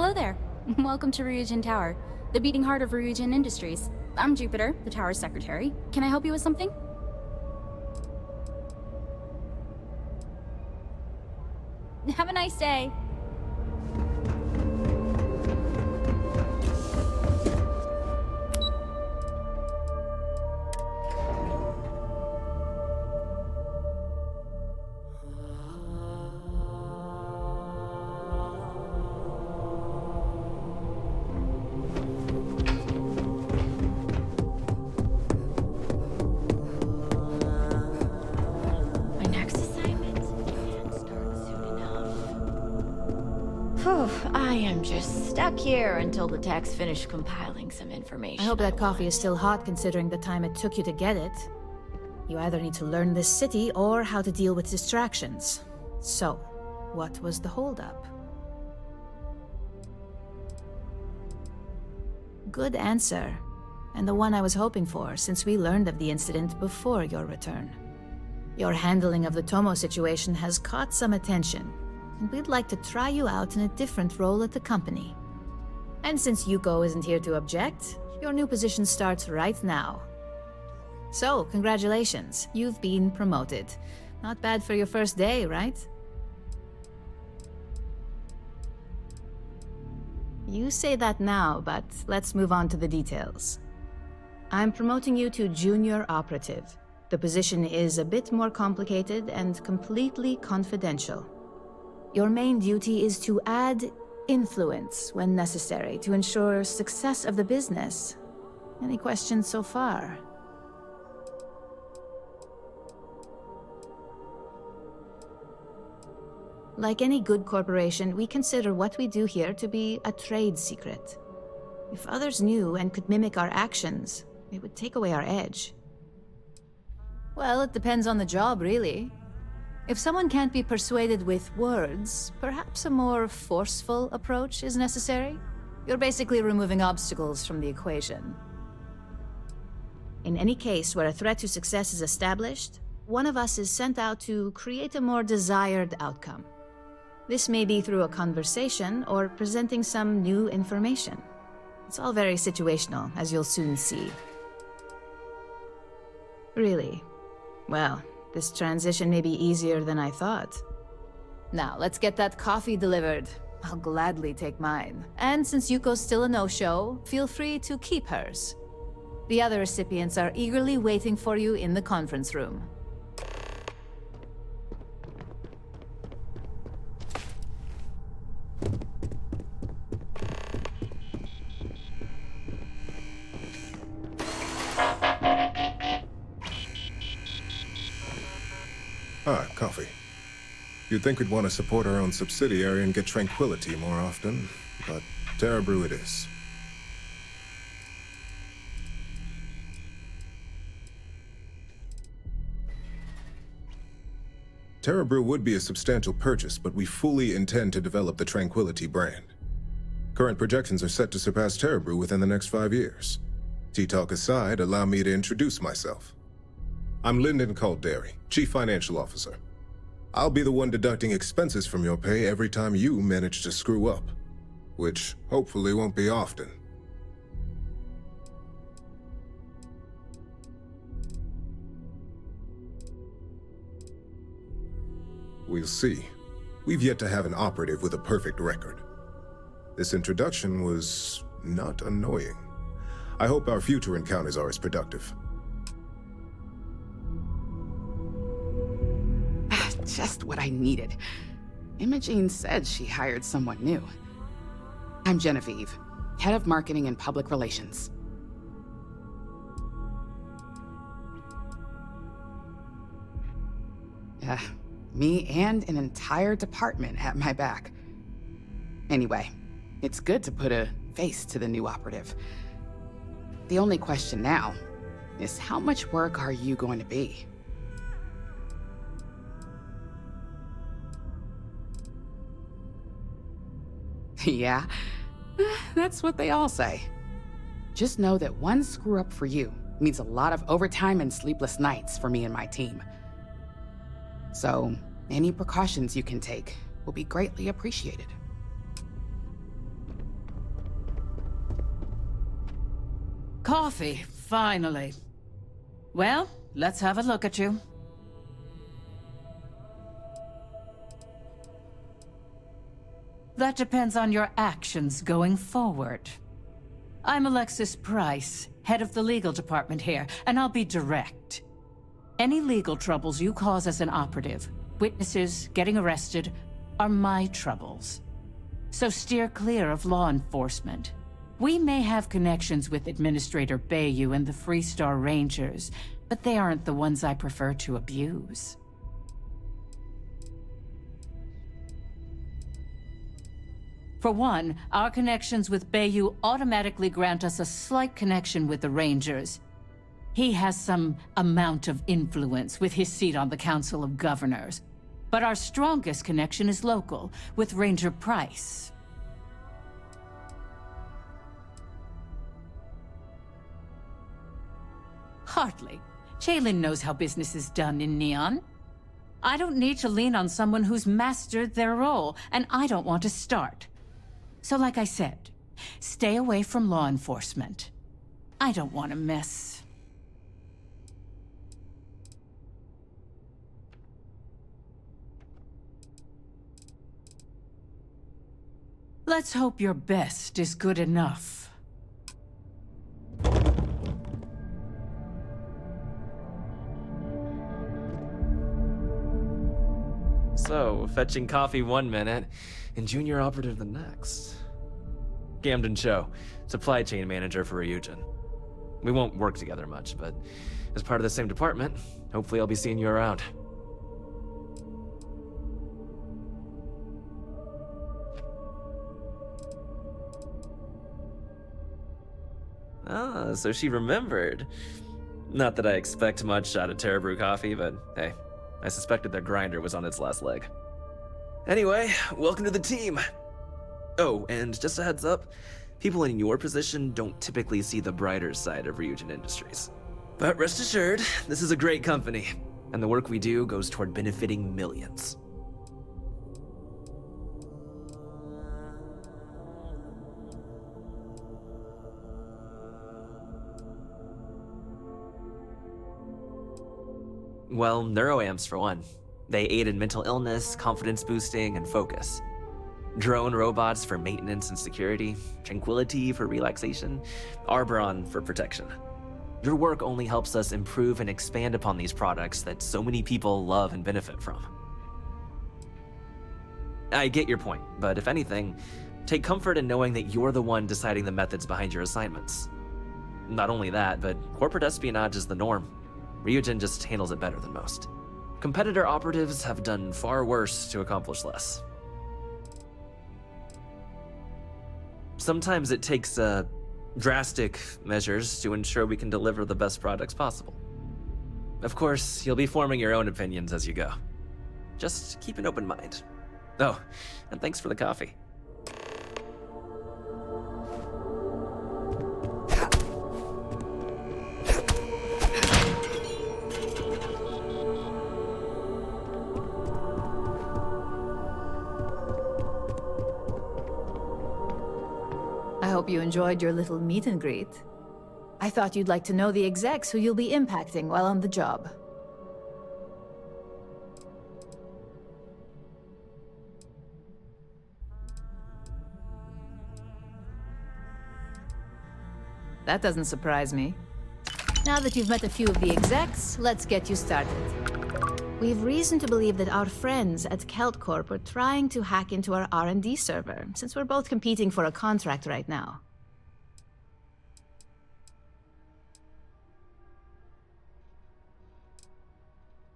Hello there. Welcome to Ryujin Tower, the beating heart of Ryujin Industries. I'm Jupiter, the tower's secretary. Can I help you with something? Have a nice day. I am just stuck here until the techs finish compiling some information. I hope that coffee is still hot considering the time it took you to get it. You either need to learn this city or how to deal with distractions. So, what was the holdup? Good answer. And the one I was hoping for, since we learned of the incident before your return. Your handling of the Tomo situation has caught some attention, and we'd like to try you out in a different role at the company. And since Yuko isn't here to object, your new position starts right now. So, congratulations, you've been promoted. Not bad for your first day, right? You say that now, but let's move on to the details. I'm promoting you to Junior Operative. The position is a bit more complicated and completely confidential. Your main duty is to add influence when necessary to ensure success of the business. Any questions so far? Like any good corporation, we consider what we do here to be a trade secret. If others knew and could mimic our actions, it would take away our edge. Well, it depends on the job, really. If someone can't be persuaded with words, perhaps a more forceful approach is necessary. You're basically removing obstacles from the equation. In any case where a threat to success is established, one of us is sent out to create a more desired outcome. This may be through a conversation or presenting some new information. It's all very situational, as you'll soon see. Really? Well, this transition may be easier than I thought. Now, let's get that coffee delivered. I'll gladly take mine. And since Yuko's still a no-show, feel free to keep hers. The other recipients are eagerly waiting for you in the conference room. Ah, coffee. You'd think we'd want to support our own subsidiary and get tranquility more often, but Terra Brew it is. Terra Brew would be a substantial purchase, but we fully intend to develop the Tranquility brand. Current projections are set to surpass Terra Brew within the next 5 years. Tea talk aside, allow me to introduce myself. I'm Lyndon Calderi, Chief Financial Officer. I'll be the one deducting expenses from your pay every time you manage to screw up, which hopefully won't be often. We'll see. We've yet to have an operative with a perfect record. This introduction was not annoying. I hope our future encounters are as productive. Just what I needed. Imogene said she hired someone new. I'm Genevieve, Head of Marketing and Public Relations. Me and an entire department at my back. Anyway, it's good to put a face to the new operative. The only question now is how much work are you going to be? Yeah, that's what they all say. Just know that one screw up for you means a lot of overtime and sleepless nights for me and my team. So, any precautions you can take will be greatly appreciated. Coffee, finally. Well, let's have a look at you. That depends on your actions going forward. I'm Alexis Price, head of the legal department here, and I'll be direct. Any legal troubles you cause as an operative, witnesses, getting arrested, are my troubles. So steer clear of law enforcement. We may have connections with Administrator Bayou and the Freestar Rangers, but they aren't the ones I prefer to abuse. For one, our connections with Bayou automatically grant us a slight connection with the Rangers. He has some amount of influence with his seat on the Council of Governors. But our strongest connection is local, with Ranger Price. Hardly. Jalen knows how business is done in Neon. I don't need to lean on someone who's mastered their role, and I don't want to start. So like I said, stay away from law enforcement. I don't want to mess. Let's hope your best is good enough. So, fetching coffee 1 minute, and junior operative the next. Gamden Cho, supply chain manager for Ryujin. We won't work together much, but as part of the same department, hopefully I'll be seeing you around. Ah, so she remembered. Not that I expect much out of Terra Brew coffee, but hey, I suspected their grinder was on its last leg. Anyway, welcome to the team. Oh, and just a heads up, people in your position don't typically see the brighter side of Ryujin Industries. But rest assured, this is a great company, and the work we do goes toward benefiting millions. Well, neuroamps for one. They aid in mental illness, confidence boosting, and focus. Drone robots for maintenance and security, tranquility for relaxation, Arbron for protection. Your work only helps us improve and expand upon these products that so many people love and benefit from. I get your point, but if anything, take comfort in knowing that you're the one deciding the methods behind your assignments. Not only that, but corporate espionage is the norm. Ryujin just handles it better than most. Competitor operatives have done far worse to accomplish less. Sometimes it takes drastic measures to ensure we can deliver the best products possible. Of course, you'll be forming your own opinions as you go. Just keep an open mind. Oh, and thanks for the coffee. I hope you enjoyed your little meet and greet. I thought you'd like to know the execs who you'll be impacting while on the job. That doesn't surprise me. Now that you've met a few of the execs, let's get you started. We've reason to believe that our friends at Kelt Corp are trying to hack into our R&D server, since we're both competing for a contract right now.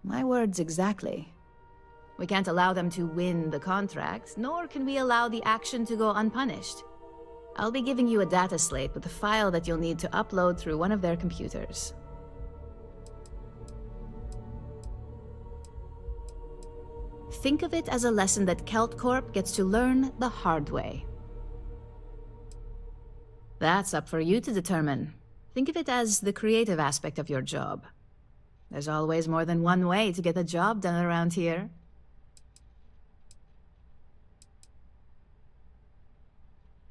My words exactly. We can't allow them to win the contract, nor can we allow the action to go unpunished. I'll be giving you a data slate with a file that you'll need to upload through one of their computers. Think of it as a lesson that Kelt Corp gets to learn the hard way. That's up for you to determine. Think of it as the creative aspect of your job. There's always more than one way to get a job done around here.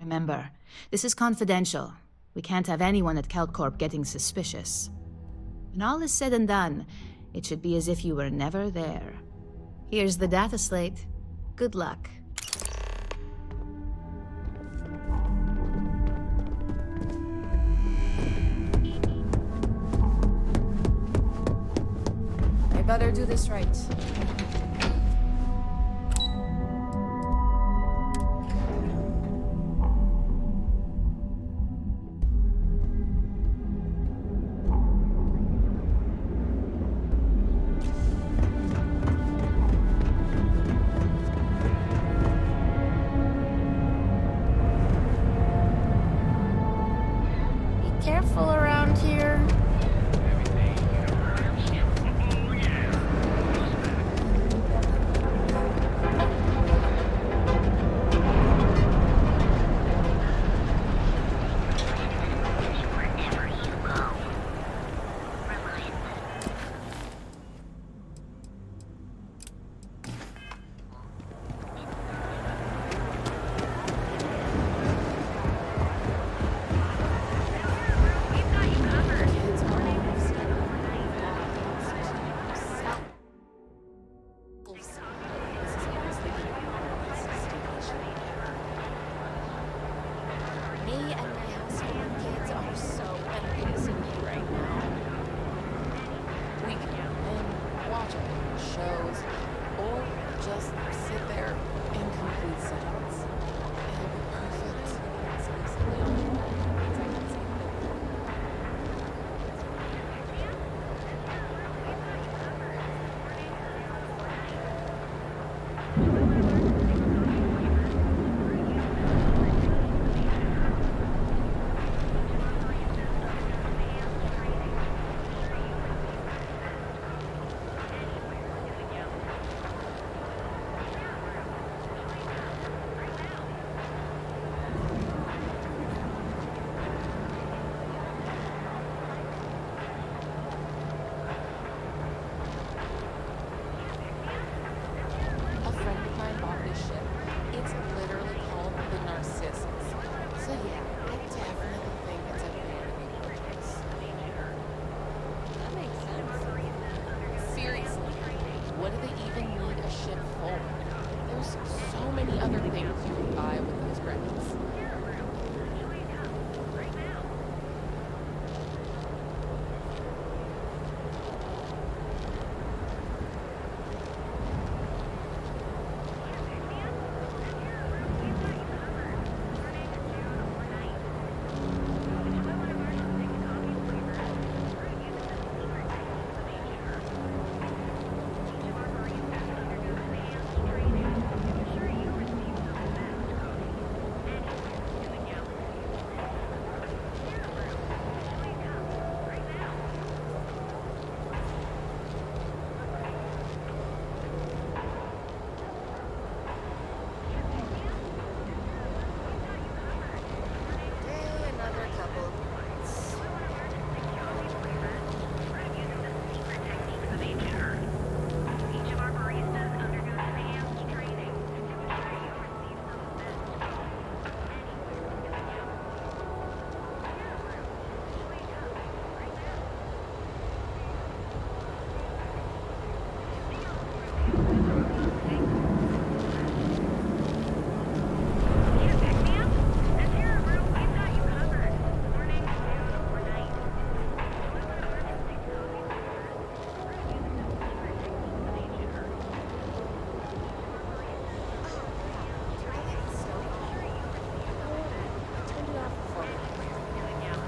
Remember, this is confidential. We can't have anyone at CalCorp getting suspicious. When all is said and done, it should be as if you were never there. Here's the data slate. Good luck. I better do this right. Careful around here.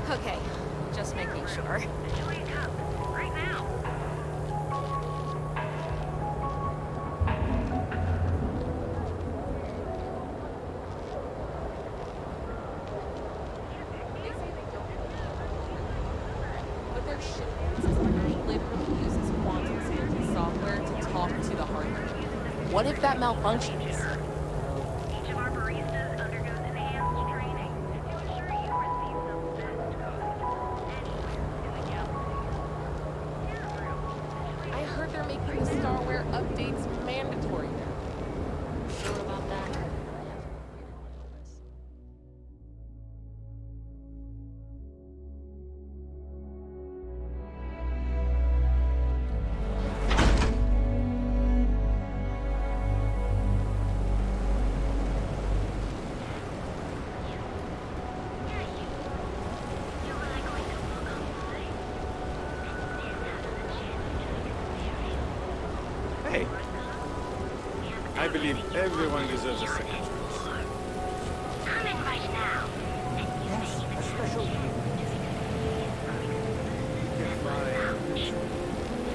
Okay, just making sure. Right now. But their shit literally uses quantum safety software to talk to the hardware. What if that malfunctions? Each of our baristas undergoes enhanced training to ensure you receive the best I heard they're making the Starware updates mandatory now. Sure about that? Hey, I believe everyone deserves a second chance. Come in right now. Yes, a special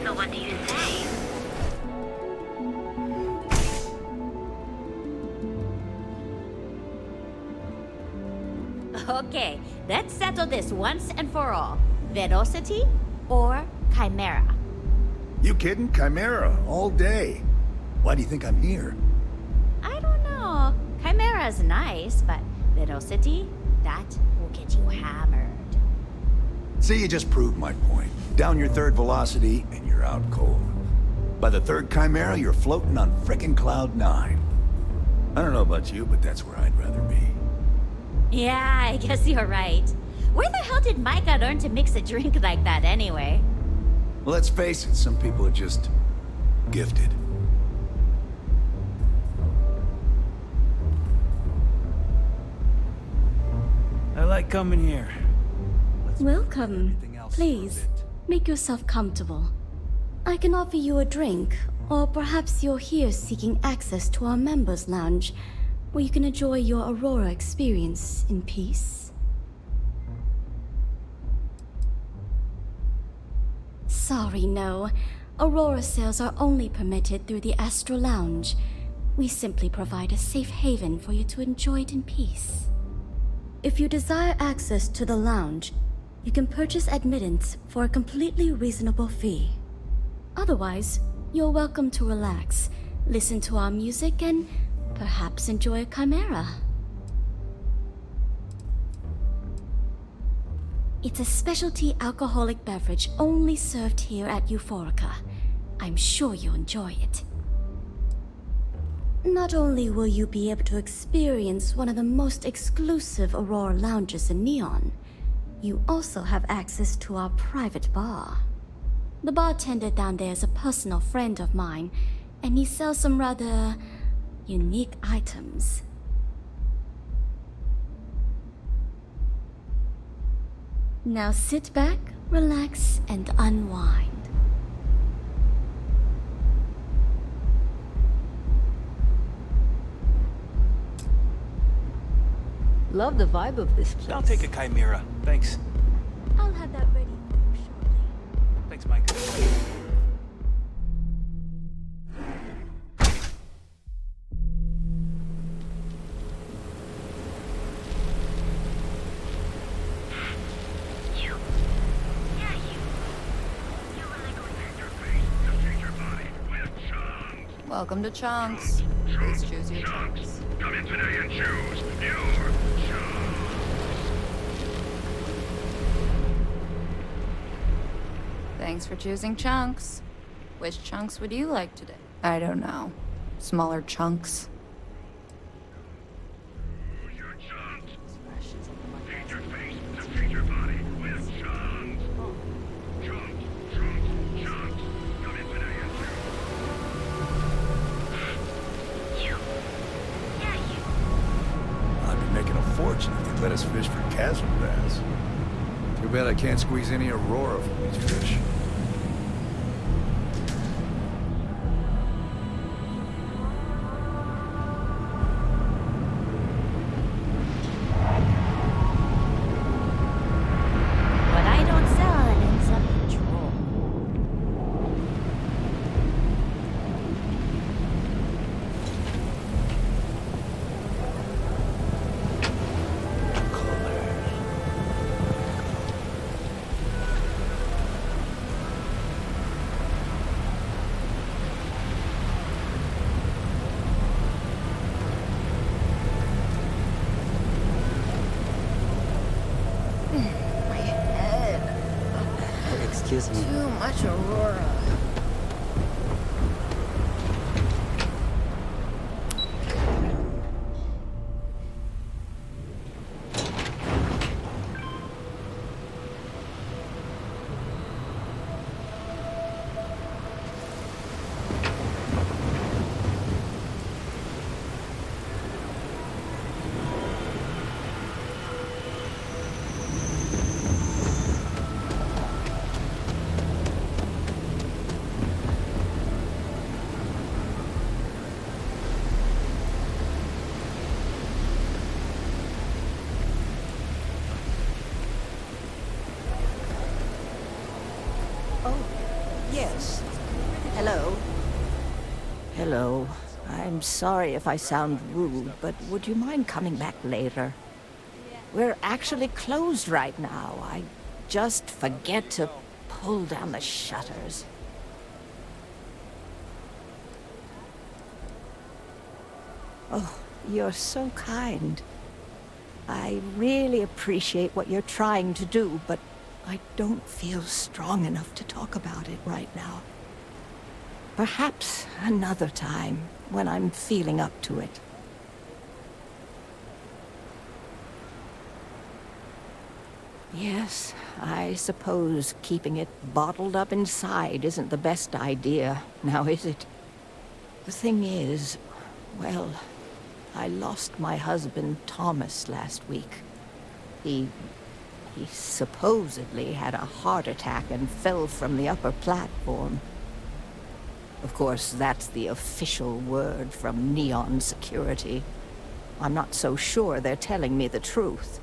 So what do you say? Okay, let's settle this once and for all. Velocity or Chimera? You kidding? Chimera, all day. Why do you think I'm here? I don't know. Chimera's nice, but Velocity, that will get you hammered. See, you just proved my point. Down your third velocity, and you're out cold. By the third Chimera, you're floating on frickin' Cloud 9. I don't know about you, but that's where I'd rather be. Yeah, I guess you're right. Where the hell did Micah learn to mix a drink like that anyway? Well, let's face it, some people are just gifted. I like coming here. Welcome. Please, make yourself comfortable. I can offer you a drink, or perhaps you're here seeking access to our members' lounge, where you can enjoy your Aurora experience in peace. Sorry, no. Aurora sales are only permitted through the Astral Lounge. We simply provide a safe haven for you to enjoy it in peace. If you desire access to the lounge, you can purchase admittance for a completely reasonable fee. Otherwise, you're welcome to relax, listen to our music, and perhaps enjoy a chimera. It's a specialty alcoholic beverage only served here at Euphorica. I'm sure you'll enjoy it. Not only will you be able to experience one of the most exclusive Aurora lounges in Neon, you also have access to our private bar. The bartender down there is a personal friend of mine, and he sells some rather unique items. Now sit back, relax, and unwind. Love the vibe of this place. I'll take a chimera. Thanks. I'll have that ready for you shortly. Thanks, Mike. Welcome to Chunks. Please choose your chunks. Come in today and choose your Thanks for choosing Chunks. Which chunks would you like today? I don't know. Smaller chunks? I'd be making a fortune if they'd let us fish for chasm bass. Too bad I can't squeeze any Aurora from these fish. What I don't sell ends up in troll. Excuse me. Too much Aurora. Hello. I'm sorry if I sound rude, but would you mind coming back later? We're actually closed right now. I just forget to pull down the shutters. Oh, you're so kind. I really appreciate what you're trying to do, but I don't feel strong enough to talk about it right now. Perhaps another time, when I'm feeling up to it. Yes, I suppose keeping it bottled up inside isn't the best idea, now is it? The thing is, well, I lost my husband Thomas last week. He supposedly had a heart attack and fell from the upper platform. Of course, that's the official word from Neon Security. I'm not so sure they're telling me the truth.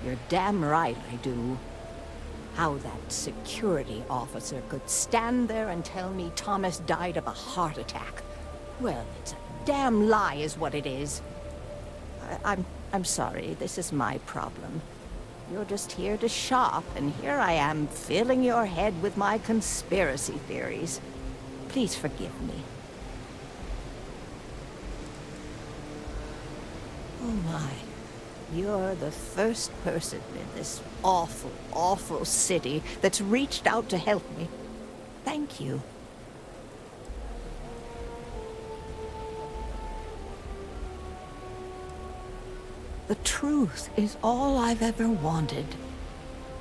You're damn right I do. How that security officer could stand there and tell me Thomas died of a heart attack. Well, it's a damn lie is what it is. I'm sorry, this is my problem. You're just here to shop, and here I am filling your head with my conspiracy theories. Please forgive me. Oh my. You're the first person in this awful, awful city that's reached out to help me. Thank you. The truth is all I've ever wanted.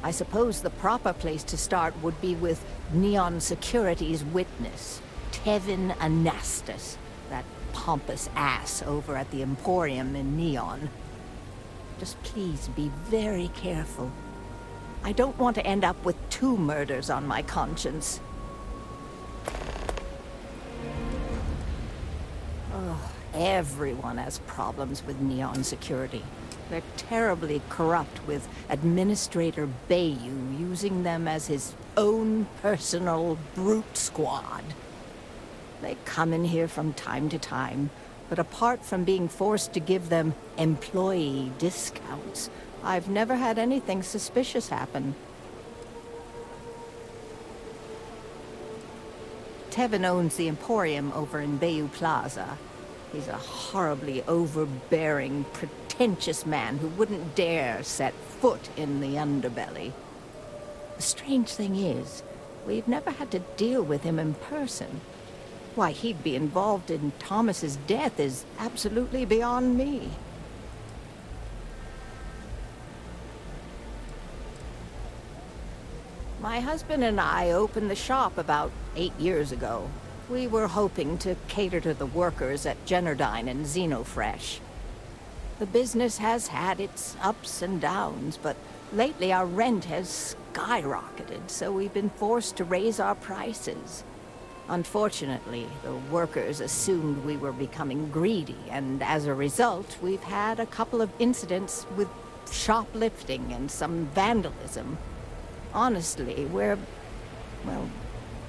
I suppose the proper place to start would be with Neon Security's witness, Tevin Anastas, that pompous ass over at the Emporium in Neon. Just please be very careful. I don't want to end up with 2 murders on my conscience. Oh, everyone has problems with Neon Security. They're terribly corrupt, with Administrator Bayou using them as his own personal brute squad. They come in here from time to time, but apart from being forced to give them employee discounts, I've never had anything suspicious happen. Tevin owns the Emporium over in Bayou Plaza. He's a horribly overbearing, pretentious man who wouldn't dare set foot in the underbelly. The strange thing is, we've never had to deal with him in person. Why he'd be involved in Thomas's death is absolutely beyond me. My husband and I opened the shop about 8 years ago. We were hoping to cater to the workers at Generdyne and Xenofresh. The business has had its ups and downs, but lately our rent has skyrocketed, so we've been forced to raise our prices. Unfortunately, the workers assumed we were becoming greedy, and as a result, we've had a couple of incidents with shoplifting and some vandalism. Honestly, well,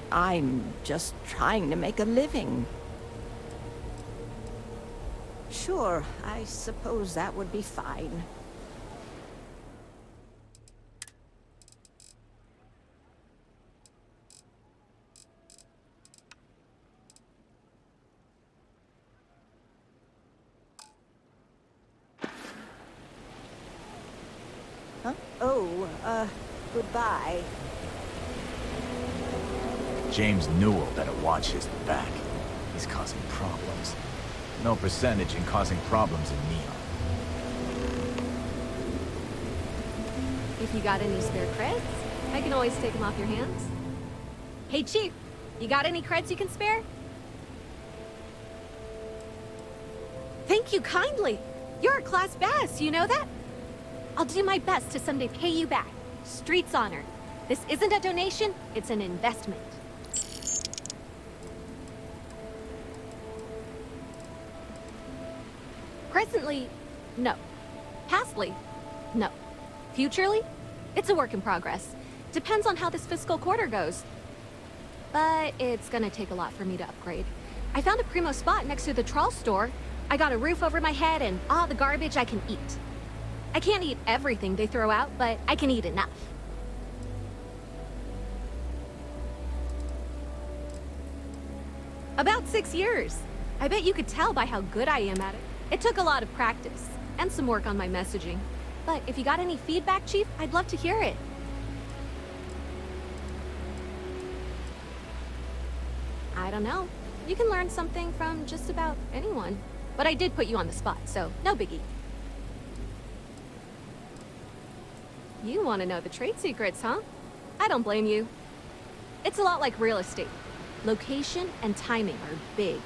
I'm just trying to make a living. Sure, I suppose that would be fine. Huh? Oh, goodbye. James Newell better watch his back. He's causing problems. No percentage in causing problems in Neon. If you got any spare creds, I can always take them off your hands. Hey, Chief, you got any creds you can spare? Thank you kindly. You're a class bass, you know that? I'll do my best to someday pay you back. Street's honor. This isn't a donation, it's an investment. Presently, no. Pastly, no. Futurely, it's a work in progress. Depends on how this fiscal quarter goes. But it's gonna take a lot for me to upgrade. I found a primo spot next to the trawl store. I got a roof over my head and all the garbage I can eat. I can't eat everything they throw out, but I can eat enough. About 6 years. I bet you could tell by how good I am at it. It took a lot of practice, and some work on my messaging. But if you got any feedback, Chief, I'd love to hear it. I don't know. You can learn something from just about anyone. But I did put you on the spot, so no biggie. You want to know the trade secrets, huh? I don't blame you. It's a lot like real estate. Location and timing are big.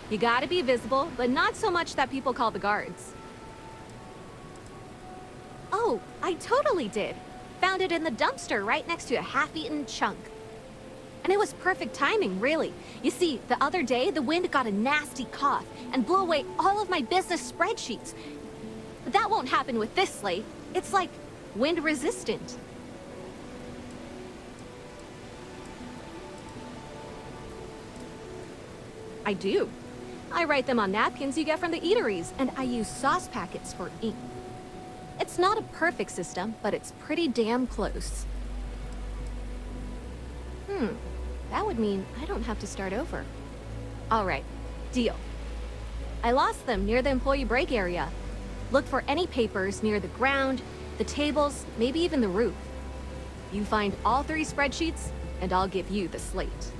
You gotta be visible, but not so much that people call the guards. Oh, I totally did. Found it in the dumpster right next to a half-eaten chunk. And it was perfect timing, really. You see, the other day, the wind got a nasty cough and blew away all of my business spreadsheets. But that won't happen with this slate. It's like wind resistant. I do. I write them on napkins you get from the eateries, and I use sauce packets for ink. It's not a perfect system, but it's pretty damn close. That would mean I don't have to start over. All right, deal. I lost them near the employee break area. Look for any papers near the ground, the tables, maybe even the roof. You find all 3 spreadsheets, and I'll give you the slate.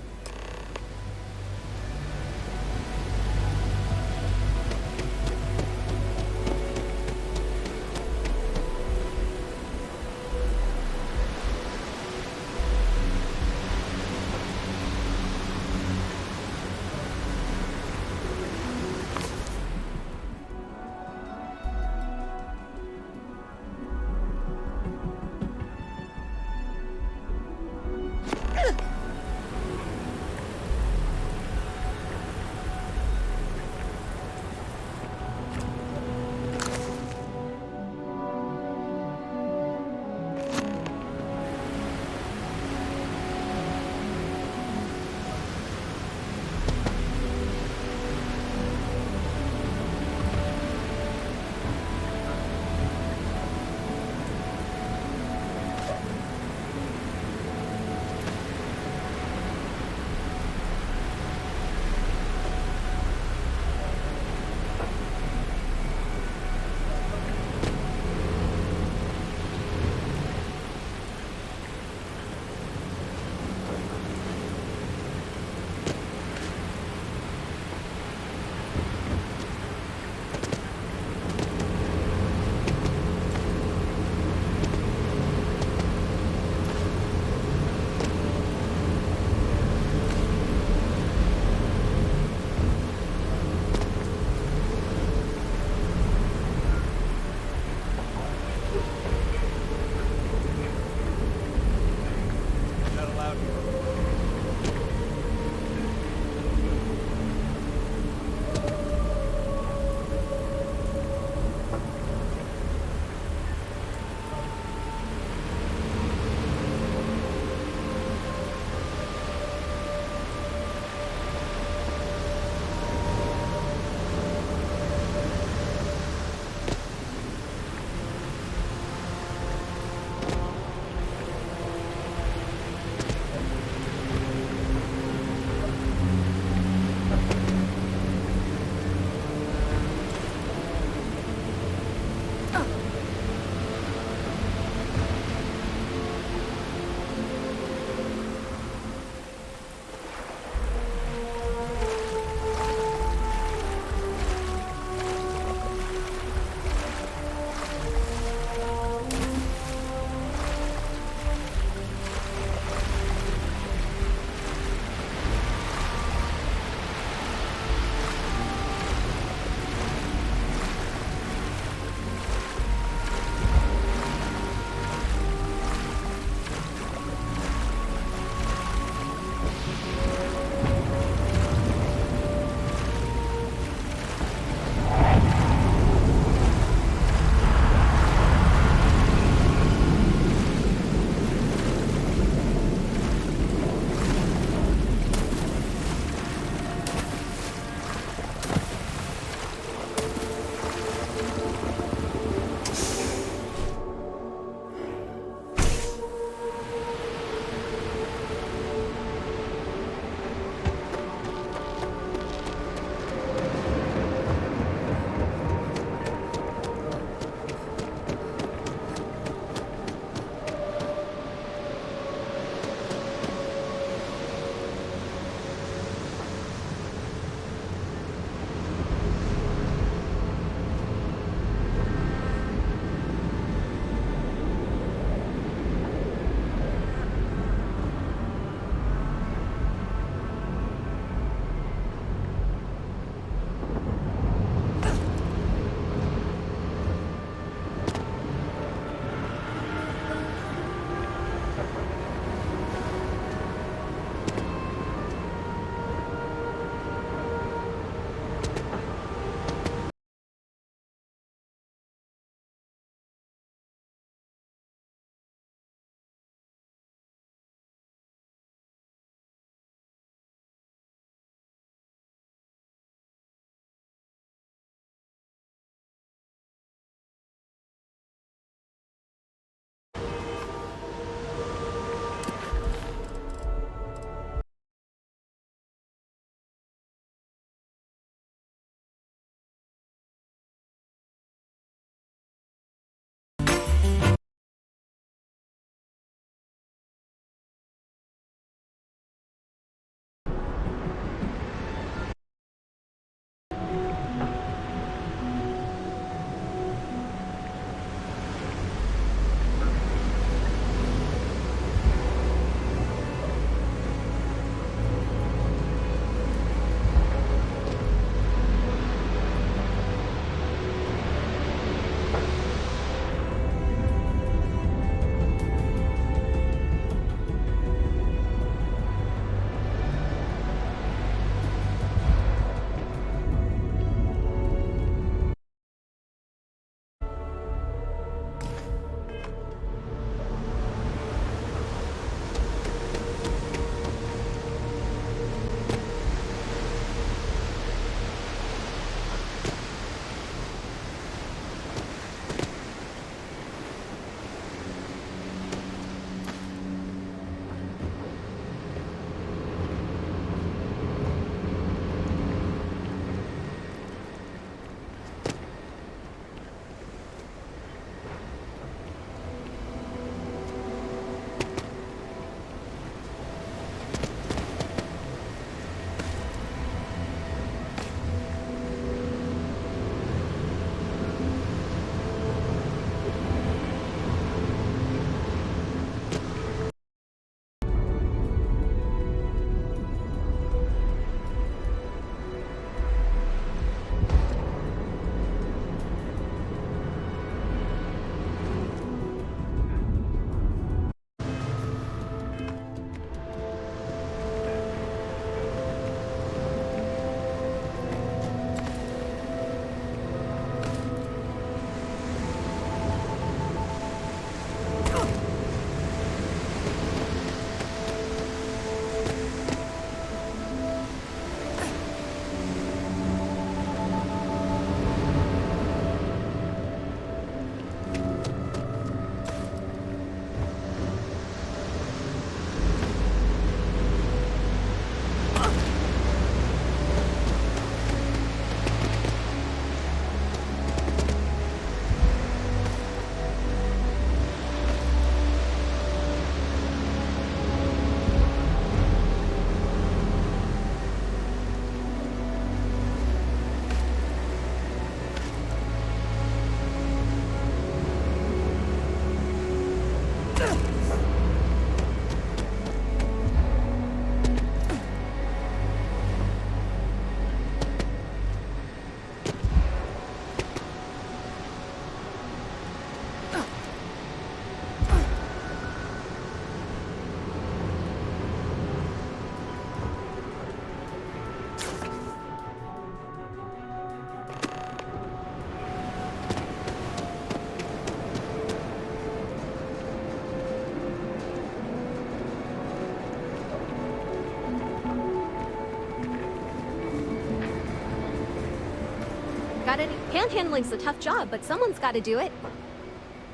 Got it? Panhandling's a tough job, but someone's got to do it.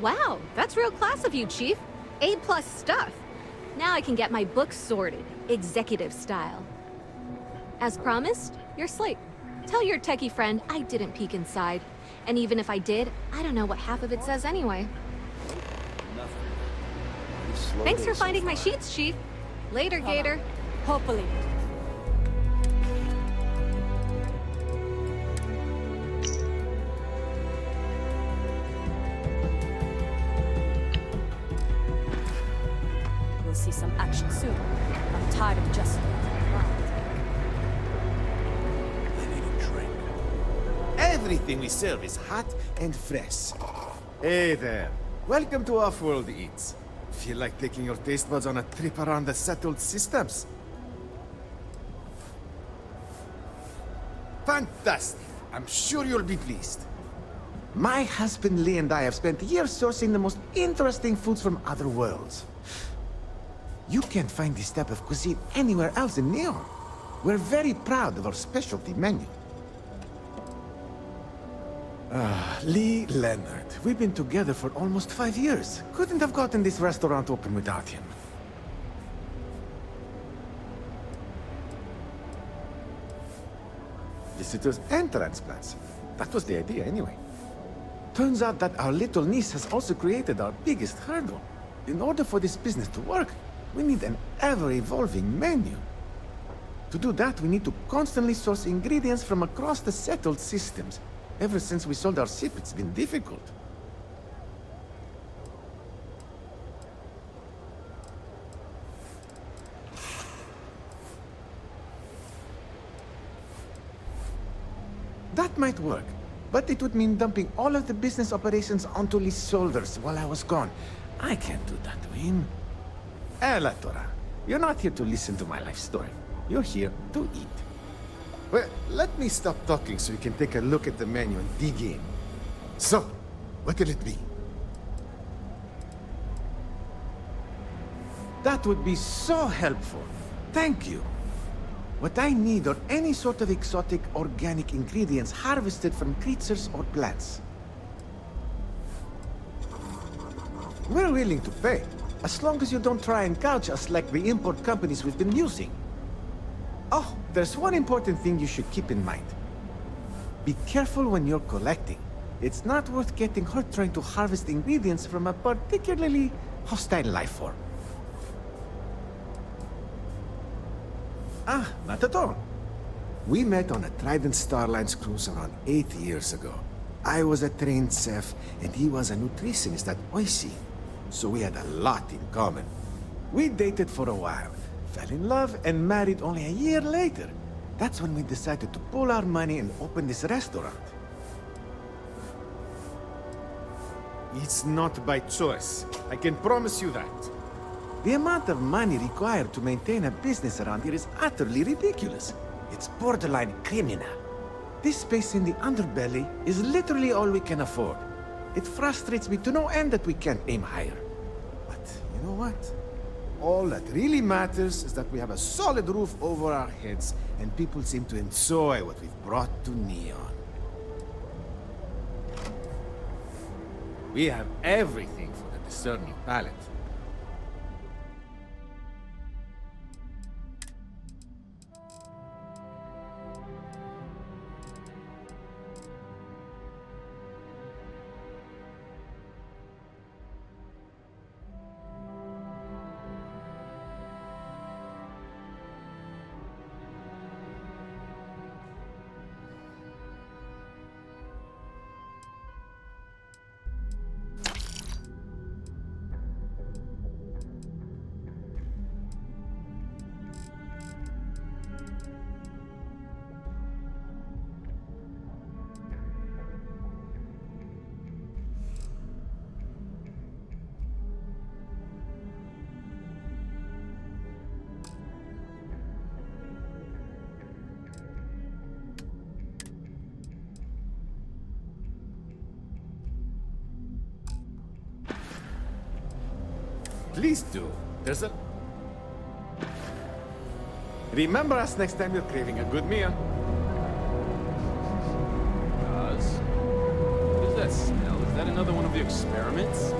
Wow, that's real class of you, Chief. A+ stuff. Now I can get my books sorted, executive style. As promised, your slate. Tell your techie friend I didn't peek inside. And even if I did, I don't know what half of it says anyway. Thanks for finding my sheets, Chief. Later, Gator. Hopefully. We'll see some action soon. I'm tired of just... Everything we serve is hot and fresh. Hey there. Welcome to Off-World Eats. Feel like taking your taste buds on a trip around the settled systems? Fantastic. I'm sure you'll be pleased. My husband Lee and I have spent years sourcing the most interesting foods from other worlds. You can't find this type of cuisine anywhere else in Neon. We're very proud of our specialty menu. Lee Leonard. We've been together for almost 5 years. Couldn't have gotten this restaurant open without him. Visitors and transplants. That was the idea anyway. Turns out that our little niece has also created our biggest hurdle. In order for this business to work, we need an ever-evolving menu. To do that, we need to constantly source ingredients from across the settled systems. Ever since we sold our ship, it's been difficult. That might work, but it would mean dumping all of the business operations onto Lee's shoulders while I was gone. I can't do that to him. Tora, you're not here to listen to my life story. You're here to eat. Well, let me stop talking so you can take a look at the menu and dig in. So, what will it be? That would be so helpful. Thank you. What I need are any sort of exotic organic ingredients harvested from creatures or plants. We're willing to pay, as long as you don't try and gouge us like the import companies we've been using. Oh, there's one important thing you should keep in mind. Be careful when you're collecting. It's not worth getting hurt trying to harvest ingredients from a particularly hostile life form. Ah, not at all. We met on a Trident Starline's cruise around 8 years ago. I was a trained chef, and he was a nutritionist at Oishi. So we had a lot in common. We dated for a while, fell in love, and married only a year later. That's when we decided to pool our money and open this restaurant. It's not by choice. I can promise you that. The amount of money required to maintain a business around here is utterly ridiculous. It's borderline criminal. This space in the underbelly is literally all we can afford. It frustrates me to no end that we can't aim higher. But you know what? All that really matters is that we have a solid roof over our heads, and people seem to enjoy what we've brought to Neon. We have everything for the discerning palate. Please do. There's a... Remember us next time you're craving a good meal. another one of your experiments?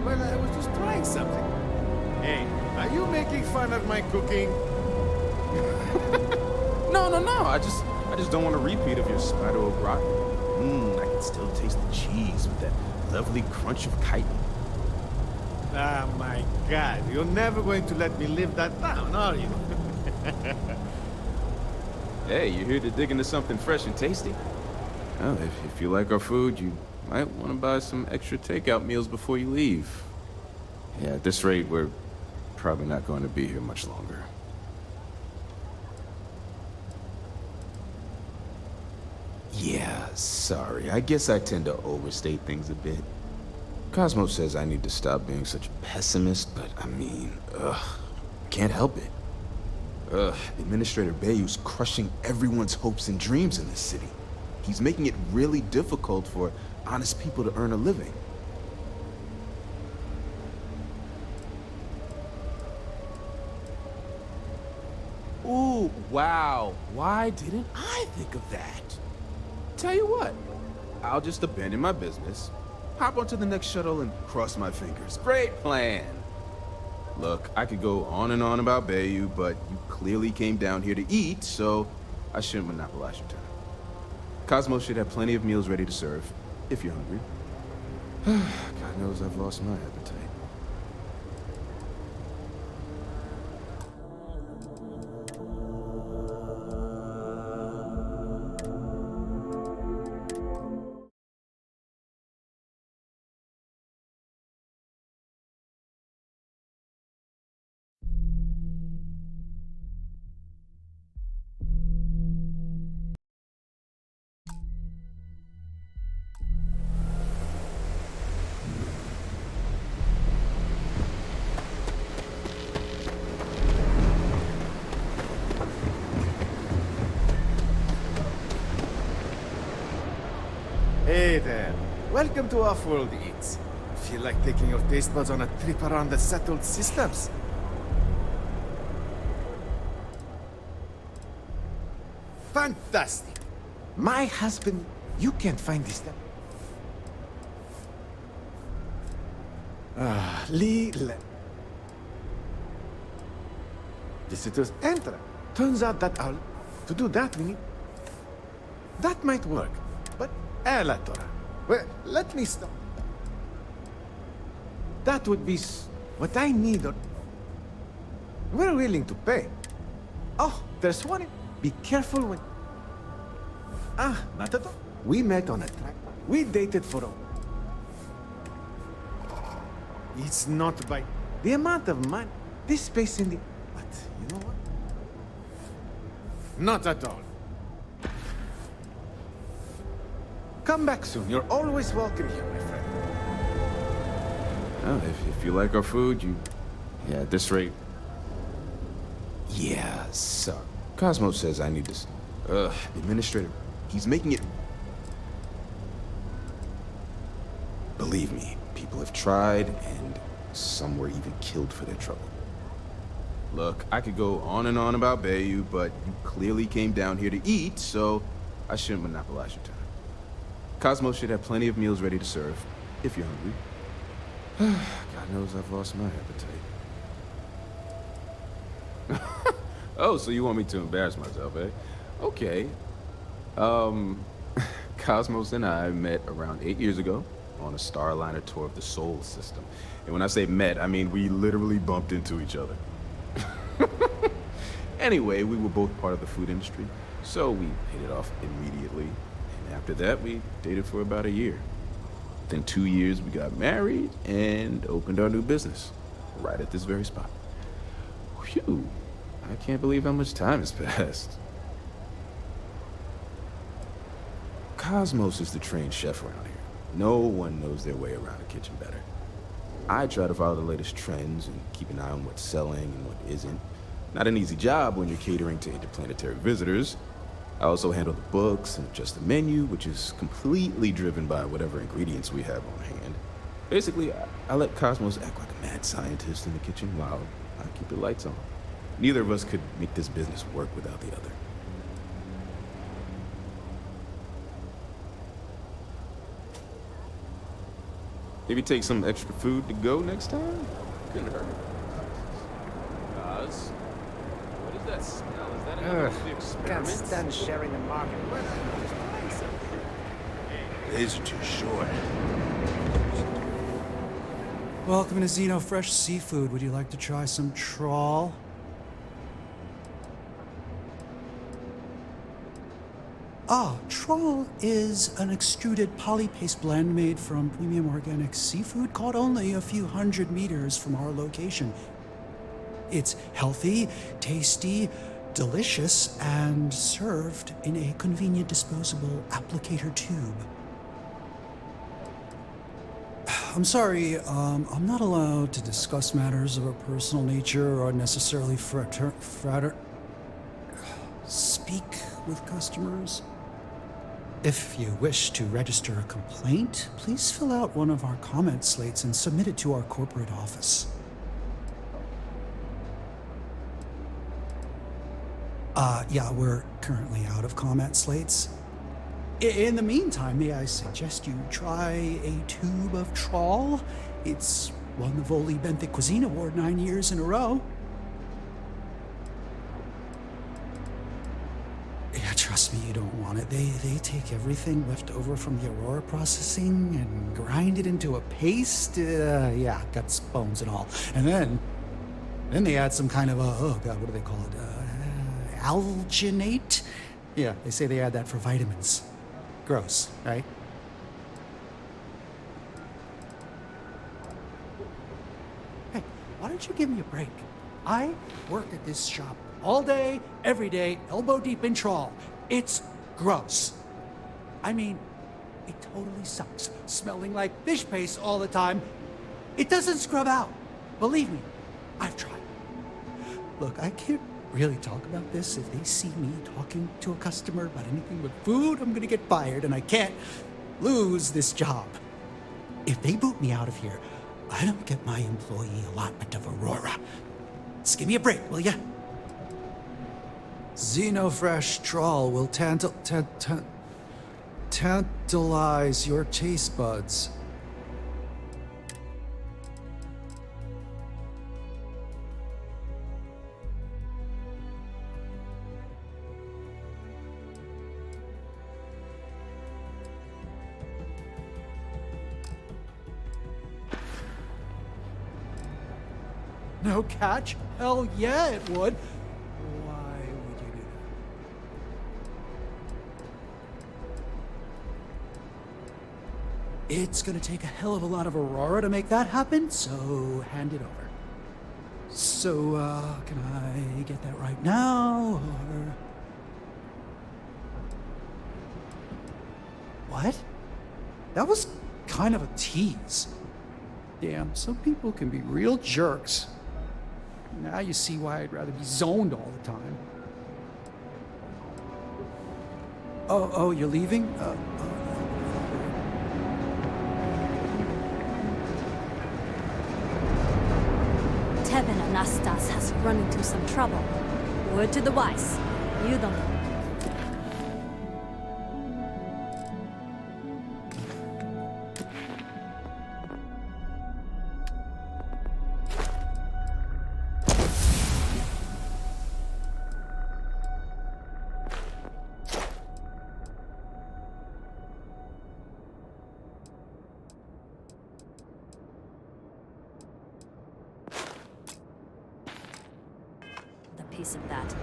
Well, I was just trying something. Hey, are you making fun of my cooking? No. I just don't want a repeat of your spider au gratin. I can still taste the cheese with that lovely crunch of chitin. Ah, my God. You're never going to let me live that down, are you? Hey, you're here to dig into something fresh and tasty? Well, if you like our food, you might want to buy some extra takeout meals before you leave. Yeah, at this rate, we're probably not going to be here much longer. Yeah, sorry. I guess I tend to overstate things a bit. Cosmo says I need to stop being such a pessimist, but I mean, can't help it. Administrator Bayou's crushing everyone's hopes and dreams in this city. He's making it really difficult for honest people to earn a living. Ooh, wow. Why didn't I think of that? Tell you what, I'll just abandon my business, hop onto the next shuttle and cross my fingers. Great plan. Look, I could go on and on about Bayou, but you clearly came down here to eat, so I shouldn't monopolize your time. Cosmo should have plenty of meals ready to serve, if you're hungry. God knows I've lost my appetite. Hey there. Welcome to Off-World Eats. Feel like taking your taste buds on a trip around the settled systems? Fantastic. My husband, you can't find this stuff. Lee... Visitors enter. Turns out that to do that, we need... That might work, but... Elatora. Well, let me stop. That would be what I need. We're willing to pay. Oh, there's one. Be careful when... Ah, not at all. We met on a track. We dated for a... It's not by... The amount of money. This space in the... But, you know what? Not at all. Come back soon. You're always welcome here, my friend. Well, if you like our food, you... Yeah, at this rate... Yeah, sorry. Cosmo says I need to... Administrator... He's making it... Believe me, people have tried, and some were even killed for their trouble. Look, I could go on and on about Bayou, but you clearly came down here to eat, so I shouldn't monopolize your time. Cosmo should have plenty of meals ready to serve, if you're hungry. God knows I've lost my appetite. Oh, so you want me to embarrass myself, eh? Okay. Cosmos and I met around 8 years ago on a Starliner tour of the Sol system. And when I say met, I mean we literally bumped into each other. Anyway, we were both part of the food industry, so we hit it off immediately. And after that, we dated for about a year. Within 2 years, we got married and opened our new business, right at this very spot. Phew, I can't believe how much time has passed. Cosmos is the trained chef around here. No one knows their way around a kitchen better. I try to follow the latest trends and keep an eye on what's selling and what isn't. Not an easy job when you're catering to interplanetary visitors. I also handle the books and adjust the menu, which is completely driven by whatever ingredients we have on hand. Basically, I let Cosmos act like a mad scientist in the kitchen while I keep the lights on. Neither of us could make this business work without the other. Maybe take some extra food to go next time? Couldn't hurt. Guys, what is that smell? Is that another of the experiments? Can't stand sharing a market. Days are too short. Welcome to Xeno Fresh Seafood. Would you like to try some trawl? Trawl is an extruded polypaste blend made from premium organic seafood caught only a few hundred meters from our location. It's healthy, tasty, delicious, and served in a convenient disposable applicator tube. I'm sorry, I'm not allowed to discuss matters of a personal nature or necessarily speak with customers. If you wish to register a complaint, please fill out one of our comment slates and submit it to our corporate office. Yeah, we're currently out of comment slates. In the meantime, may I suggest you try a tube of trawl? It's won the Voli Benthic Cuisine Award 9 years in a row. Yeah, trust me, you don't want it. They take everything left over from the Aurora processing and grind it into a paste. Yeah, guts, bones, and all. And then they add some kind of oh God, what do they call it? Alginate? Yeah, they say they add that for vitamins. Gross, right? Hey, why don't you give me a break? I work at this shop all day, every day, elbow deep in trawl. It's gross. I mean, it totally sucks. Smelling like fish paste all the time. It doesn't scrub out. Believe me, I've tried. Look, I can't really talk about this. If they see me talking to a customer about anything but food, I'm gonna get fired, and I can't lose this job. If they boot me out of here, I don't get my employee allotment of Aurora. Just give me a break, will ya? Xenofresh trawl will tantalize your taste buds. No catch? Hell yeah, it would. Why would you do that? It's gonna take a hell of a lot of Aurora to make that happen, so hand it over. So, can I get that right now, or... What? That was kind of a tease. Damn, some people can be real jerks. Now you see why I'd rather be zoned all the time. Oh, you're leaving? Tevin Anastas has run into some trouble. Word to the wise. You don't know. Piece of that.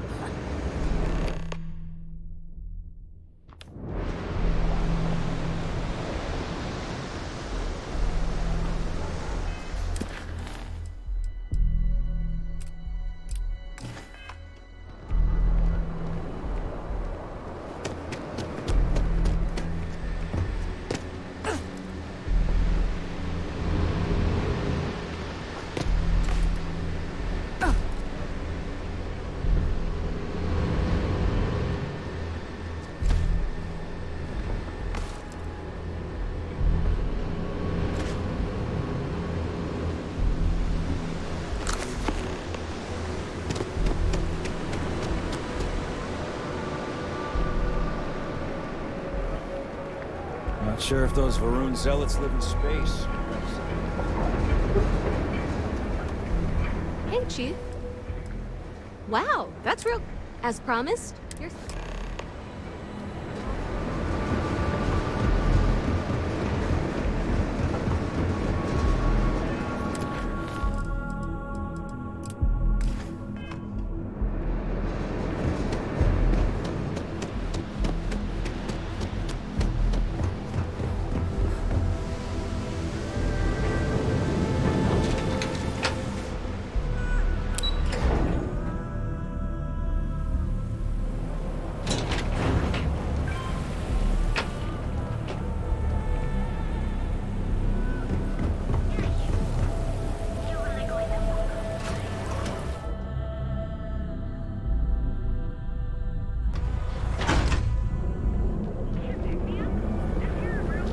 Not sure if those Varun zealots live in space. Hey, Chief. Wow, that's real. As promised, you're...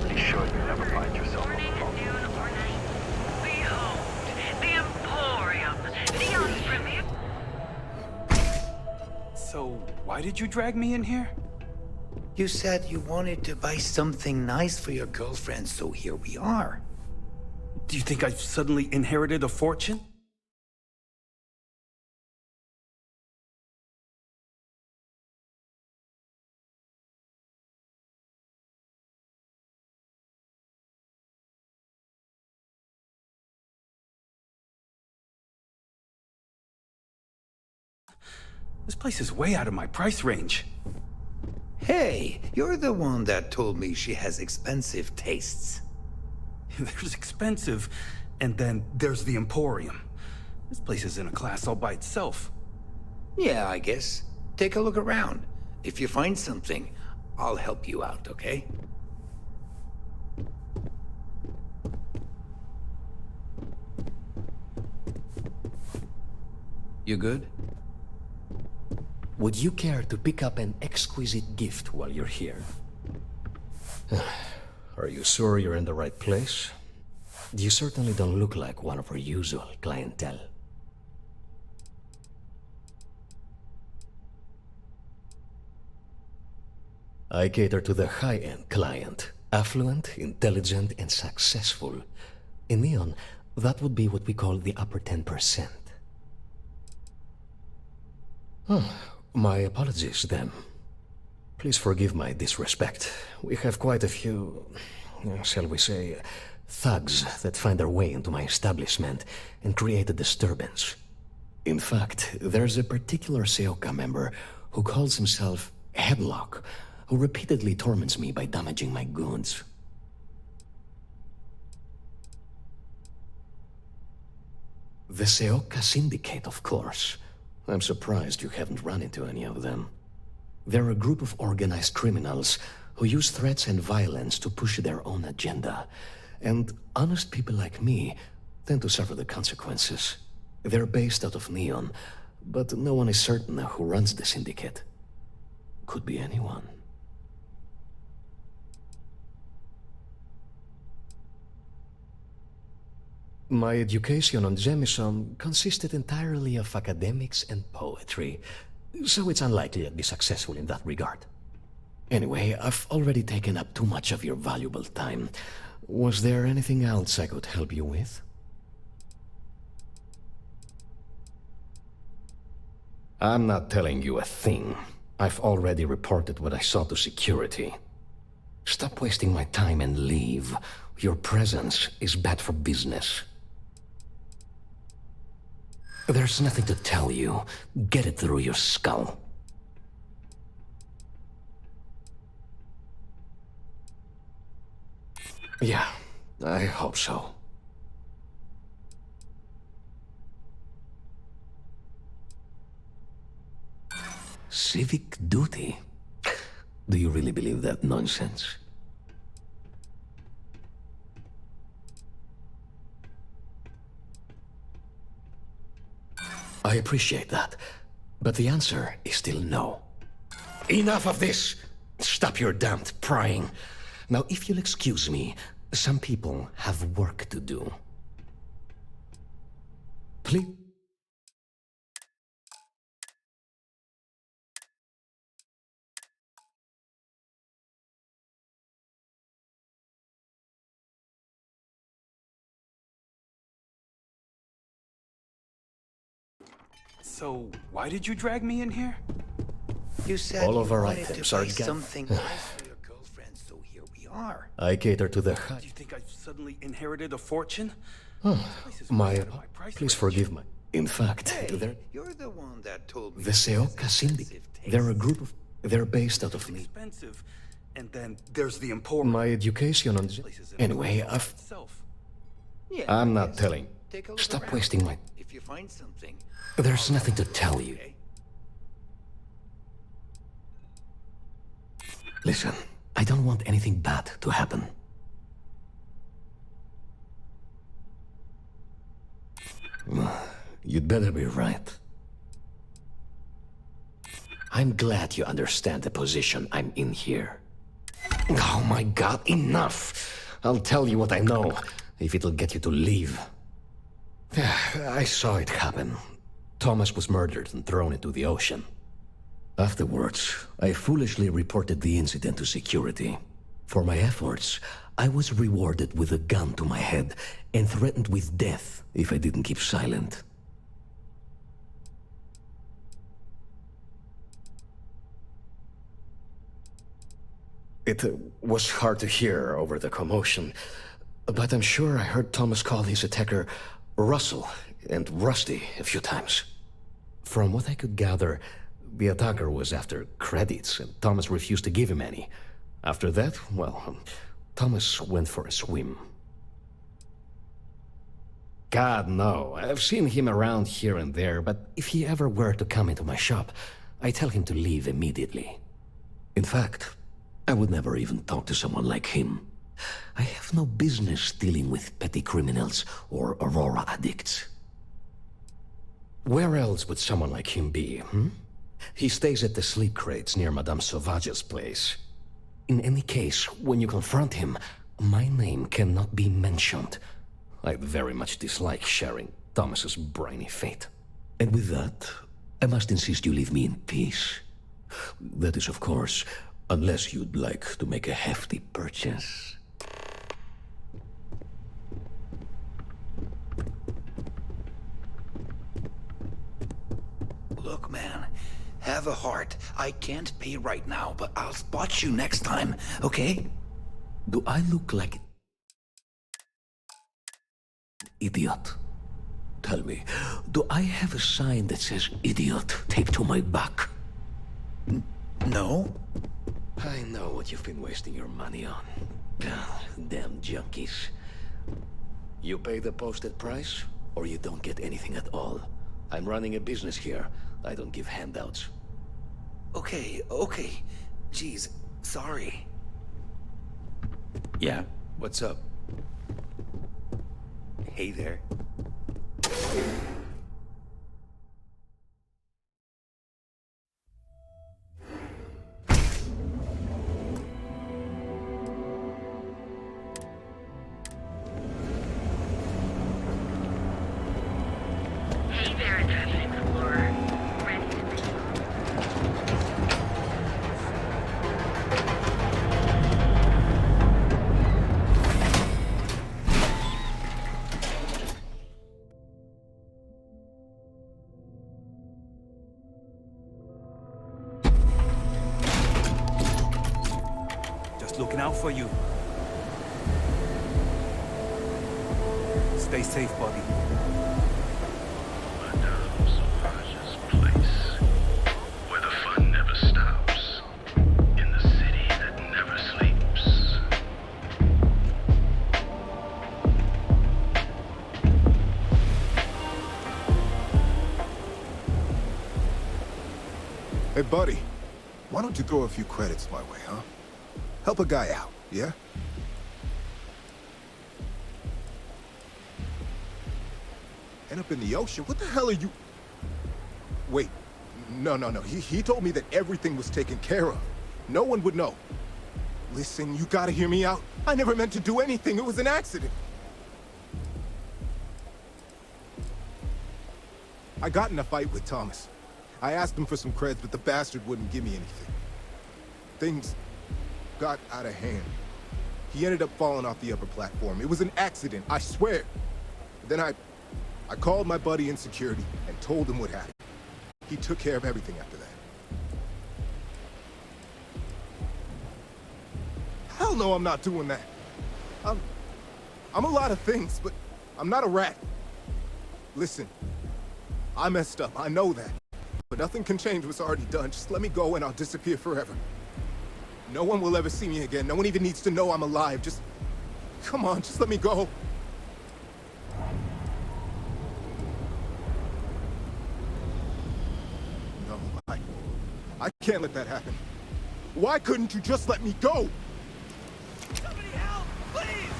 Be sure you never find yourself alone. Behold, the Emporium, Neon's premier. So, why did you drag me in here? You said you wanted to buy something nice for your girlfriend, so here we are. Do you think I've suddenly inherited a fortune? This place is way out of my price range. Hey, you're the one that told me she has expensive tastes. There's expensive, and then there's the Emporium. This place is in a class all by itself. Yeah, I guess. Take a look around. If you find something, I'll help you out, okay? You good? Would you care to pick up an exquisite gift while you're here? Are you sure you're in the right place? You certainly don't look like one of our usual clientele. I cater to the high-end client. Affluent, intelligent, and successful. In Neon, that would be what we call the upper 10%. My apologies, then. Please forgive my disrespect. We have quite a few, shall we say, thugs that find their way into my establishment and create a disturbance. In fact, there's a particular Seoka member who calls himself Headlock, who repeatedly torments me by damaging my goods. The Seoka Syndicate, of course. I'm surprised you haven't run into any of them. They're a group of organized criminals who use threats and violence to push their own agenda. And honest people like me tend to suffer the consequences. They're based out of Neon, but no one is certain who runs the syndicate. Could be anyone. My education on Jemison consisted entirely of academics and poetry, so it's unlikely I'd be successful in that regard. Anyway, I've already taken up too much of your valuable time. Was there anything else I could help you with? I'm not telling you a thing. I've already reported what I saw to security. Stop wasting my time and leave. Your presence is bad for business. There's nothing to tell you. Get it through your skull. Yeah, I hope so. Civic duty? Do you really believe that nonsense? I appreciate that, but the answer is still no. Enough of this! Stop your damned prying. Now, if you'll excuse me, some people have work to do. Please. So, why did you drag me in here? You said All of you our wanted items to are buy gone. something nice for your girlfriend, so here we are. I cater to the high. Do you think I've suddenly inherited a fortune? My, please forgive me. In fact, they're You're the one that told me. the Seoka Syndicate. They're a group of. They're based out of me. Expensive. And then there's the Emporium. My education on. Anyway, I'm not telling. Take a look Stop around. wasting my. If you find something. There's nothing to tell you. Listen, I don't want anything bad to happen. You'd better be right. I'm glad you understand the position I'm in here. Oh my god, enough! I'll tell you what I know, if it'll get you to leave. I saw it happen. Thomas was murdered and thrown into the ocean. Afterwards, I foolishly reported the incident to security. For my efforts, I was rewarded with a gun to my head and threatened with death if I didn't keep silent. It was hard to hear over the commotion, but I'm sure I heard Thomas call his attacker Russell and Rusty a few times. From what I could gather, the attacker was after credits, and Thomas refused to give him any. After that, well, Thomas went for a swim. God, no. I've seen him around here and there, but if he ever were to come into my shop, I tell him to leave immediately. In fact, I would never even talk to someone like him. I have no business dealing with petty criminals or Aurora addicts. Where else would someone like him be, He stays at the sleep crates near Madame Sauvage's place. In any case, when you confront him, my name cannot be mentioned. I'd very much dislike sharing Thomas's briny fate. And with that, I must insist you leave me in peace. That is, of course, unless you'd like to make a hefty purchase. Look, man, have a heart. I can't pay right now, but I'll spot you next time, okay? Do I look like... idiot? Tell me, do I have a sign that says idiot taped to my back? No. I know what you've been wasting your money on. Damn junkies. You pay the posted price, or you don't get anything at all. I'm running a business here. I don't give handouts. Okay. Jeez, sorry. Yeah, what's up? Hey there. Hey there, Intrepid Explorer. Ready to make Just looking out for you. Stay safe, buddy. Madame Sauvage's place, where the fun never stops, in the city that never sleeps. Hey, buddy, why don't you throw a few credits my way, huh? Help a guy out, yeah? End up in the ocean? What the hell are you... Wait, no. He told me that everything was taken care of. No one would know. Listen, you gotta hear me out. I never meant to do anything. It was an accident. I got in a fight with Thomas. I asked him for some creds, but the bastard wouldn't give me anything. Things got out of hand. He ended up falling off the upper platform. It was an accident, I swear. Then I called my buddy in security and told him what happened. he took care of everything after that. Hell no, I'm not doing that. I'm a lot of things, but I'm not a rat. Listen, I messed up, I know that. But nothing can change what's already done. Just let me go and I'll disappear forever. No one will ever see me again. No one even needs to know I'm alive. Just, come on, just let me go. No, I can't let that happen. Why couldn't you just let me go? Somebody help, please!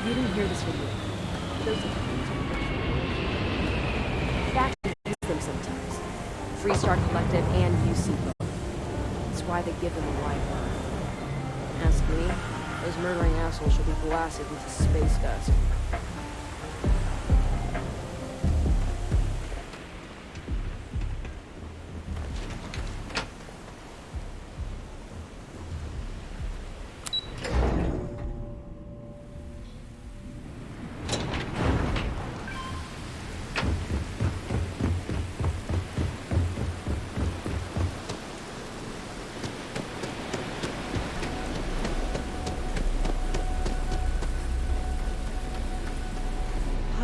You didn't hear this video. Those factions use them sometimes. Freestar Collective and UC both. That's why they give them a wide berth. Ask me, those murdering assholes should be blasted into space dust.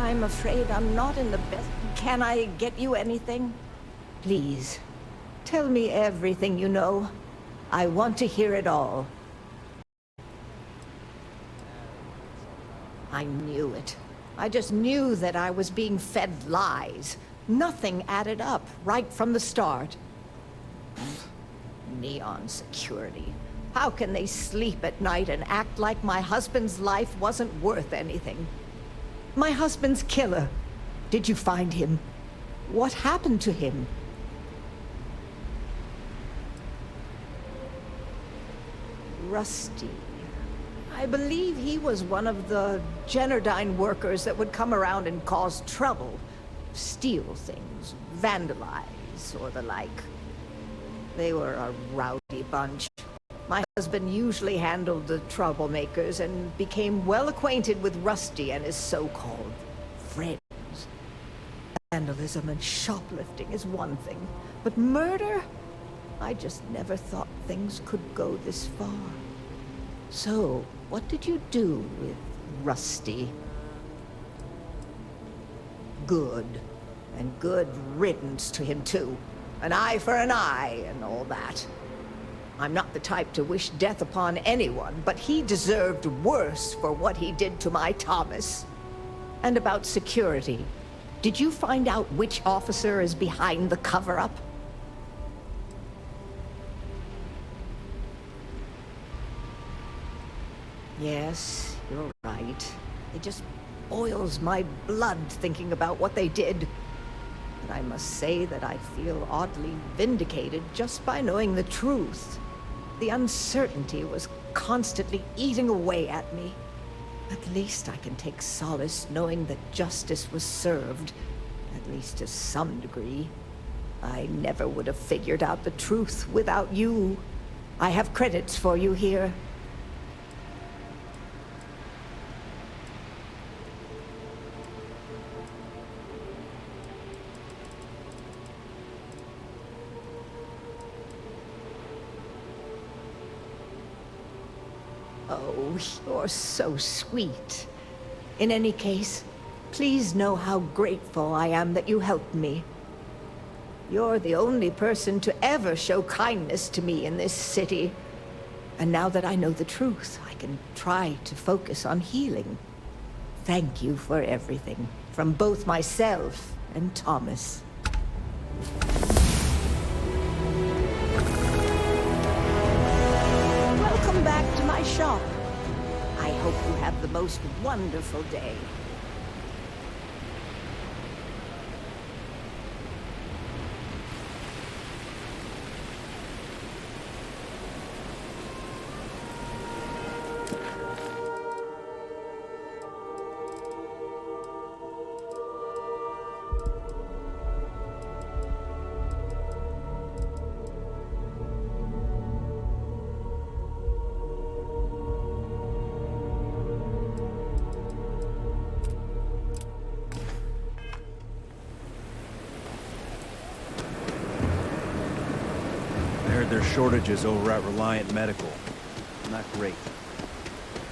I'm afraid I'm not in the best. Can I get you anything? Please, tell me everything you know. I want to hear it all. I knew it. I just knew that I was being fed lies. Nothing added up right from the start. Neon security. How can they sleep at night and act like my husband's life wasn't worth anything? My husband's killer. Did you find him? What happened to him? Rusty. I believe he was one of the Generdyne workers that would come around and cause trouble. Steal things, vandalize, or the like. They were a rowdy bunch. My husband usually handled the troublemakers and became well acquainted with Rusty and his so-called friends. Vandalism and shoplifting is one thing, but murder? I just never thought things could go this far. So, what did you do with Rusty? Good. And good riddance to him, too. An eye for an eye and all that. I'm not the type to wish death upon anyone, but he deserved worse for what he did to my Thomas. And about security. Did you find out which officer is behind the cover-up? Yes, you're right. It just boils my blood thinking about what they did. But I must say that I feel oddly vindicated just by knowing the truth. The uncertainty was constantly eating away at me. At least I can take solace knowing that justice was served, at least to some degree. I never would have figured out the truth without you. I have credits for you here. Oh, you're so sweet. In any case, please know how grateful I am that you helped me. You're the only person to ever show kindness to me in this city. And now that I know the truth, I can try to focus on healing. Thank you for everything, from both myself and Thomas. Welcome back to my shop. I hope you have the most wonderful day. are shortages over at Reliant Medical. Not great.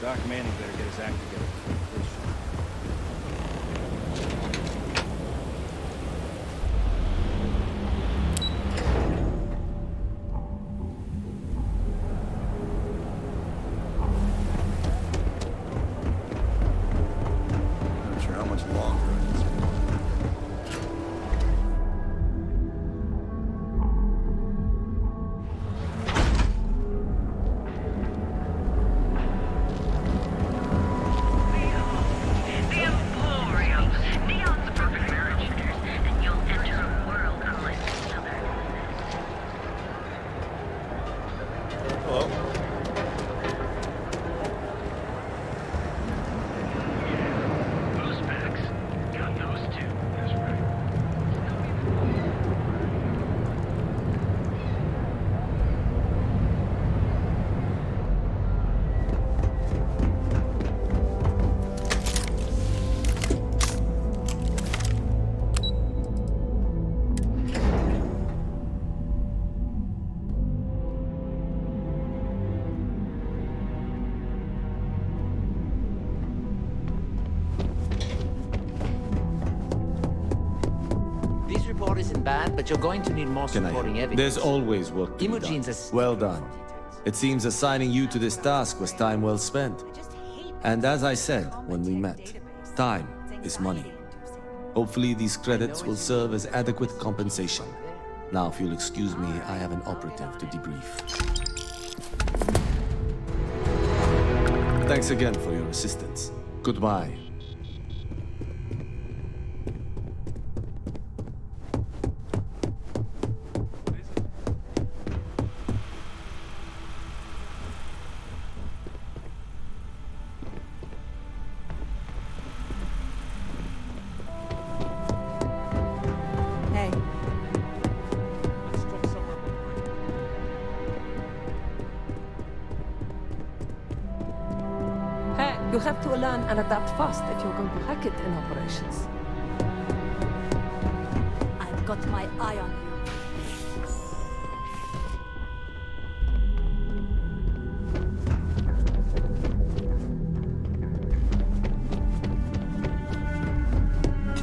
Doc Manning better get his act together before he quits. Not sure how much longer I can spend. The Emporium. Neon's the perfect marriage, and you'll enter a world unlike any other. Hello? Boost packs. Got those too. That's right. This report isn't bad, but you're going to need more supporting evidence. There's always work to be done. Imogen's a Well done. It seems assigning you to this task was time well spent. And as I said when we met, time is money. Hopefully these credits will serve as adequate compensation. Now, if you'll excuse me, I have an operative to debrief. Thanks again for your assistance. Goodbye. Hey. Hey, you have to learn and adapt fast if you're going to hack it in operations. I've got my eye on you.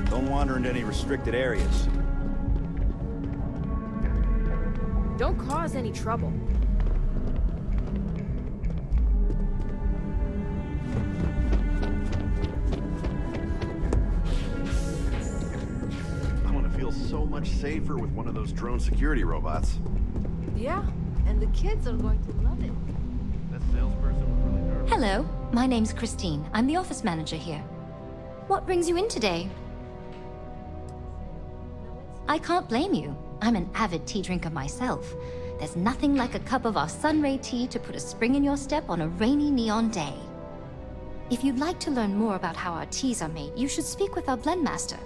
Don't wander into any restricted areas. Don't cause any trouble. I'm gonna feel so much safer with one of those drone security robots. Yeah, and the kids are going to love it. That salesperson was really nervous. Hello, my name's Christine. I'm the office manager here. What brings you in today? I can't blame you. I'm an avid tea drinker myself. There's nothing like a cup of our sunray tea to put a spring in your step on a rainy neon day. If you'd like to learn more about how our teas are made, you should speak with our blend master.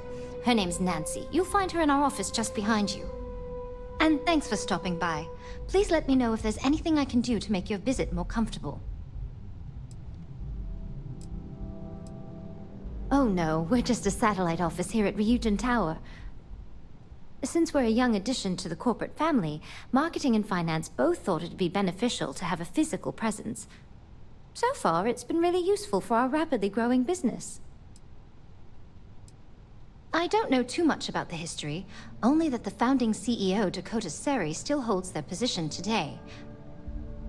Her name's Nancy. You'll find her in our office just behind you. And thanks for stopping by. Please let me know if there's anything I can do to make your visit more comfortable. Oh no, we're just a satellite office here at Ryujin Tower. Since we're a young addition to the corporate family, marketing and finance both thought it'd be beneficial to have a physical presence. So far, it's been really useful for our rapidly growing business. I don't know too much about the history, only that the founding CEO, Dakota Seri, still holds their position today.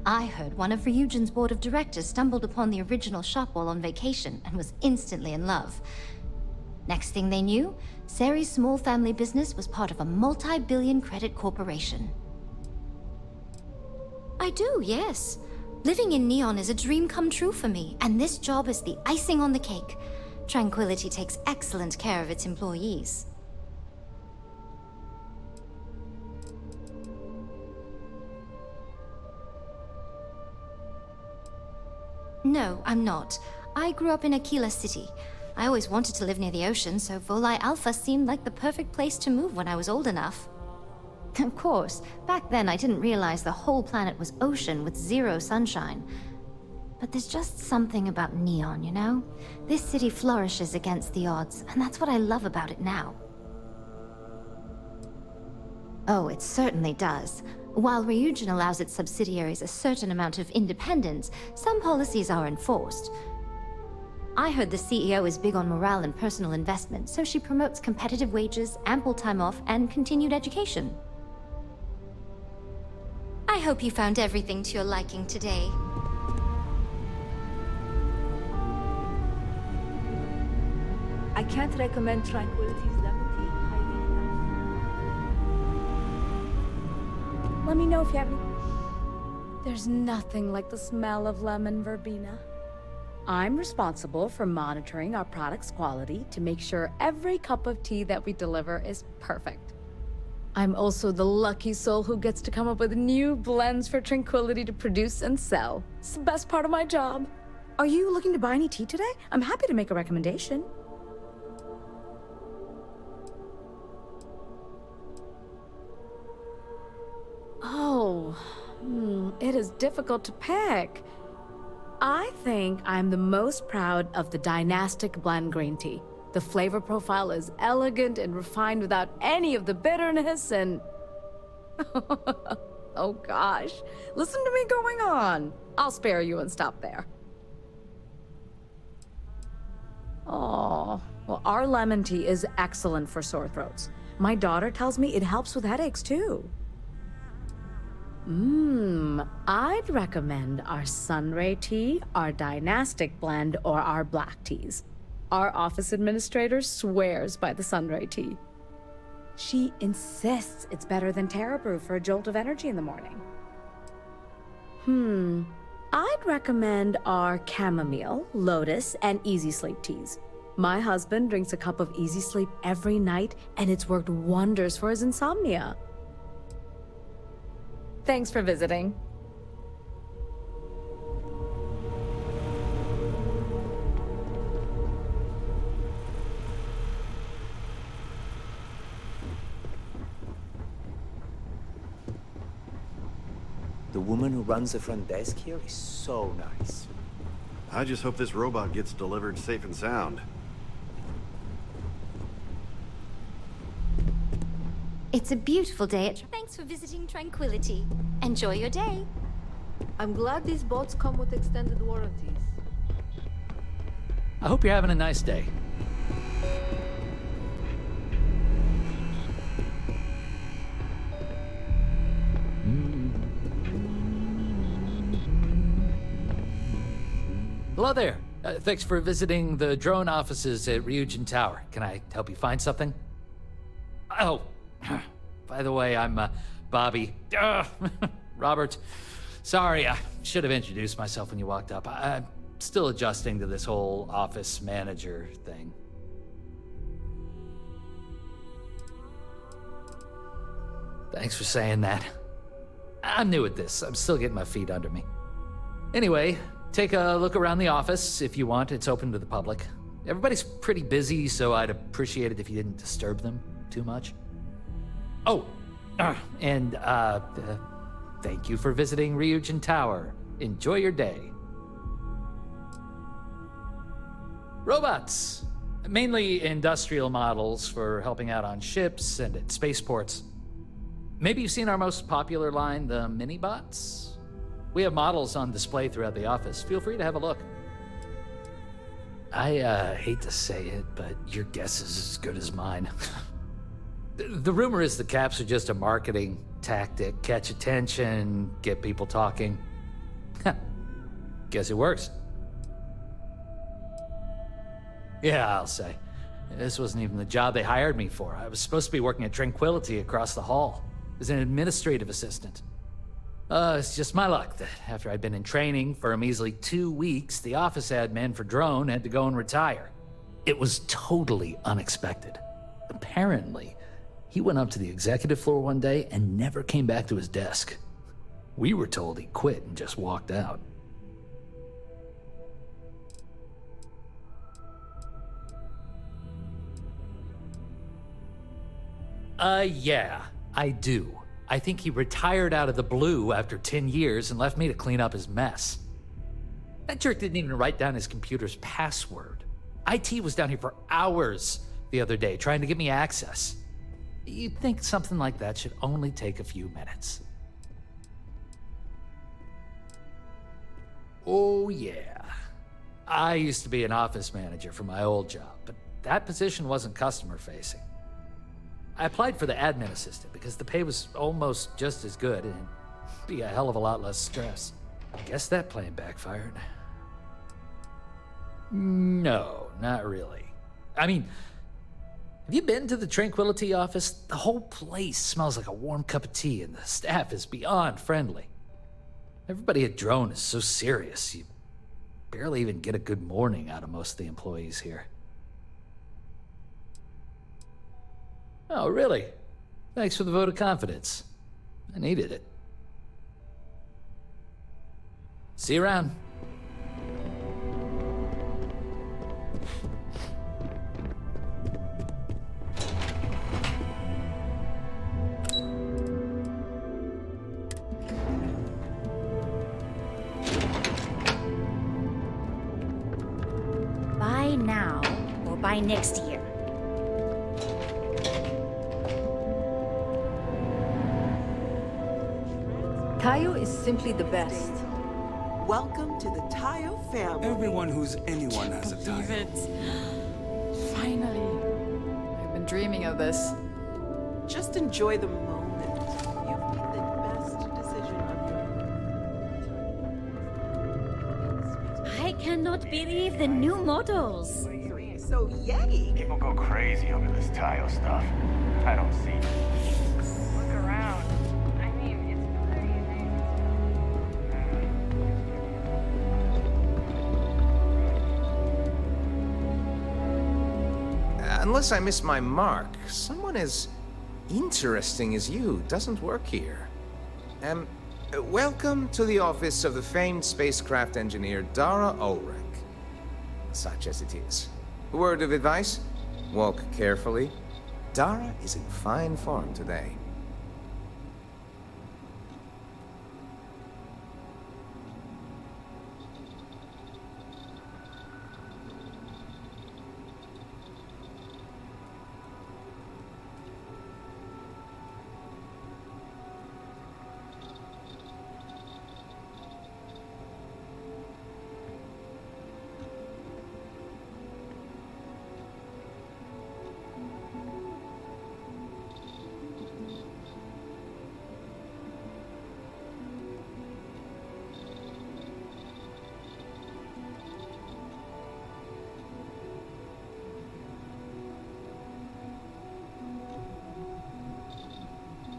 I heard one of Ryujin's board of directors stumbled upon the original shop while on vacation and was instantly in love. Next thing they knew, Seri's small family business was part of a multi-billion credit corporation. I do, yes. Living in Neon is a dream come true for me, and this job is the icing on the cake. Tranquility takes excellent care of its employees. No, I'm not. I grew up in Aquila City. I always wanted to live near the ocean, so Volai Alpha seemed like the perfect place to move when I was old enough. Of course, back then I didn't realize the whole planet was ocean with zero sunshine. But there's just something about Neon, you know? This city flourishes against the odds, and that's what I love about it now. Oh, it certainly does. While Ryujin allows its subsidiaries a certain amount of independence, some policies are enforced. I heard the CEO is big on morale and personal investment, so she promotes competitive wages, ample time off, and continued education. I hope you found everything to your liking today. I can't recommend Tranquility's lemon tea highly enough. Let me know if you have any... There's nothing like the smell of lemon verbena. I'm responsible for monitoring our product's quality to make sure every cup of tea that we deliver is perfect. I'm also the lucky soul who gets to come up with new blends for Tranquility to produce and sell. It's the best part of my job. Are you looking to buy any tea today? I'm happy to make a recommendation. Oh, it is difficult to pick. I think I'm the most proud of the Dynastic Blend Green Tea. The flavor profile is elegant and refined without any of the bitterness and... Oh gosh, listen to me going on. I'll spare you and stop there. Oh, well, our lemon tea is excellent for sore throats. My daughter tells me it helps with headaches too. I'd recommend our Sunray tea, our Dynastic blend, or our black teas. Our office administrator swears by the Sunray tea. She insists it's better than Terra Brew for a jolt of energy in the morning. I'd recommend our chamomile, lotus, and easy sleep teas. My husband drinks a cup of easy sleep every night, and it's worked wonders for his insomnia. Thanks for visiting. The woman who runs the front desk here is so nice. I just hope this robot gets delivered safe and sound. It's a beautiful day at... Thanks for visiting Tranquility. Enjoy your day. I'm glad these boats come with extended warranties. I hope you're having a nice day. Hello there. Thanks for visiting the drone offices at Ryujin Tower. Can I help you find something? Oh, by the way, I'm Bobby. Robert. Sorry, I should have introduced myself when you walked up. I'm still adjusting to this whole office manager thing. Thanks for saying that. I'm new at this. I'm still getting my feet under me. Anyway, take a look around the office if you want. It's open to the public. Everybody's pretty busy, so I'd appreciate it if you didn't disturb them too much. Oh, and thank you for visiting Ryujin Tower. Enjoy your day. Robots. Mainly industrial models for helping out on ships and at spaceports. Maybe you've seen our most popular line, the mini-bots? We have models on display throughout the office. Feel free to have a look. I hate to say it, but your guess is as good as mine. The rumor is the caps are just a marketing tactic. Catch attention, get people talking. Guess it works. Yeah, I'll say. This wasn't even the job they hired me for. I was supposed to be working at Tranquility across the hall as an administrative assistant. It's just my luck that after I'd been in training for a measly 2 weeks, the office admin for Drone had to go and retire. It was totally unexpected. Apparently, he went up to the executive floor one day and never came back to his desk. We were told he quit and just walked out. Yeah, I do. I think he retired out of the blue after 10 years and left me to clean up his mess. That jerk didn't even write down his computer's password. IT was down here for hours the other day trying to get me access. You'd think something like that should only take a few minutes. Oh, yeah. I used to be an office manager for my old job, but that position wasn't customer-facing. I applied for the admin assistant because the pay was almost just as good and it'd be a hell of a lot less stress. I guess that plan backfired. No, not really. I mean, have you been to the Tranquility office? The whole place smells like a warm cup of tea and the staff is beyond friendly. Everybody at Drone is so serious, you barely even get a good morning out of most of the employees here. Oh, really? Thanks for the vote of confidence. I needed it. See you around. Buy now or buy next year. Tayo is simply the best. Welcome to the Tayo family. Everyone who's anyone has a Tayo. Finally. I've been dreaming of this. Just enjoy the moment. You've made the best decision of your... I cannot believe the new models. So yay! People go crazy over this Tayo stuff. I don't see it. Look around. I mean, it's pretty amazing. Unless I miss my mark, someone as interesting as you doesn't work here. Welcome to the office of the famed spacecraft engineer Dara Ulrich. Such as it is. A word of advice? Walk carefully. Dara is in fine form today.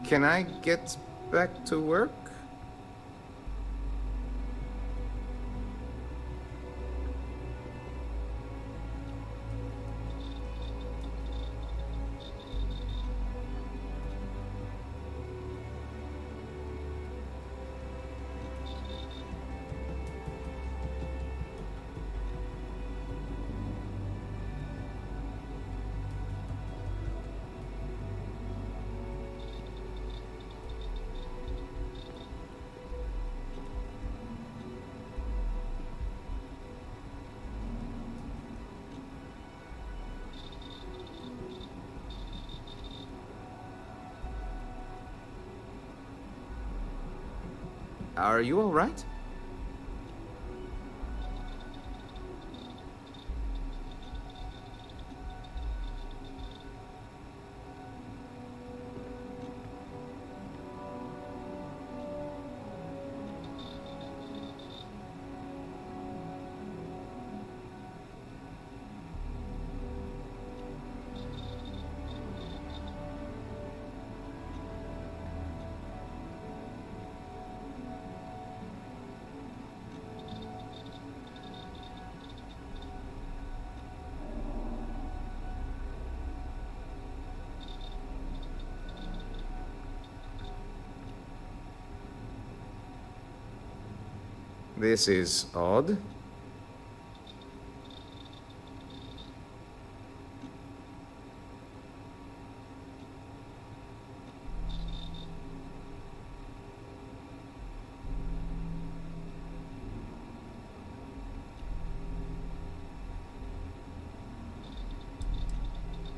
Can I get back to work? Are you all right? This is odd.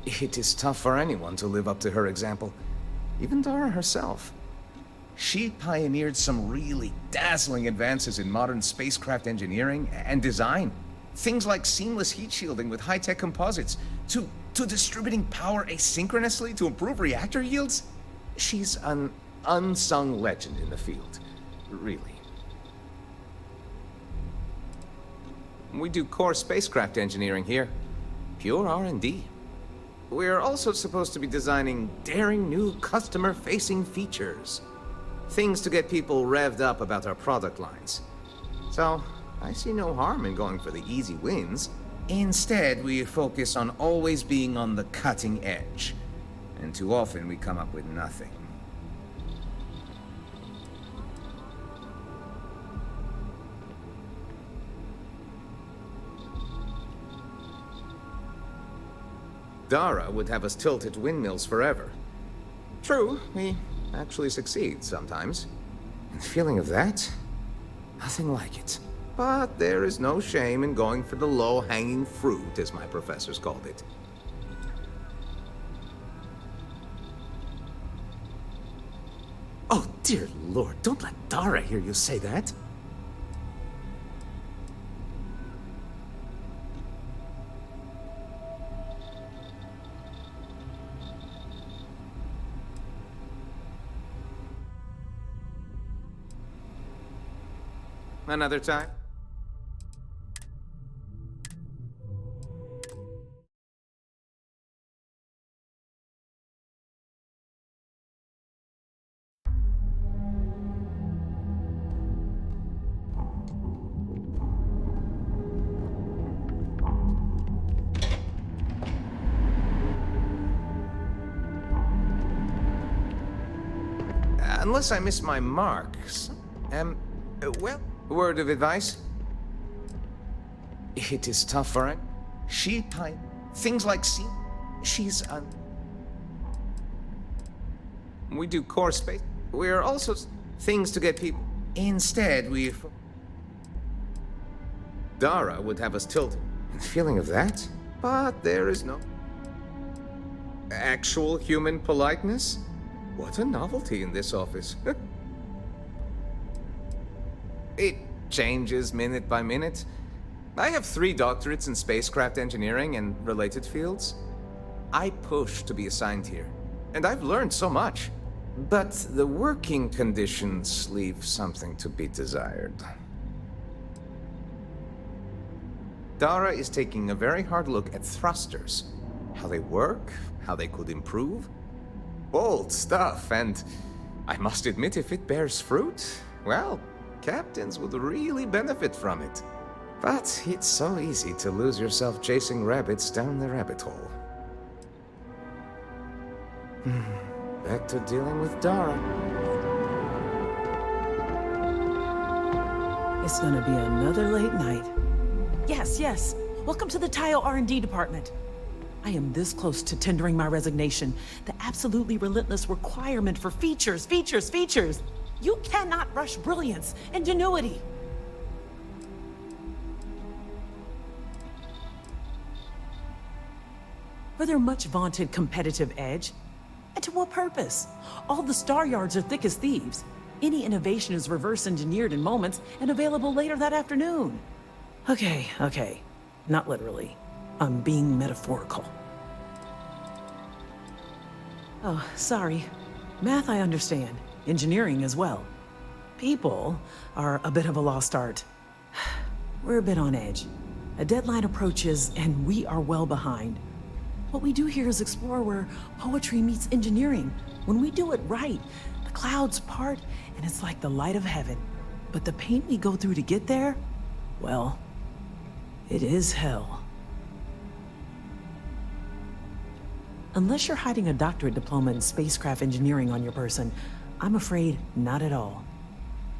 It is tough for anyone to live up to her example, even Dara herself. She pioneered some really dazzling advances in modern spacecraft engineering and design. Things like seamless heat shielding with high-tech composites, to distributing power asynchronously to improve reactor yields. She's an unsung legend in the field, really. We do core spacecraft engineering here. Pure R&D. We're also supposed to be designing daring new customer-facing features. Things to get people revved up about our product lines. So, I see no harm in going for the easy wins. Instead, we focus on always being on the cutting edge. And too often we come up with nothing. Dara would have us tilt at windmills forever. True, we actually succeed sometimes. And the feeling of that? Nothing like it. But there is no shame in going for the low-hanging fruit, as my professors called it. Oh, dear Lord, don't let Dara hear you say that. Another time? Unless I miss my marks. Well, word of advice. It is tough for her. Things like she's we do core space. We're also things to get people. Instead, Dara would have us tilted. And the feeling of that? But there is no actual human politeness. What a novelty in this office. It changes minute by minute. I have 3 doctorates in spacecraft engineering and related fields. I push to be assigned here, and I've learned so much. But the working conditions leave something to be desired. Dara is taking a very hard look at thrusters. How they work, how they could improve. Bold stuff, and I must admit, if it bears fruit, well, captains would really benefit from it. But it's so easy to lose yourself chasing rabbits down the rabbit hole. Back to dealing with Dara. It's gonna be another late night. Yes, yes. Welcome to the Tile R&D department. I am this close to tendering my resignation. The absolutely relentless requirement for features, features, features. You cannot rush brilliance, ingenuity. For their much vaunted competitive edge. And to what purpose? All the star yards are thick as thieves. Any innovation is reverse engineered in moments and available later that afternoon. Okay. Not literally. I'm being metaphorical. Oh, sorry. Math I understand. Engineering as well. People are a bit of a lost art. We're a bit on edge. A deadline approaches and we are well behind. What we do here is explore where poetry meets engineering. When we do it right, the clouds part and it's like the light of heaven. But the pain we go through to get there, well, it is hell. Unless you're hiding a doctorate diploma in spacecraft engineering on your person, I'm afraid not at all.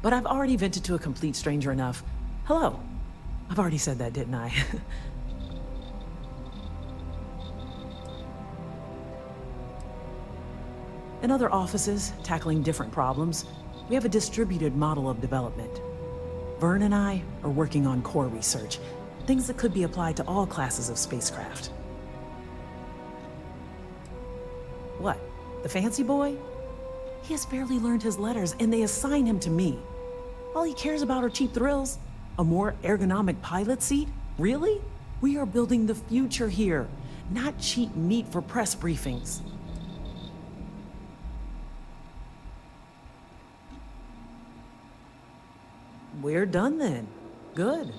But I've already vented to a complete stranger enough. Hello. I've already said that, didn't I? In other offices, tackling different problems, we have a distributed model of development. Vern and I are working on core research, things that could be applied to all classes of spacecraft. What? The fancy boy? He has barely learned his letters, and they assign him to me. All he cares about are cheap thrills. A more ergonomic pilot seat? Really? We are building the future here, not cheap meat for press briefings. We're done then. Good.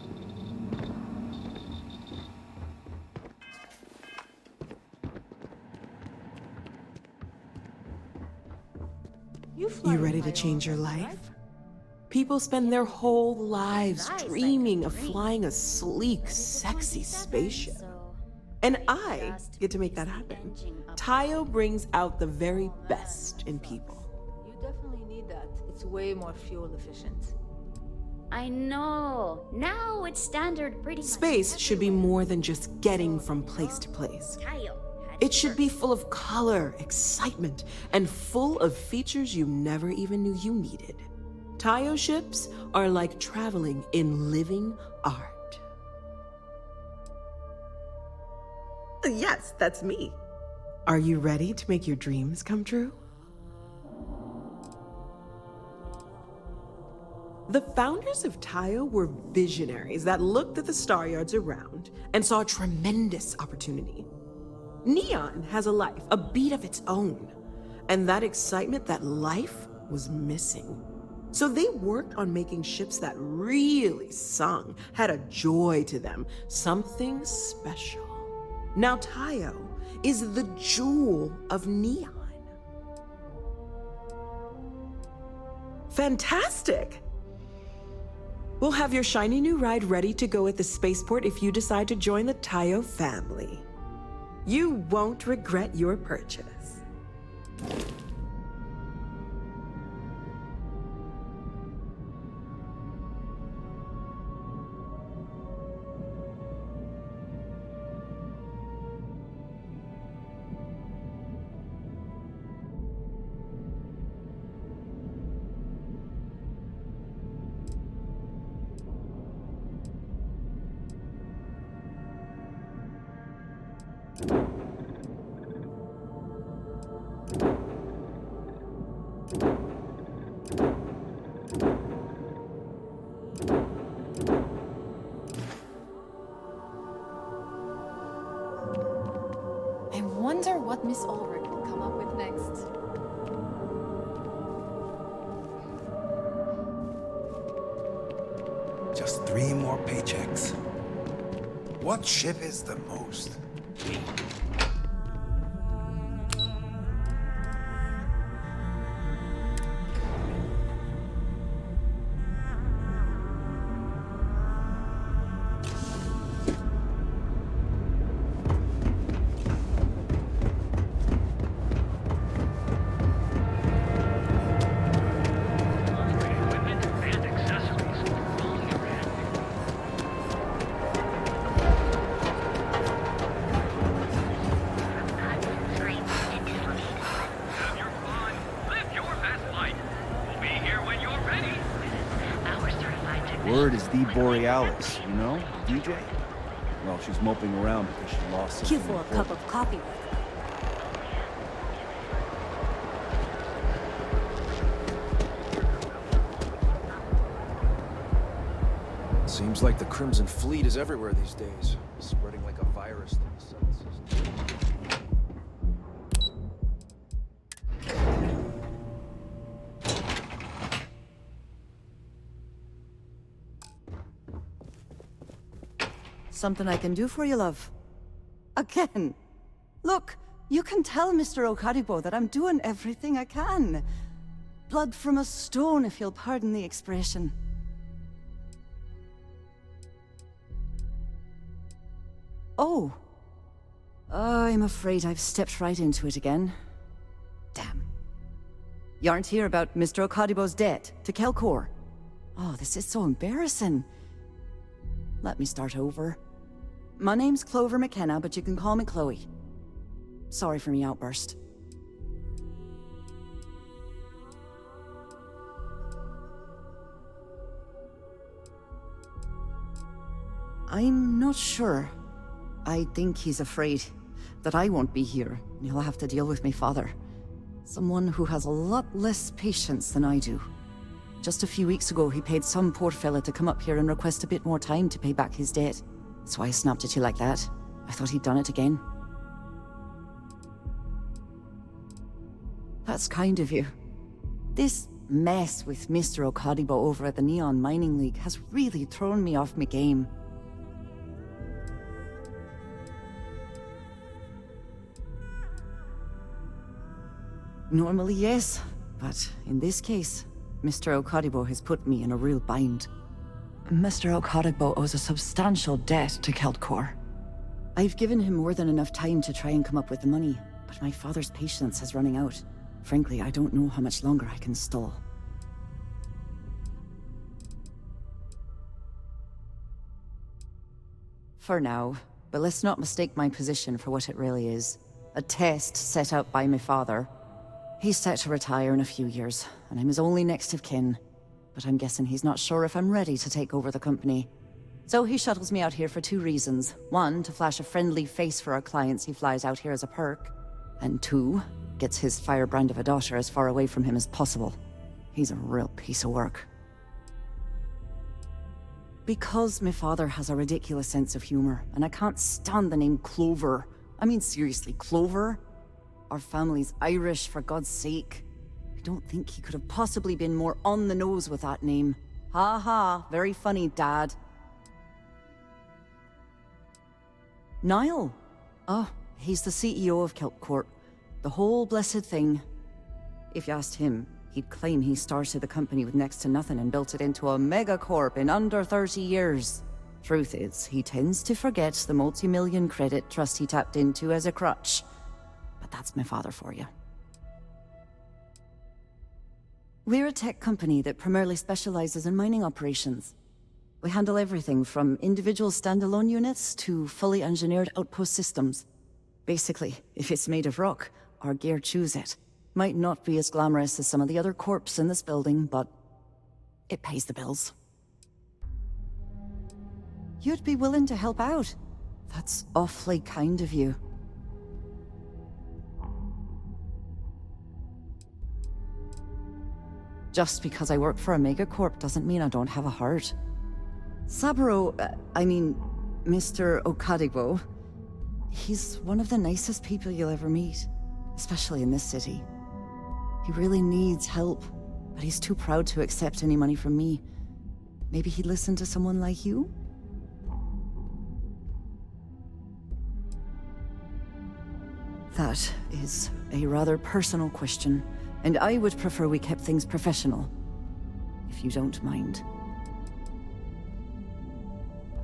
You ready to change your life? People spend their whole lives dreaming of flying a sleek, sexy spaceship. And I get to make that happen. Tayo brings out the very best in people. You definitely need that. It's way more fuel efficient. I know. Now it's standard pretty much. Space should be more than just getting from place to place. It should be full of color, excitement, and full of features you never even knew you needed. Tayo ships are like traveling in living art. Yes, that's me. Are you ready to make your dreams come true? The founders of Tayo were visionaries that looked at the star yards around and saw a tremendous opportunity. Neon has a life, a beat of its own, and that excitement, that life, was missing. So they worked on making ships that really sung, had a joy to them, something special. Now Tayo is the jewel of Neon. Fantastic! We'll have your shiny new ride ready to go at the spaceport if you decide to join the Tayo family. You won't regret your purchase. I wonder what Miss Ulrich will come up with next. Just 3 more paychecks. What ship is the most? Word is the Borealis, you know, DJ? Well, she's moping around because she lost something Cue for a cup of coffee. Seems like the Crimson Fleet is everywhere these days, spreading like a virus through the Sun system. Something I can do for you, love. Again. Look, you can tell Mr. Okadibo that I'm doing everything I can. Blood from a stone, if you'll pardon the expression. Oh. I'm afraid I've stepped right into it again. Damn. You aren't here about Mr. Okadibo's debt to Kelkor. Oh, this is so embarrassing. Let me start over. My name's Clover McKenna, but you can call me Chloe. Sorry for me outburst. I'm not sure. I think he's afraid that I won't be here, and he'll have to deal with my father. Someone who has a lot less patience than I do. Just a few weeks ago, he paid some poor fella to come up here and request a bit more time to pay back his debt. That's why I snapped at you like that. I thought he'd done it again. That's kind of you. This mess with Mr. Okadibo over at the Neon Mining League has really thrown me off my game. Normally, yes, but in this case, Mr. Okadibo has put me in a real bind. Mr. Okadibo owes a substantial debt to Keltcor. I've given him more than enough time to try and come up with the money, but my father's patience is running out. Frankly, I don't know how much longer I can stall. For now, but let's not mistake my position for what it really is. A test set out by my father. He's set to retire in a few years, and I'm his only next of kin. But I'm guessing he's not sure if I'm ready to take over the company. So he shuttles me out here for 2 reasons. 1, to flash a friendly face for our clients he flies out here as a perk. And 2, gets his firebrand of a daughter as far away from him as possible. He's a real piece of work. Because my father has a ridiculous sense of humor, and I can't stand the name Clover. I mean, seriously, Clover? Our family's Irish, for God's sake. I don't think he could have possibly been more on the nose with that name. Ha ha, very funny, Dad. Niall? Oh, he's the CEO of Keltcor. The whole blessed thing. If you asked him, he'd claim he started the company with next to nothing and built it into a megacorp in under 30 years. Truth is, he tends to forget the multi-million credit trust he tapped into as a crutch. But that's my father for you. We're a tech company that primarily specializes in mining operations. We handle everything from individual standalone units to fully engineered outpost systems. Basically, if it's made of rock, our gear chews it. Might not be as glamorous as some of the other corps in this building, but it pays the bills. You'd be willing to help out. That's awfully kind of you. Just because I work for a megacorp doesn't mean I don't have a heart. Saburo, Mr. Okadibo, he's one of the nicest people you'll ever meet, especially in this city. He really needs help, but he's too proud to accept any money from me. Maybe he'd listen to someone like you? That is a rather personal question, and I would prefer we kept things professional, if you don't mind.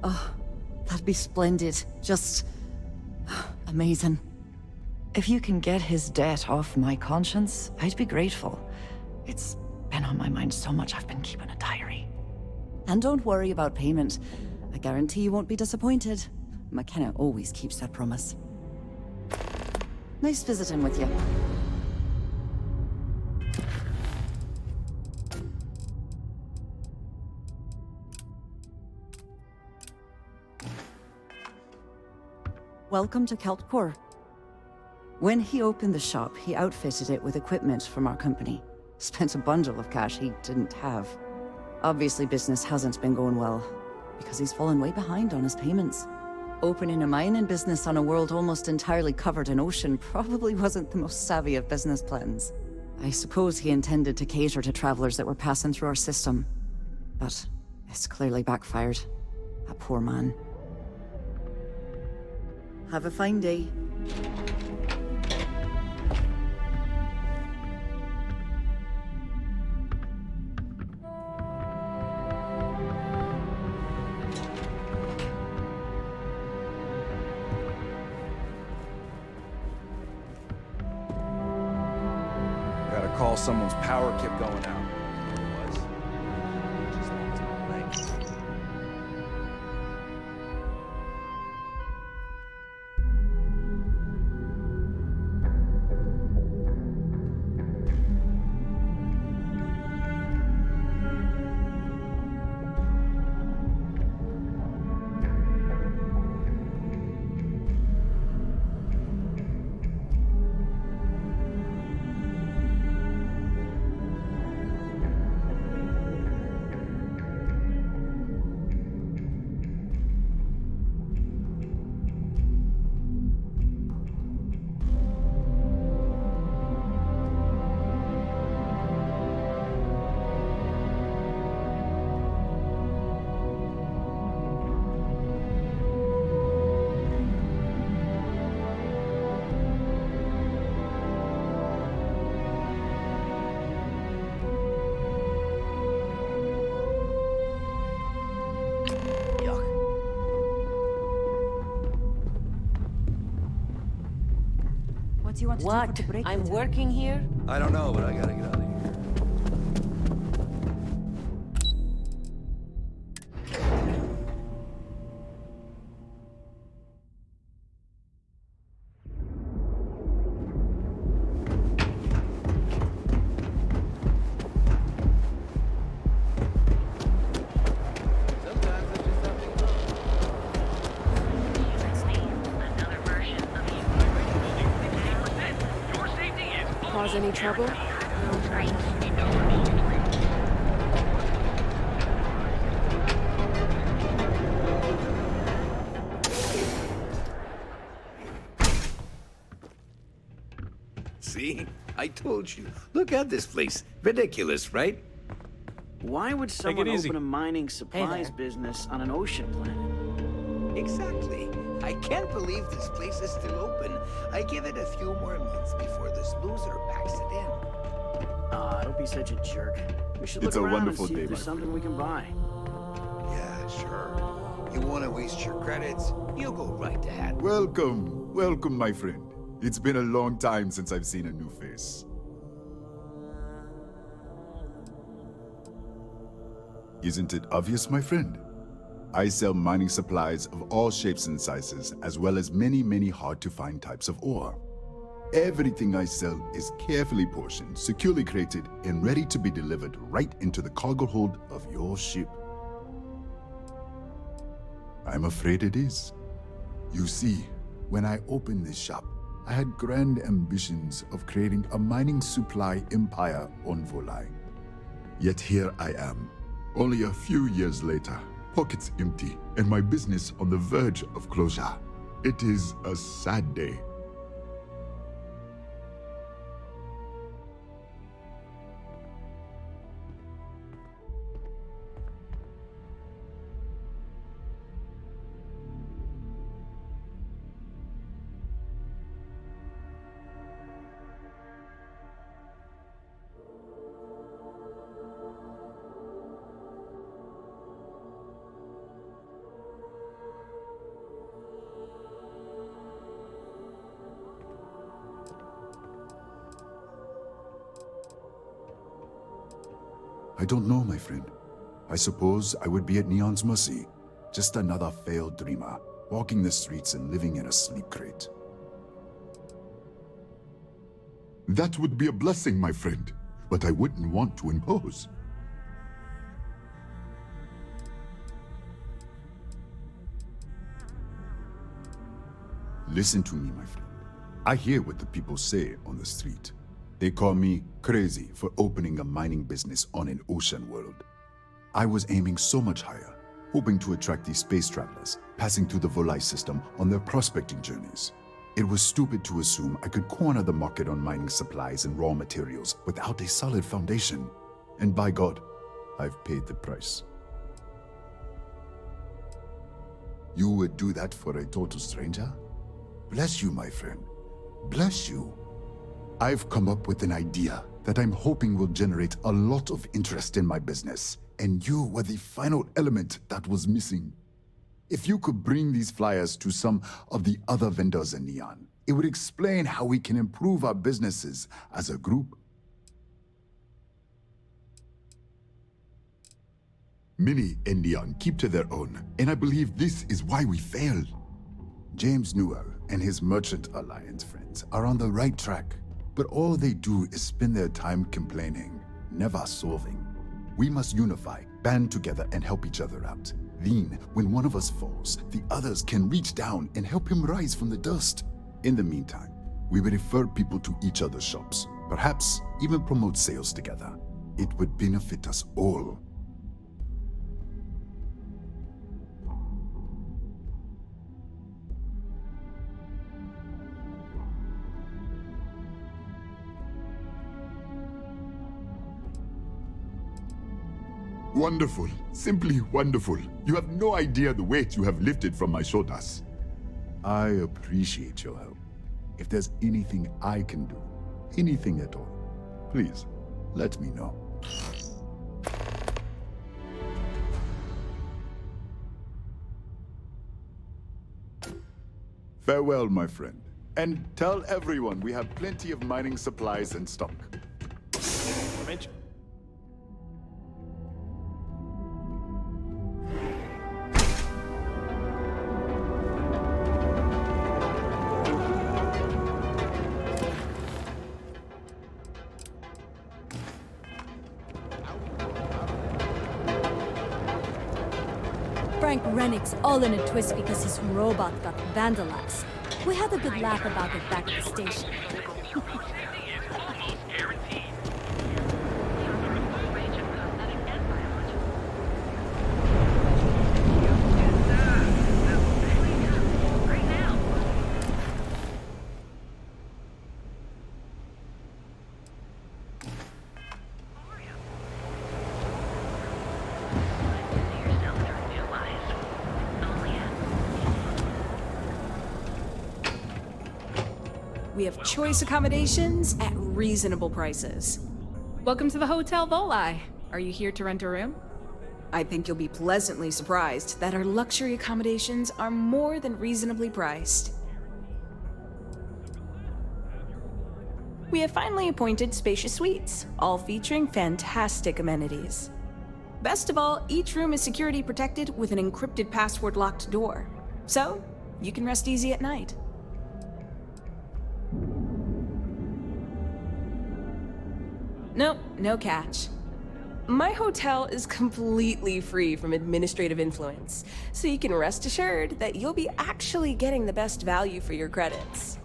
Oh, that'd be splendid. Just amazing. If you can get his debt off my conscience, I'd be grateful. It's been on my mind so much I've been keeping a diary. And don't worry about payment. I guarantee you won't be disappointed. McKenna always keeps that promise. Nice visiting with you. Welcome to Keltcor. When he opened the shop, he outfitted it with equipment from our company. Spent a bundle of cash he didn't have. Obviously, business hasn't been going well, because he's fallen way behind on his payments. Opening a mining business on a world almost entirely covered in ocean probably wasn't the most savvy of business plans. I suppose he intended to cater to travelers that were passing through our system. But it's clearly backfired. A poor man. Have a fine day. Gotta call someone's power kept going out. What do you want to do for the break? I'm working here. I don't know, but I gotta get out of here. Cause any trouble? See? I told you. Look at this place. Ridiculous, right? Why would someone open a mining supplies business on an ocean planet? Exactly. I can't believe this place is still open. I give it a few more months before this loser packs it in. Don't be such a jerk. We should look It's a around and wonderful see day, if there's my something we can buy. Yeah, sure. You want to waste your credits? You go right ahead. Welcome, welcome, my friend. It's been a long time since I've seen a new face. Isn't it obvious, my friend? I sell mining supplies of all shapes and sizes, as well as many hard-to-find types of ore. Everything I sell is carefully portioned, securely crated, and ready to be delivered right into the cargo hold of your ship. I'm afraid it is. You see, when I opened this shop, I had grand ambitions of creating a mining supply empire on Volai. Yet here I am, only a few years later, pockets empty, and my business on the verge of closure. It is a sad day. I don't know, my friend. I suppose I would be at Neon's mercy. Just another failed dreamer, walking the streets and living in a sleep crate. That would be a blessing, my friend, but I wouldn't want to impose. Listen to me, my friend. I hear what the people say on the street. They call me crazy for opening a mining business on an ocean world. I was aiming so much higher, hoping to attract these space travelers, passing through the Volai system on their prospecting journeys. It was stupid to assume I could corner the market on mining supplies and raw materials without a solid foundation. And by God, I've paid the price. You would do that for a total stranger? Bless you, my friend. Bless you. I've come up with an idea that I'm hoping will generate a lot of interest in my business, and you were the final element that was missing. If you could bring these flyers to some of the other vendors in Neon, it would explain how we can improve our businesses as a group. Many in Neon keep to their own, and I believe this is why we failed. James Newell and his Merchant Alliance friends are on the right track. But all they do is spend their time complaining, never solving. We must unify, band together, and help each other out. Then, when one of us falls, the others can reach down and help him rise from the dust. In the meantime, we will refer people to each other's shops, perhaps even promote sales together. It would benefit us all. Wonderful. Simply wonderful. You have no idea the weight you have lifted from my shoulders. I appreciate your help. If there's anything I can do, anything at all, please, let me know. Farewell, my friend. And tell everyone we have plenty of mining supplies in stock. Mitch. Frank Rennick's all in a twist because his robot got vandalized. We had a good laugh about it back at the station. We have choice accommodations at reasonable prices. Welcome to the Hotel Volai. Are you here to rent a room? I think you'll be pleasantly surprised that our luxury accommodations are more than reasonably priced. We have finally appointed spacious suites, all featuring fantastic amenities. Best of all, each room is security protected with an encrypted password-locked door. So, you can rest easy at night. Nope, no catch. My hotel is completely free from administrative influence, so you can rest assured that you'll be actually getting the best value for your credits.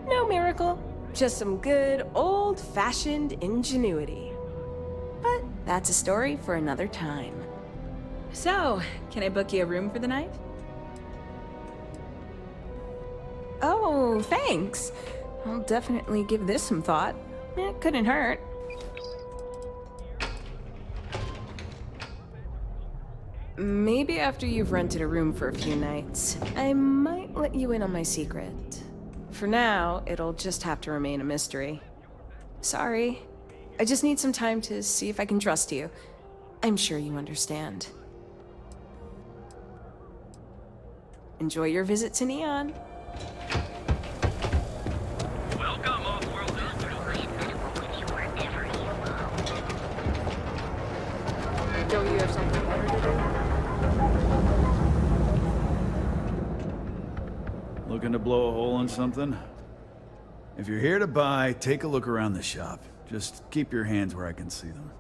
No miracle, just some good old-fashioned ingenuity. But that's a story for another time. So, can I book you a room for the night? Oh, thanks. I'll definitely give this some thought. It couldn't hurt. Maybe after you've rented a room for a few nights, I might let you in on my secret. For now, it'll just have to remain a mystery. Sorry. I just need some time to see if I can trust you. I'm sure you understand. Enjoy your visit to Neon. Welcome, off-world Don't you have something better to do? Looking to blow a hole in something? If you're here to buy, take a look around the shop. Just keep your hands where I can see them.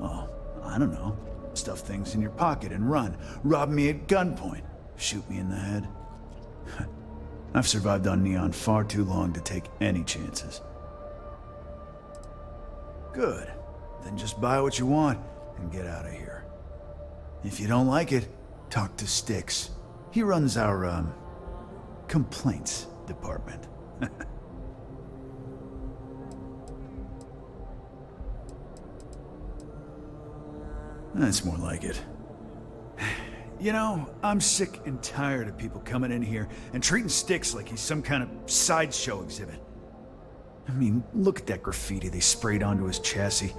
Oh, I don't know. Stuff things in your pocket and run. Rob me at gunpoint. Shoot me in the head. I've survived on Neon far too long to take any chances. Good. Then just buy what you want and get out of here. If you don't like it, talk to Styx. He runs our, complaints department. That's more like it. You know, I'm sick and tired of people coming in here and treating Styx like he's some kind of sideshow exhibit. I mean, look at that graffiti they sprayed onto his chassis.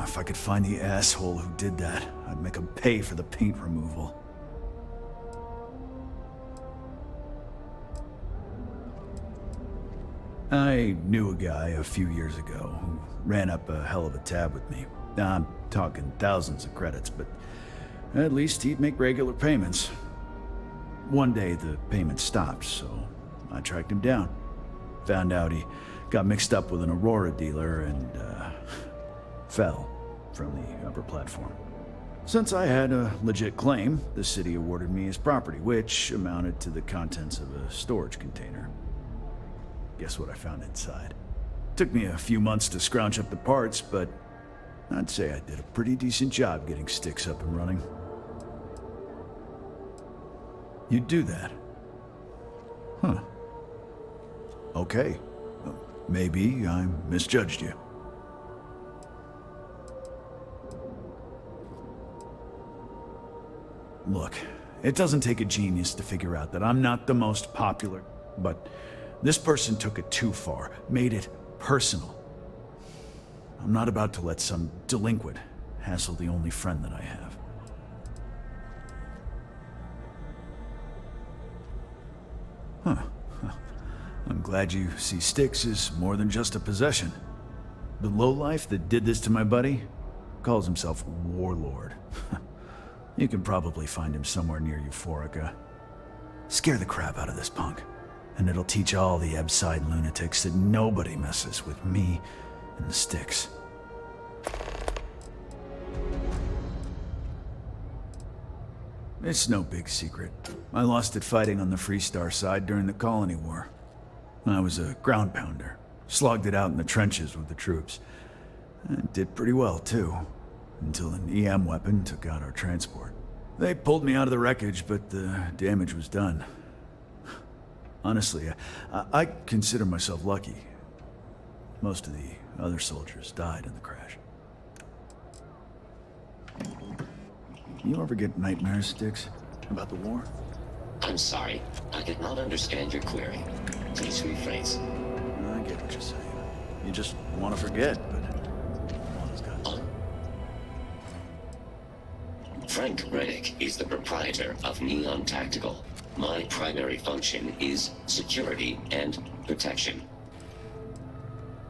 If I could find the asshole who did that, I'd make him pay for the paint removal. I knew a guy a few years ago who ran up a hell of a tab with me. I'm talking thousands of credits, but at least he'd make regular payments. One day the payment stopped, so I tracked him down. Found out he got mixed up with an Aurora dealer and fell from the upper platform. Since I had a legit claim, the city awarded me his property, which amounted to the contents of a storage container. Guess what I found inside? Took me a few months to scrounge up the parts, but I'd say I did a pretty decent job getting Styx up and running. You'd do that? Huh. Okay. Maybe I misjudged you. Look, it doesn't take a genius to figure out that I'm not the most popular, but this person took it too far, made it personal. I'm not about to let some delinquent hassle the only friend that I have. Huh. I'm glad you see Styx as more than just a possession. The lowlife that did this to my buddy calls himself Warlord. You can probably find him somewhere near Euphorica. Scare the crap out of this punk, and it'll teach all the Ebside lunatics that nobody messes with me and the Styx. It's no big secret. I lost it fighting on the Freestar side during the Colony War. I was a ground pounder. Slogged it out in the trenches with the troops. And did pretty well, too. Until an EM weapon took out our transport. They pulled me out of the wreckage, but the damage was done. Honestly, I consider myself lucky. Most of the other soldiers died in the crash. You ever get nightmares, Styx? About the war? I'm sorry. I did not understand your query. Please rephrase. I get what you're saying. You just want to forget, but... Frank Reddick is the proprietor of Neon Tactical. My primary function is security and protection.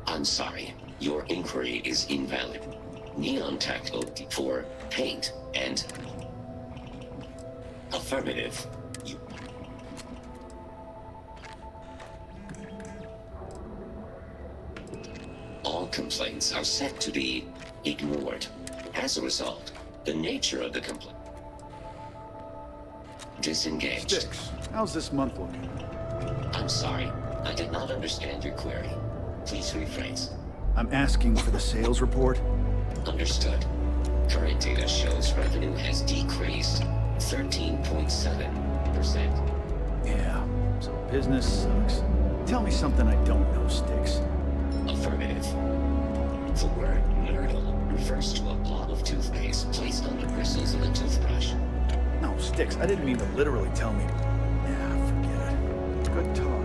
I'm sorry. Your inquiry is invalid. Neon Tactical for paint and... Affirmative. All complaints are set to be ignored. As a result, the nature of the complaint... Disengaged. Styx, how's this month looking? I'm sorry. I did not understand your query. Please rephrase. I'm asking for the sales report. Understood. Current data shows revenue has decreased 13.7%. Yeah, so business sucks. Tell me something I don't know, Styx. Affirmative. The word myrtle refers to a blob of toothpaste placed on the bristles of a toothbrush. No, Styx, I didn't mean to literally tell me. Yeah, forget it. Good talk.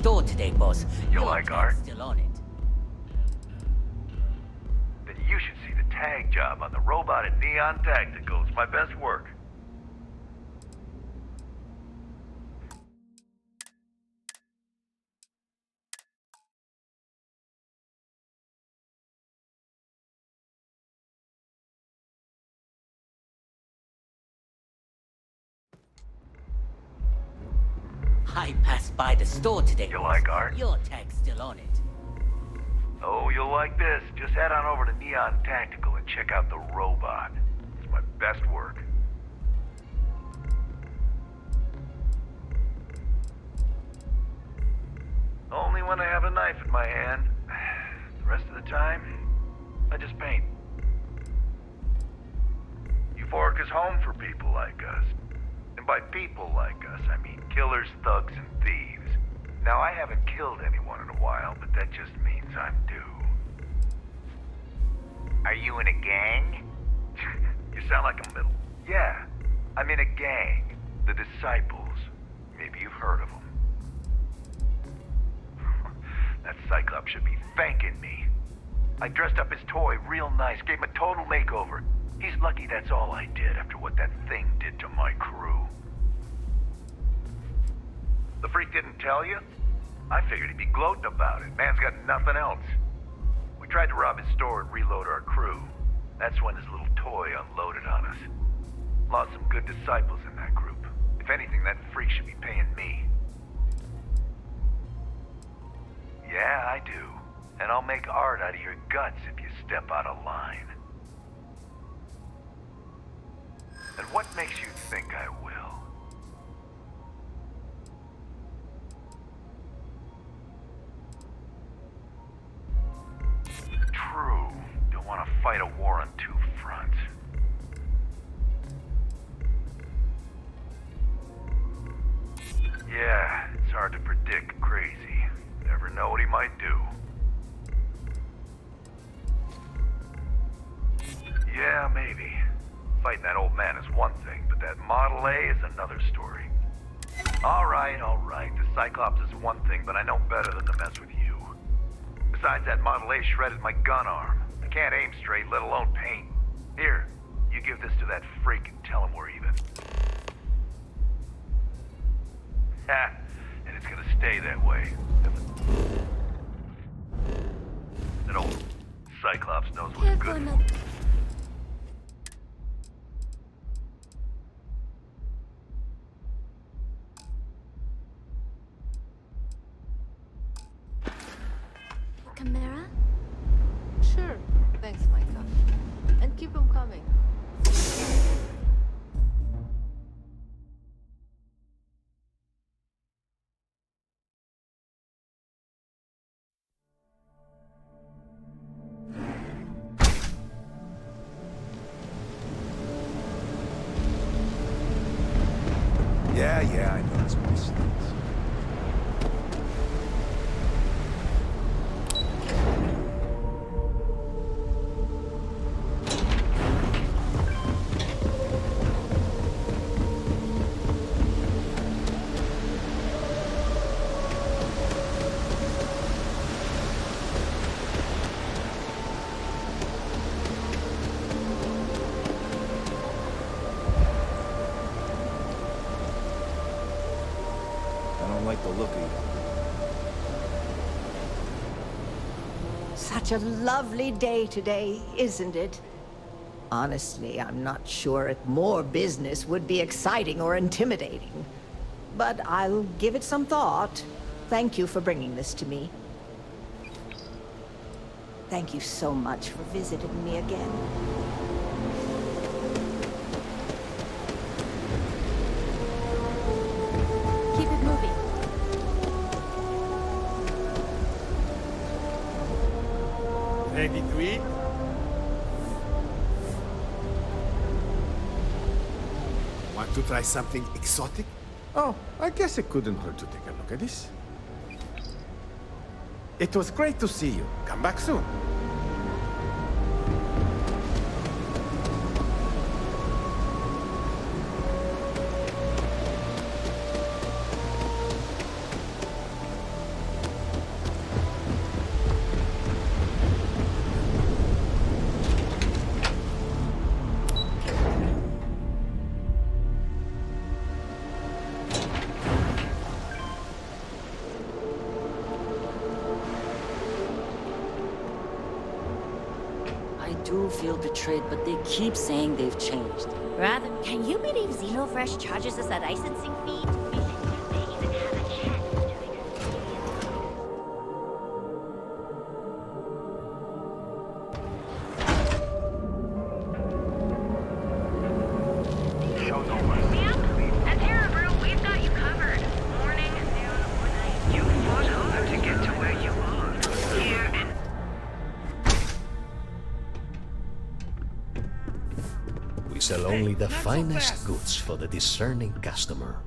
store today, boss. You like art? Still on it. Then you should see the tag job on the robot at Neon Tactical. It's my best work. I passed by the store today. You like art? Your tag's still on it. Oh, you'll like this. Just head on over to Neon Tactical and check out the robot. It's my best work. Only when I have a knife in my hand. The rest of the time, I just paint. Euphoric is home for people like us. And by people like us, I mean killers, thugs, and thieves. Now, I haven't killed anyone in a while, but that just means I'm due. Are you in a gang? You sound like a middle. Yeah, I'm in a gang. The Disciples. Maybe you've heard of them. That Cyclops should be thanking me. I dressed up his toy real nice, gave him a total makeover. He's lucky that's all I did after what that thing did to my crew. The freak didn't tell you? I figured he'd be gloating about it. Man's got nothing else. We tried to rob his store and reload our crew. That's when his little toy unloaded on us. Lost some good disciples in that group. If anything, that freak should be paying me. Yeah, I do. And I'll make art out of your guts if you step out of line. And what makes you think I will? True. Don't want to fight a war on two fronts. Yeah, it's hard to predict crazy. Never know what he might do. Yeah, maybe. Fighting that old man is one thing, but that Model A is another story. All right. The Cyclops is one thing, but I know better than to mess with you. Besides, that Model A shredded my gun arm. I can't aim straight, let alone paint. Here, you give this to that freak and tell him we're even. Ha! And it's gonna stay that way. That old Cyclops knows what's good. Camera? Sure. Thanks, Micah. And keep them coming. Yeah, I know this place stinks. The look of you. Such a lovely day today, isn't it? Honestly, I'm not sure if more business would be exciting or intimidating. But I'll give it some thought. Thank you for bringing this to me. Thank you so much for visiting me again. Keep it moving. Ready to eat? Want to try something exotic? Oh, I guess it couldn't hurt to take a look at this. It was great to see you. Come back soon. feel betrayed, but they keep saying they've changed. Rather, can you believe Xenofresh charges us a licensing fee? At Terrabrew, we've got you covered. Morning, noon, or night. You fought hard to get to where you are. Here and... We sell only the finest goods for the discerning customer.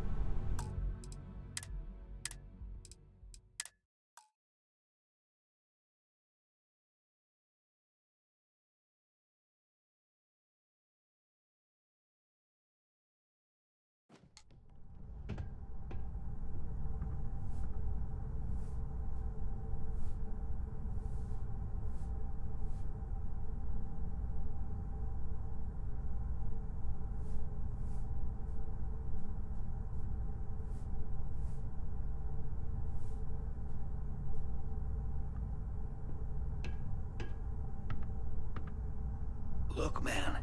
Look, man,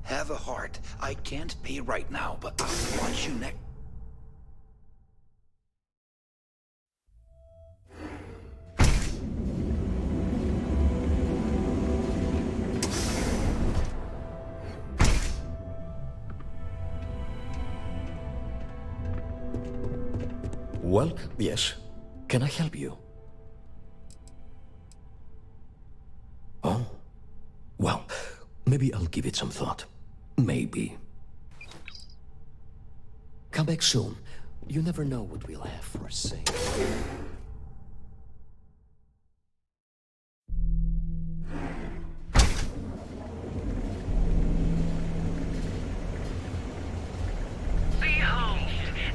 have a heart. I can't pay right now, but I'll watch you next. Welcome. Yes. Can I help you? Oh. Well, maybe I'll give it some thought. Maybe. Come back soon. You never know what we'll have for sale. Behold,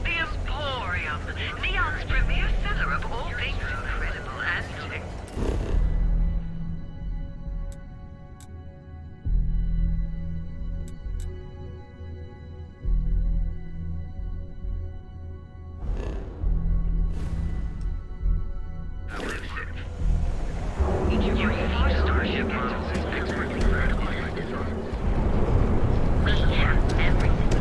the Emporium, Neon's premier seller of all things incredible and tech. Each of your Starship models is expertly certified. We have everything.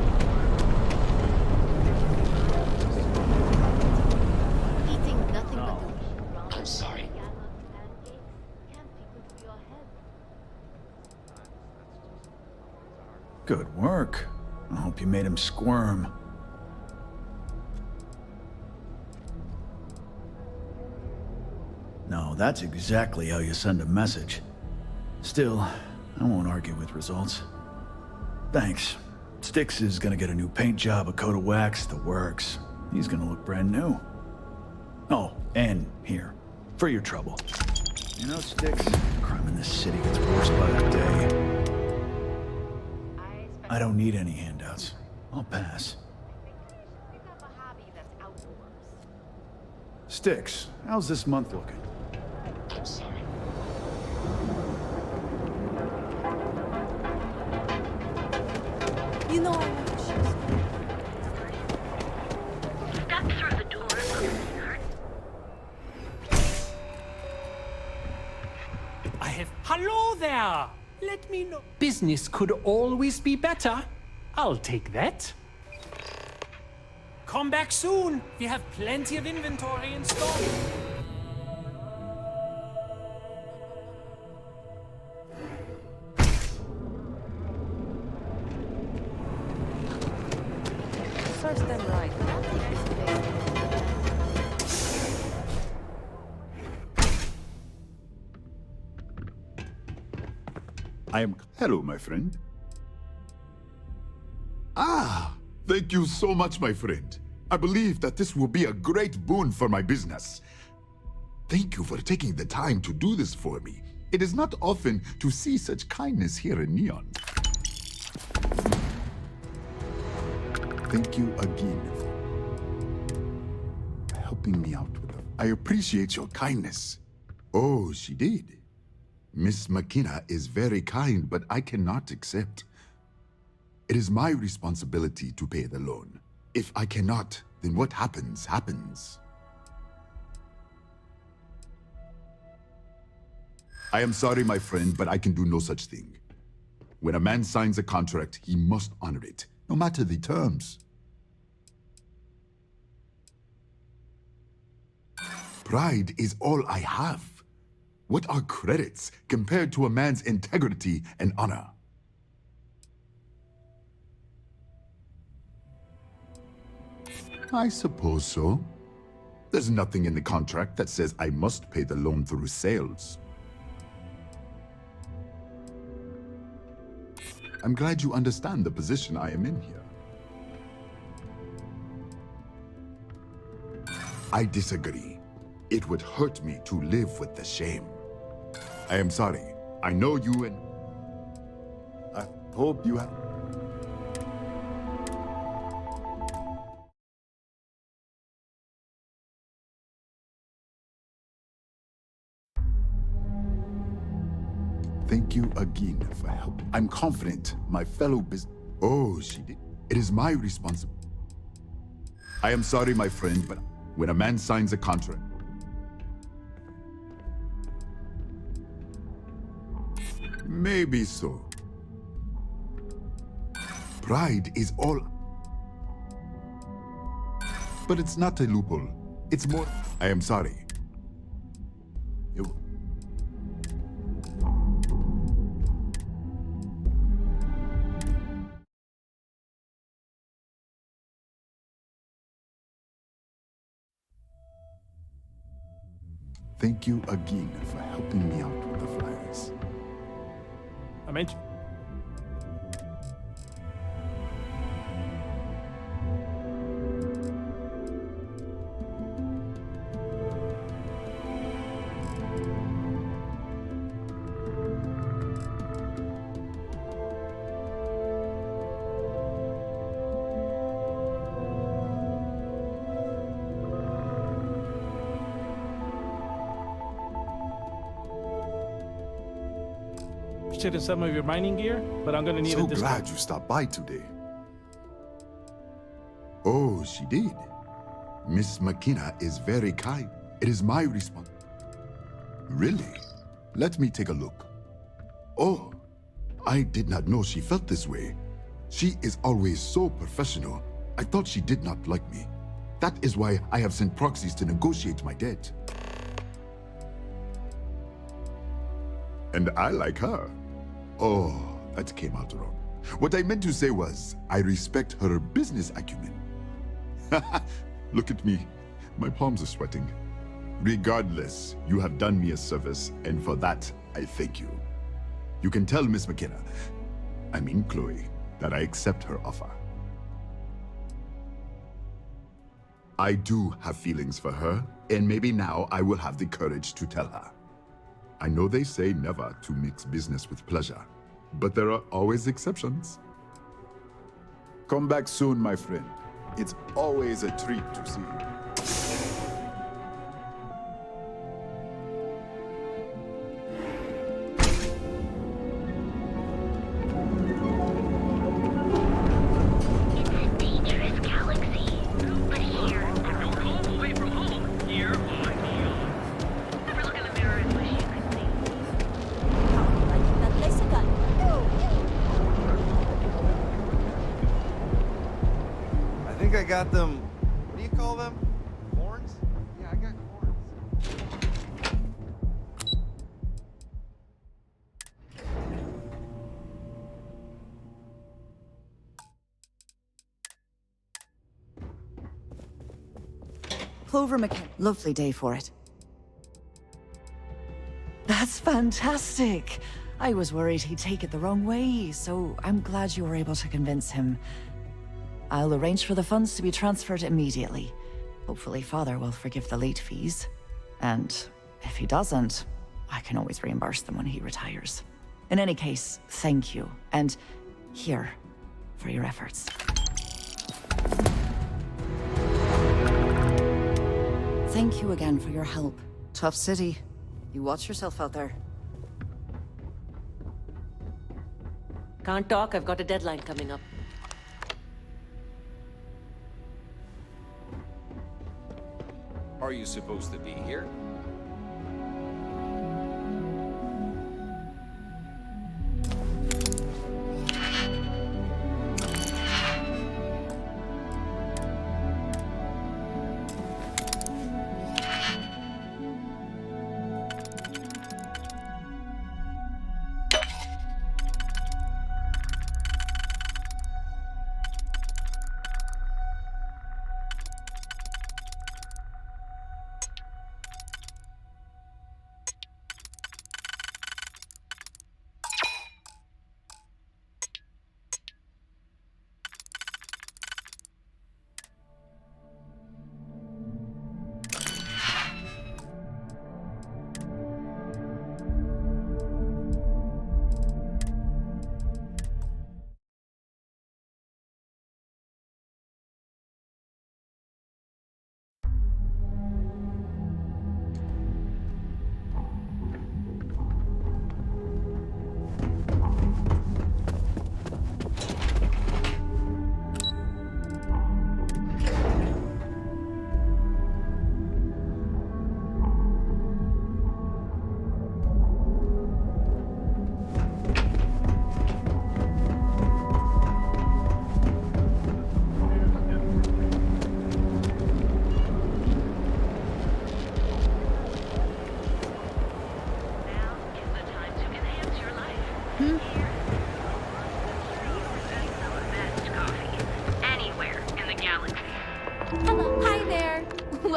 Eating nothing but I'm sorry. Good work. I hope you made him squirm. No, that's exactly how you send a message. Still, I won't argue with results. Thanks. Styx is gonna get a new paint job, a coat of wax, the works. He's gonna look brand new. Oh, and here, for your trouble. You know, Styx, crime in this city gets worse by the day. I don't need any handouts. I'll pass. Styx, how's this month looking? I'm sorry. You know I want to shoot. Step through the door, sweetheart. I have... Hello there! Let me know. Business could always be better. I'll take that. Come back soon. We have plenty of inventory in stock. Search them right. I am... Hello, my friend. Ah! Thank you so much, my friend. I believe that this will be a great boon for my business. Thank you for taking the time to do this for me. It is not often to see such kindness here in Neon. Thank you again for helping me out with it. I appreciate your kindness. Oh, she did. Miss McKenna is very kind, but I cannot accept. It is my responsibility to pay the loan. If I cannot, then what happens, happens. I am sorry, my friend, but I can do no such thing. When a man signs a contract, he must honor it, no matter the terms. Pride is all I have. What are credits compared to a man's integrity and honor? I suppose so. There's nothing in the contract that says I must pay the loan through sales. I'm glad you understand the position I am in here. I disagree. It would hurt me to live with the shame. I am sorry. I know you and... I hope you have... Thank you again for help. I'm confident my fellow Oh, she did. It is my responsibility. I am sorry, my friend, but when a man signs a contract... Maybe so. Pride is all... But it's not a loophole. It's more... I am sorry. Thank you again for helping me out with the flyers. I meant... in some of your mining gear, but I'm gonna need it this time. So glad you stopped by today. Oh, she did. Miss McKenna is very kind. It is my response. Really? Let me take a look. Oh, I did not know she felt this way. She is always so professional. I thought she did not like me. That is why I have sent proxies to negotiate my debt. And I like her. Oh, that came out wrong. What I meant to say was, I respect her business acumen. Look at me. My palms are sweating. Regardless, you have done me a service, and for that, I thank you. You can tell Miss McKenna, I mean Chloe, that I accept her offer. I do have feelings for her, and maybe now I will have the courage to tell her. I know they say never to mix business with pleasure, but there are always exceptions. Come back soon, my friend. It's always a treat to see you. I got them. What do you call them? Horns? Yeah, I got horns. Clover McKenna. Lovely day for it. That's fantastic. I was worried he'd take it the wrong way, so I'm glad you were able to convince him. I'll arrange for the funds to be transferred immediately. Hopefully Father will forgive the late fees. And if he doesn't, I can always reimburse them when he retires. In any case, thank you. And here, for your efforts. Thank you again for your help. Tough city. You watch yourself out there. Can't talk, I've got a deadline coming up. Are you supposed to be here?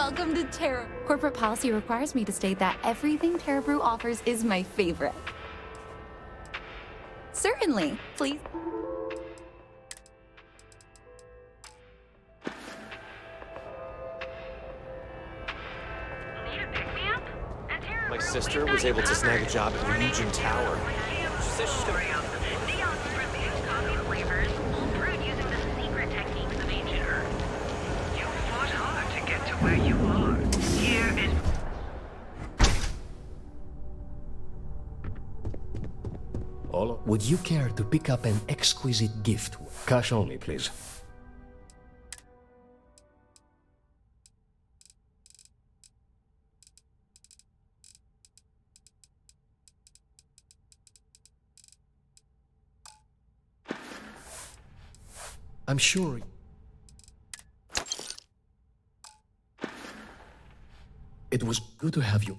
Welcome to Terra. Corporate policy requires me to state that everything Terra Brew offers is my favorite. Certainly, please. My sister was able to snag a job at Legion Tower. Would you care to pick up an exquisite gift? Cash only, please. I'm sure... It was good to have you.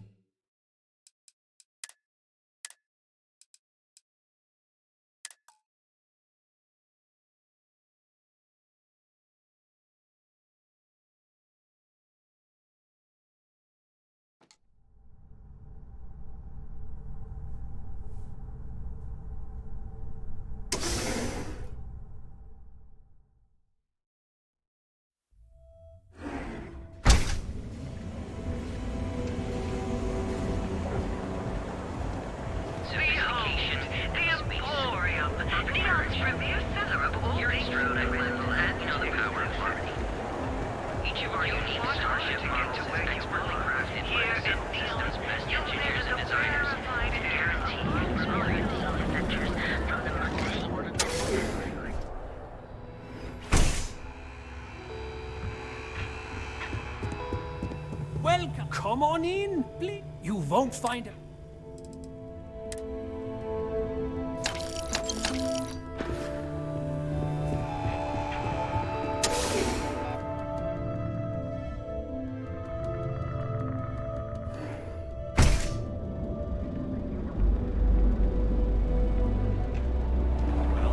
Welcome. Come on in, please. You won't find it.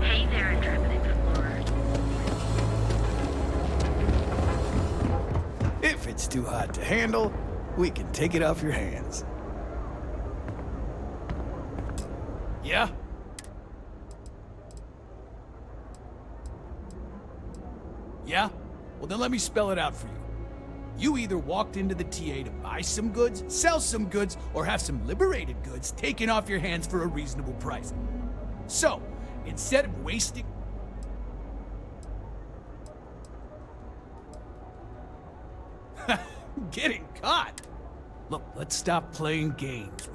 Hey there, intrepid explorer. If it's too hot to handle, we can take it off your hands. Yeah? Yeah? Well, then let me spell it out for you. You either walked into the TA to buy some goods, sell some goods, or have some liberated goods taken off your hands for a reasonable price. So, instead of wasting... Getting caught? Look, let's stop playing games.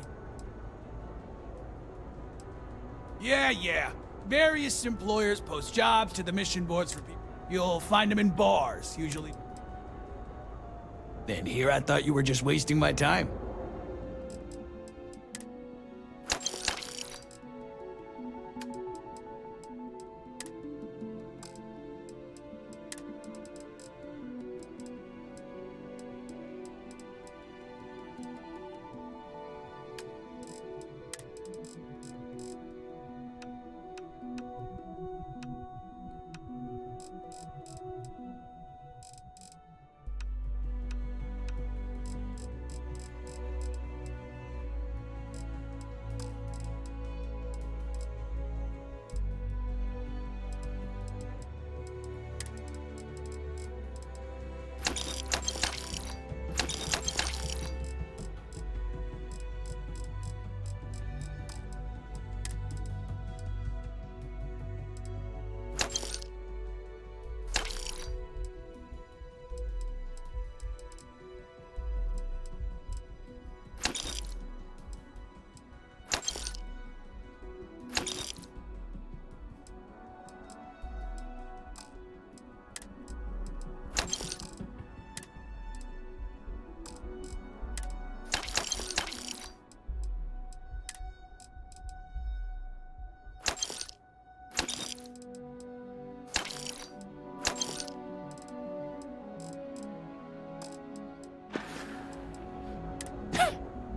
Yeah. Various employers post jobs to the mission boards for people. You'll find them in bars, usually. Then here I thought you were just wasting my time.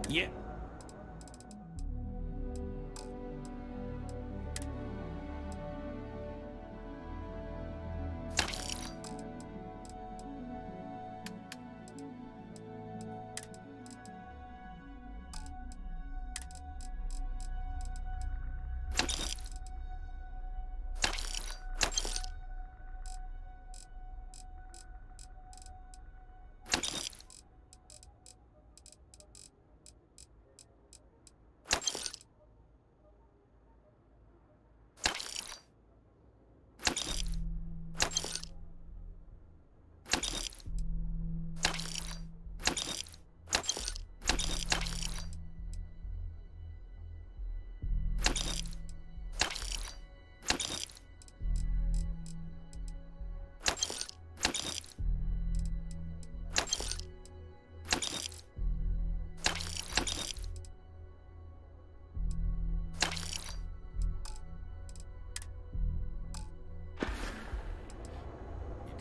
Yeah.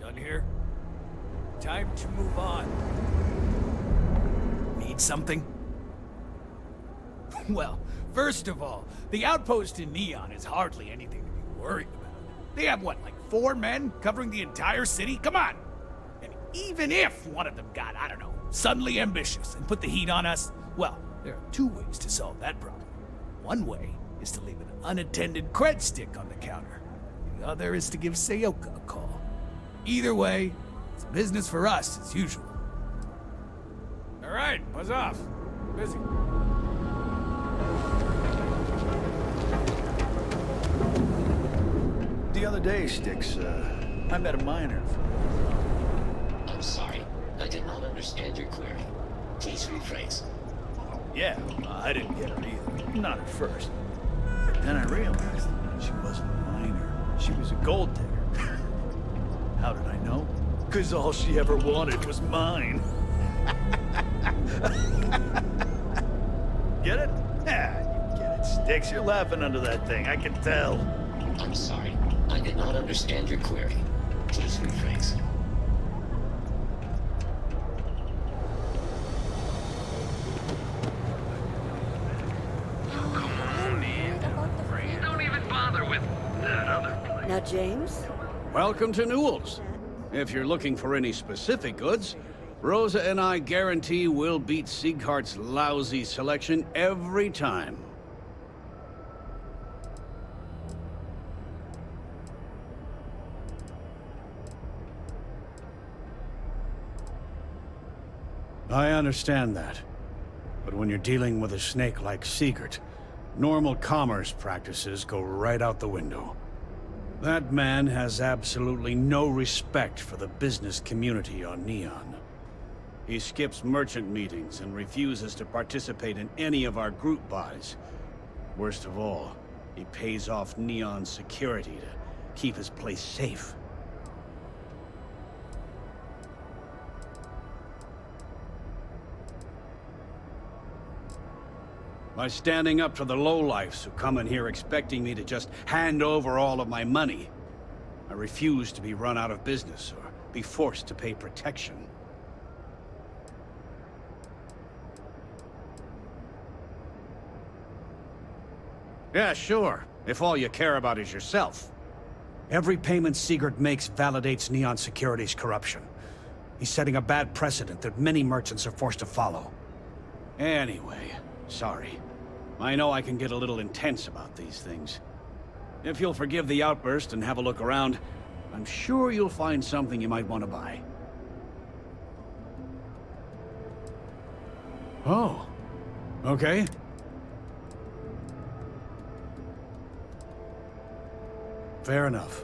Done here? Time to move on. Need something? Well, first of all, the outpost in Neon is hardly anything to be worried about. They have what, like 4 men covering the entire city? Come on! And even if one of them got, I don't know, suddenly ambitious and put the heat on us, well, there are 2 ways to solve that problem. One way is to leave an unattended cred stick on the counter. The other is to give Sayoka a call. Either way, it's business for us as usual. All right, buzz off. Busy. The other day, Sticks, I met a miner. I'm sorry. I did not understand your query. Please rephrase. Yeah, I didn't get her either. Not at first. But then I realized she wasn't a miner. She was a gold digger. How did I know? Because all she ever wanted was mine. Get it? Yeah, you get it, Sticks. You're laughing under that thing. I can tell. I'm sorry. I did not understand your query. Please rephrase. Don't even bother with that other place. Now, James? Welcome to Newell's. If you're looking for any specific goods, Rosa and I guarantee we'll beat Sieghart's lousy selection every time. I understand that. But when you're dealing with a snake like Siegert, normal commerce practices go right out the window. That man has absolutely no respect for the business community on Neon. He skips merchant meetings and refuses to participate in any of our group buys. Worst of all, he pays off Neon security to keep his place safe. By standing up to the lowlifes who come in here expecting me to just hand over all of my money, I refuse to be run out of business or be forced to pay protection. Yeah, sure, if all you care about is yourself. Every payment Siegert makes validates Neon Security's corruption. He's setting a bad precedent that many merchants are forced to follow. Anyway, sorry. I know I can get a little intense about these things. If you'll forgive the outburst and have a look around, I'm sure you'll find something you might want to buy. Oh. Okay. Fair enough.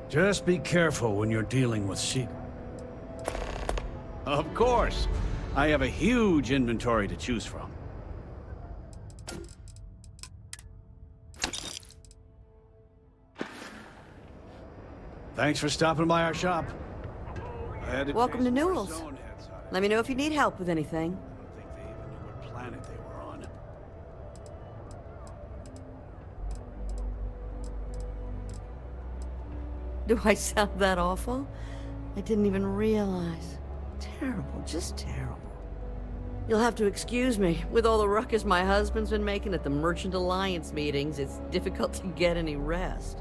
Just be careful when you're dealing with Of course! I have a huge inventory to choose from. Thanks for stopping by our shop. Welcome to Newell's. Let me know if you need help with anything. Planet they were on. Do I sound that awful? I didn't even realize. Terrible, just terrible. You'll have to excuse me. With all the ruckus my husband's been making at the Merchant Alliance meetings, it's difficult to get any rest.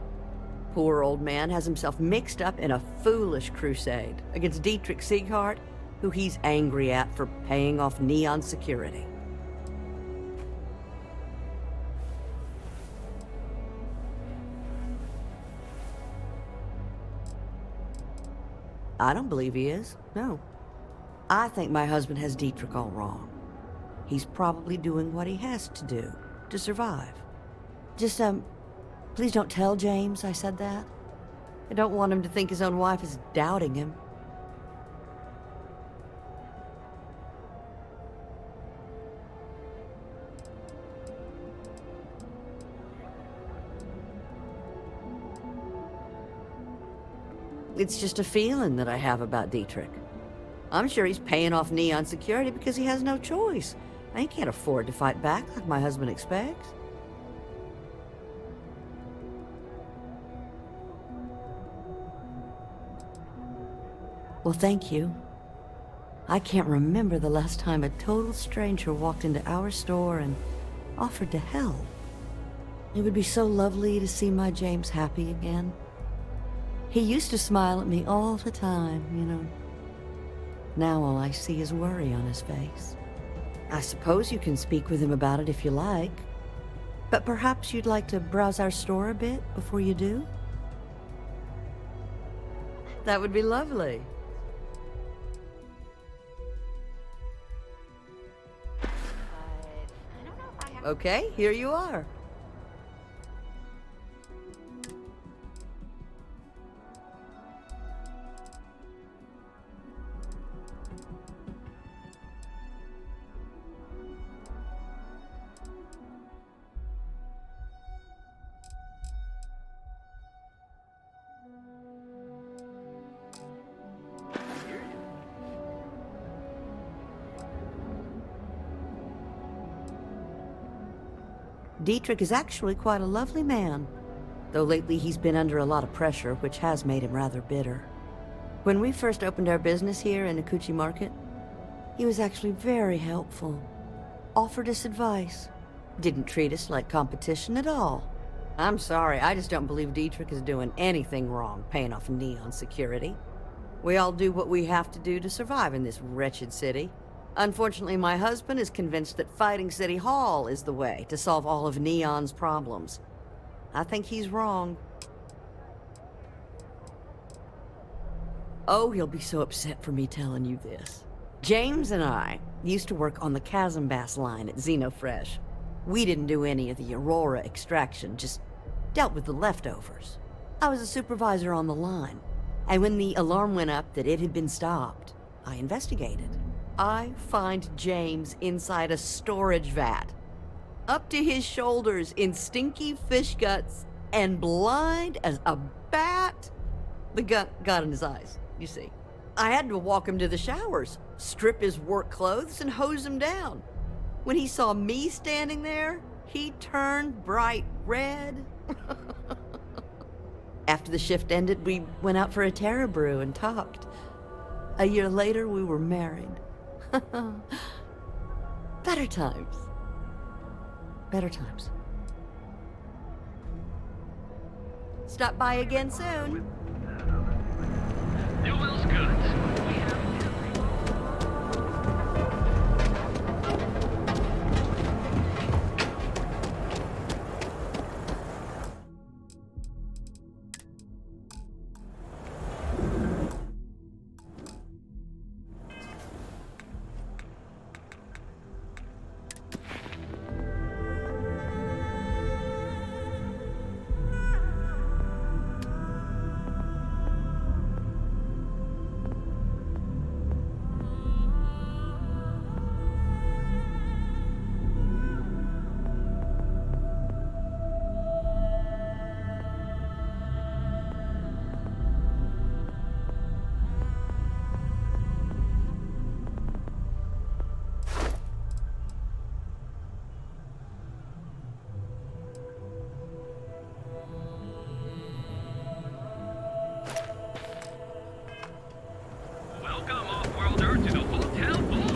Poor old man has himself mixed up in a foolish crusade against Dietrich Sieghart, who he's angry at for paying off Neon security. I don't believe he is, no. I think my husband has Dietrich all wrong. He's probably doing what he has to do to survive. Just, please don't tell James I said that. I don't want him to think his own wife is doubting him. It's just a feeling that I have about Dietrich. I'm sure he's paying off Neon security because he has no choice. I can't afford to fight back like my husband expects. Well, thank you. I can't remember the last time a total stranger walked into our store and offered to help. It would be so lovely to see my James happy again. He used to smile at me all the time, you know. Now all I see is worry on his face. I suppose you can speak with him about it if you like. But perhaps you'd like to browse our store a bit before you do? That would be lovely. Okay, here you are. Dietrich is actually quite a lovely man, though lately he's been under a lot of pressure, which has made him rather bitter. When we first opened our business here in Akuchi Market, he was actually very helpful. Offered us advice. Didn't treat us like competition at all. I'm sorry, I just don't believe Dietrich is doing anything wrong paying off Neon security. We all do what we have to do to survive in this wretched city. Unfortunately, my husband is convinced that fighting City Hall is the way to solve all of Neon's problems. I think he's wrong. Oh, he'll be so upset for me telling you this. James and I used to work on the Chasm Bass line at Xenofresh. We didn't do any of the Aurora extraction, just dealt with the leftovers. I was a supervisor on the line, and when the alarm went up that it had been stopped, I investigated. I find James inside a storage vat, up to his shoulders in stinky fish guts and blind as a bat. The gut got in his eyes, you see. I had to walk him to the showers, strip his work clothes, and hose him down. When he saw me standing there, he turned bright red. After the shift ended, we went out for a Terra brew and talked. A year later, we were married. Better times. Better times. Stop by again soon. Newell's Goods.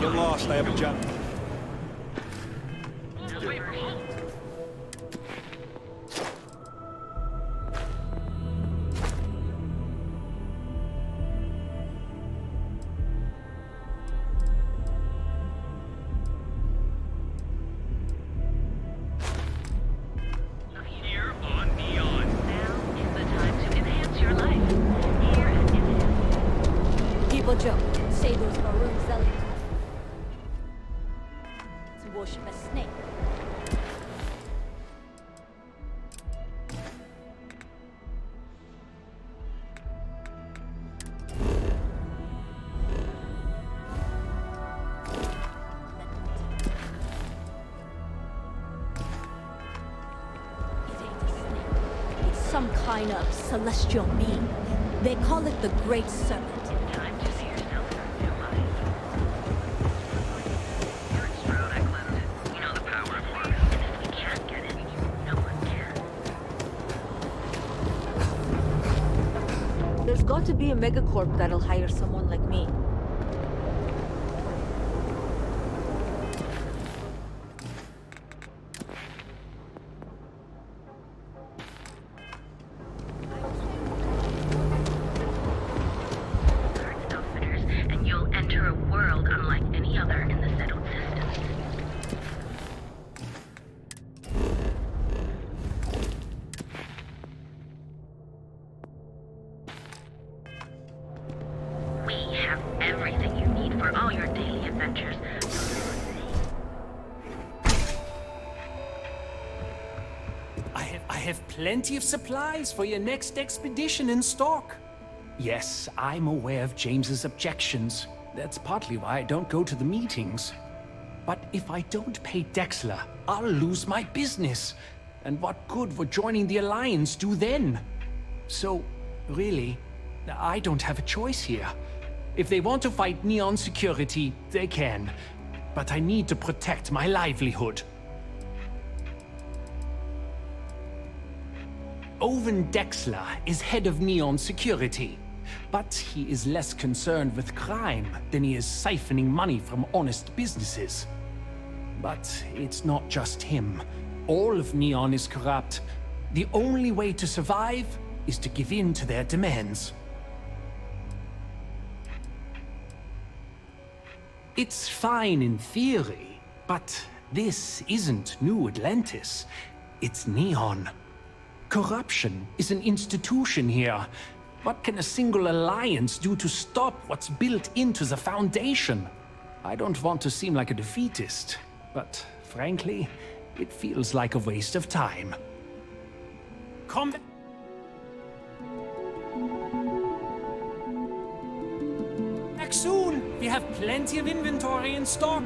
Get lost, I have a job. Here on Neon. Now is the time to enhance your life. Here at Immersion. People joke, say those maroon zealots to worship a snake. It's some kind of celestial being. They call it the Great Serpent. Time to see yourself in a new light. Here at Stroud, Eklund, we know the power of harmony. And if we can't get it, no one can. There's got to be a megacorp that'll hire someone like me. And you'll enter a world unlike any other in the settled systems. We have everything you need for all your daily adventures. I have plenty of supplies for your next expedition in stock. Yes, I'm aware of James's objections. That's partly why I don't go to the meetings. But if I don't pay Dexler, I'll lose my business. And what good would joining the Alliance do then? So, really, I don't have a choice here. If they want to fight Neon security, they can. But I need to protect my livelihood. Owen Dexler is head of Neon security. But he is less concerned with crime than he is siphoning money from honest businesses. But it's not just him. All of Neon is corrupt. The only way to survive is to give in to their demands. It's fine in theory, but this isn't New Atlantis. It's Neon. Corruption is an institution here. What can a single alliance do to stop what's built into the foundation? I don't want to seem like a defeatist, but frankly, it feels like a waste of time. Come back soon! We have plenty of inventory in stock.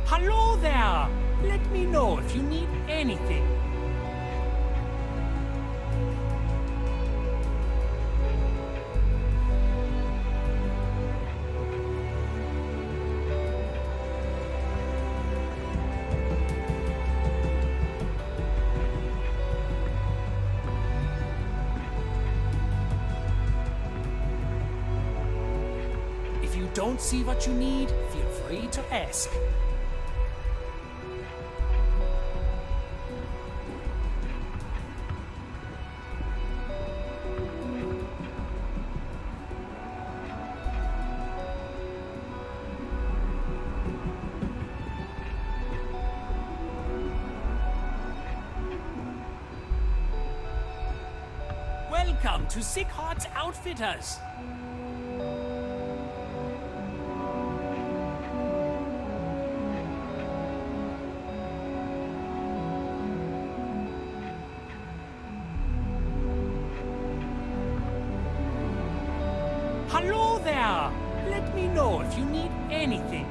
Hello there! Let me know if you need anything. If you don't see what you need, feel free to ask. Welcome to Sick Heart's Outfitters. Hello there! Let me know if you need anything.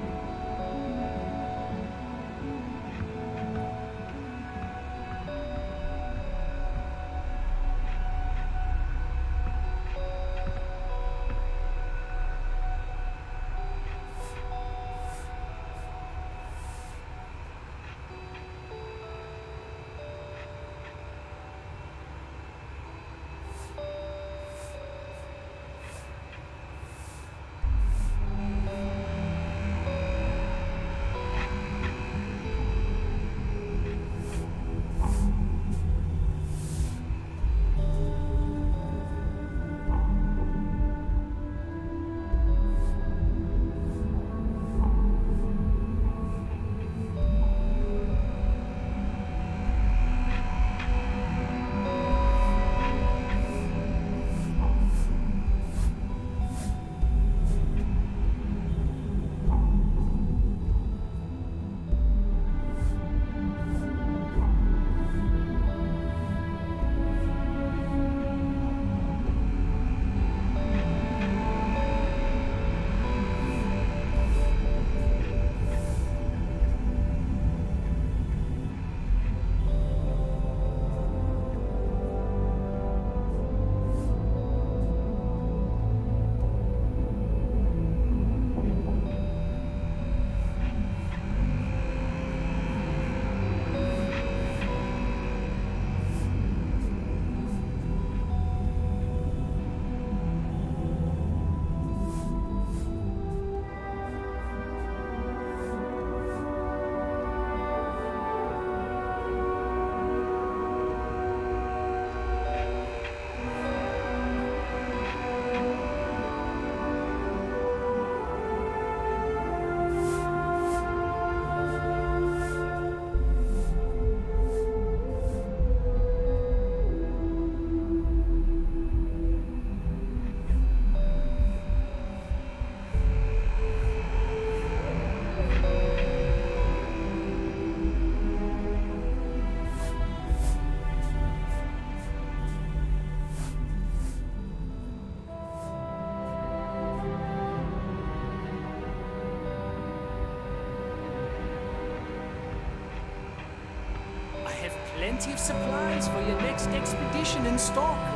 plenty of supplies for your next expedition in stock.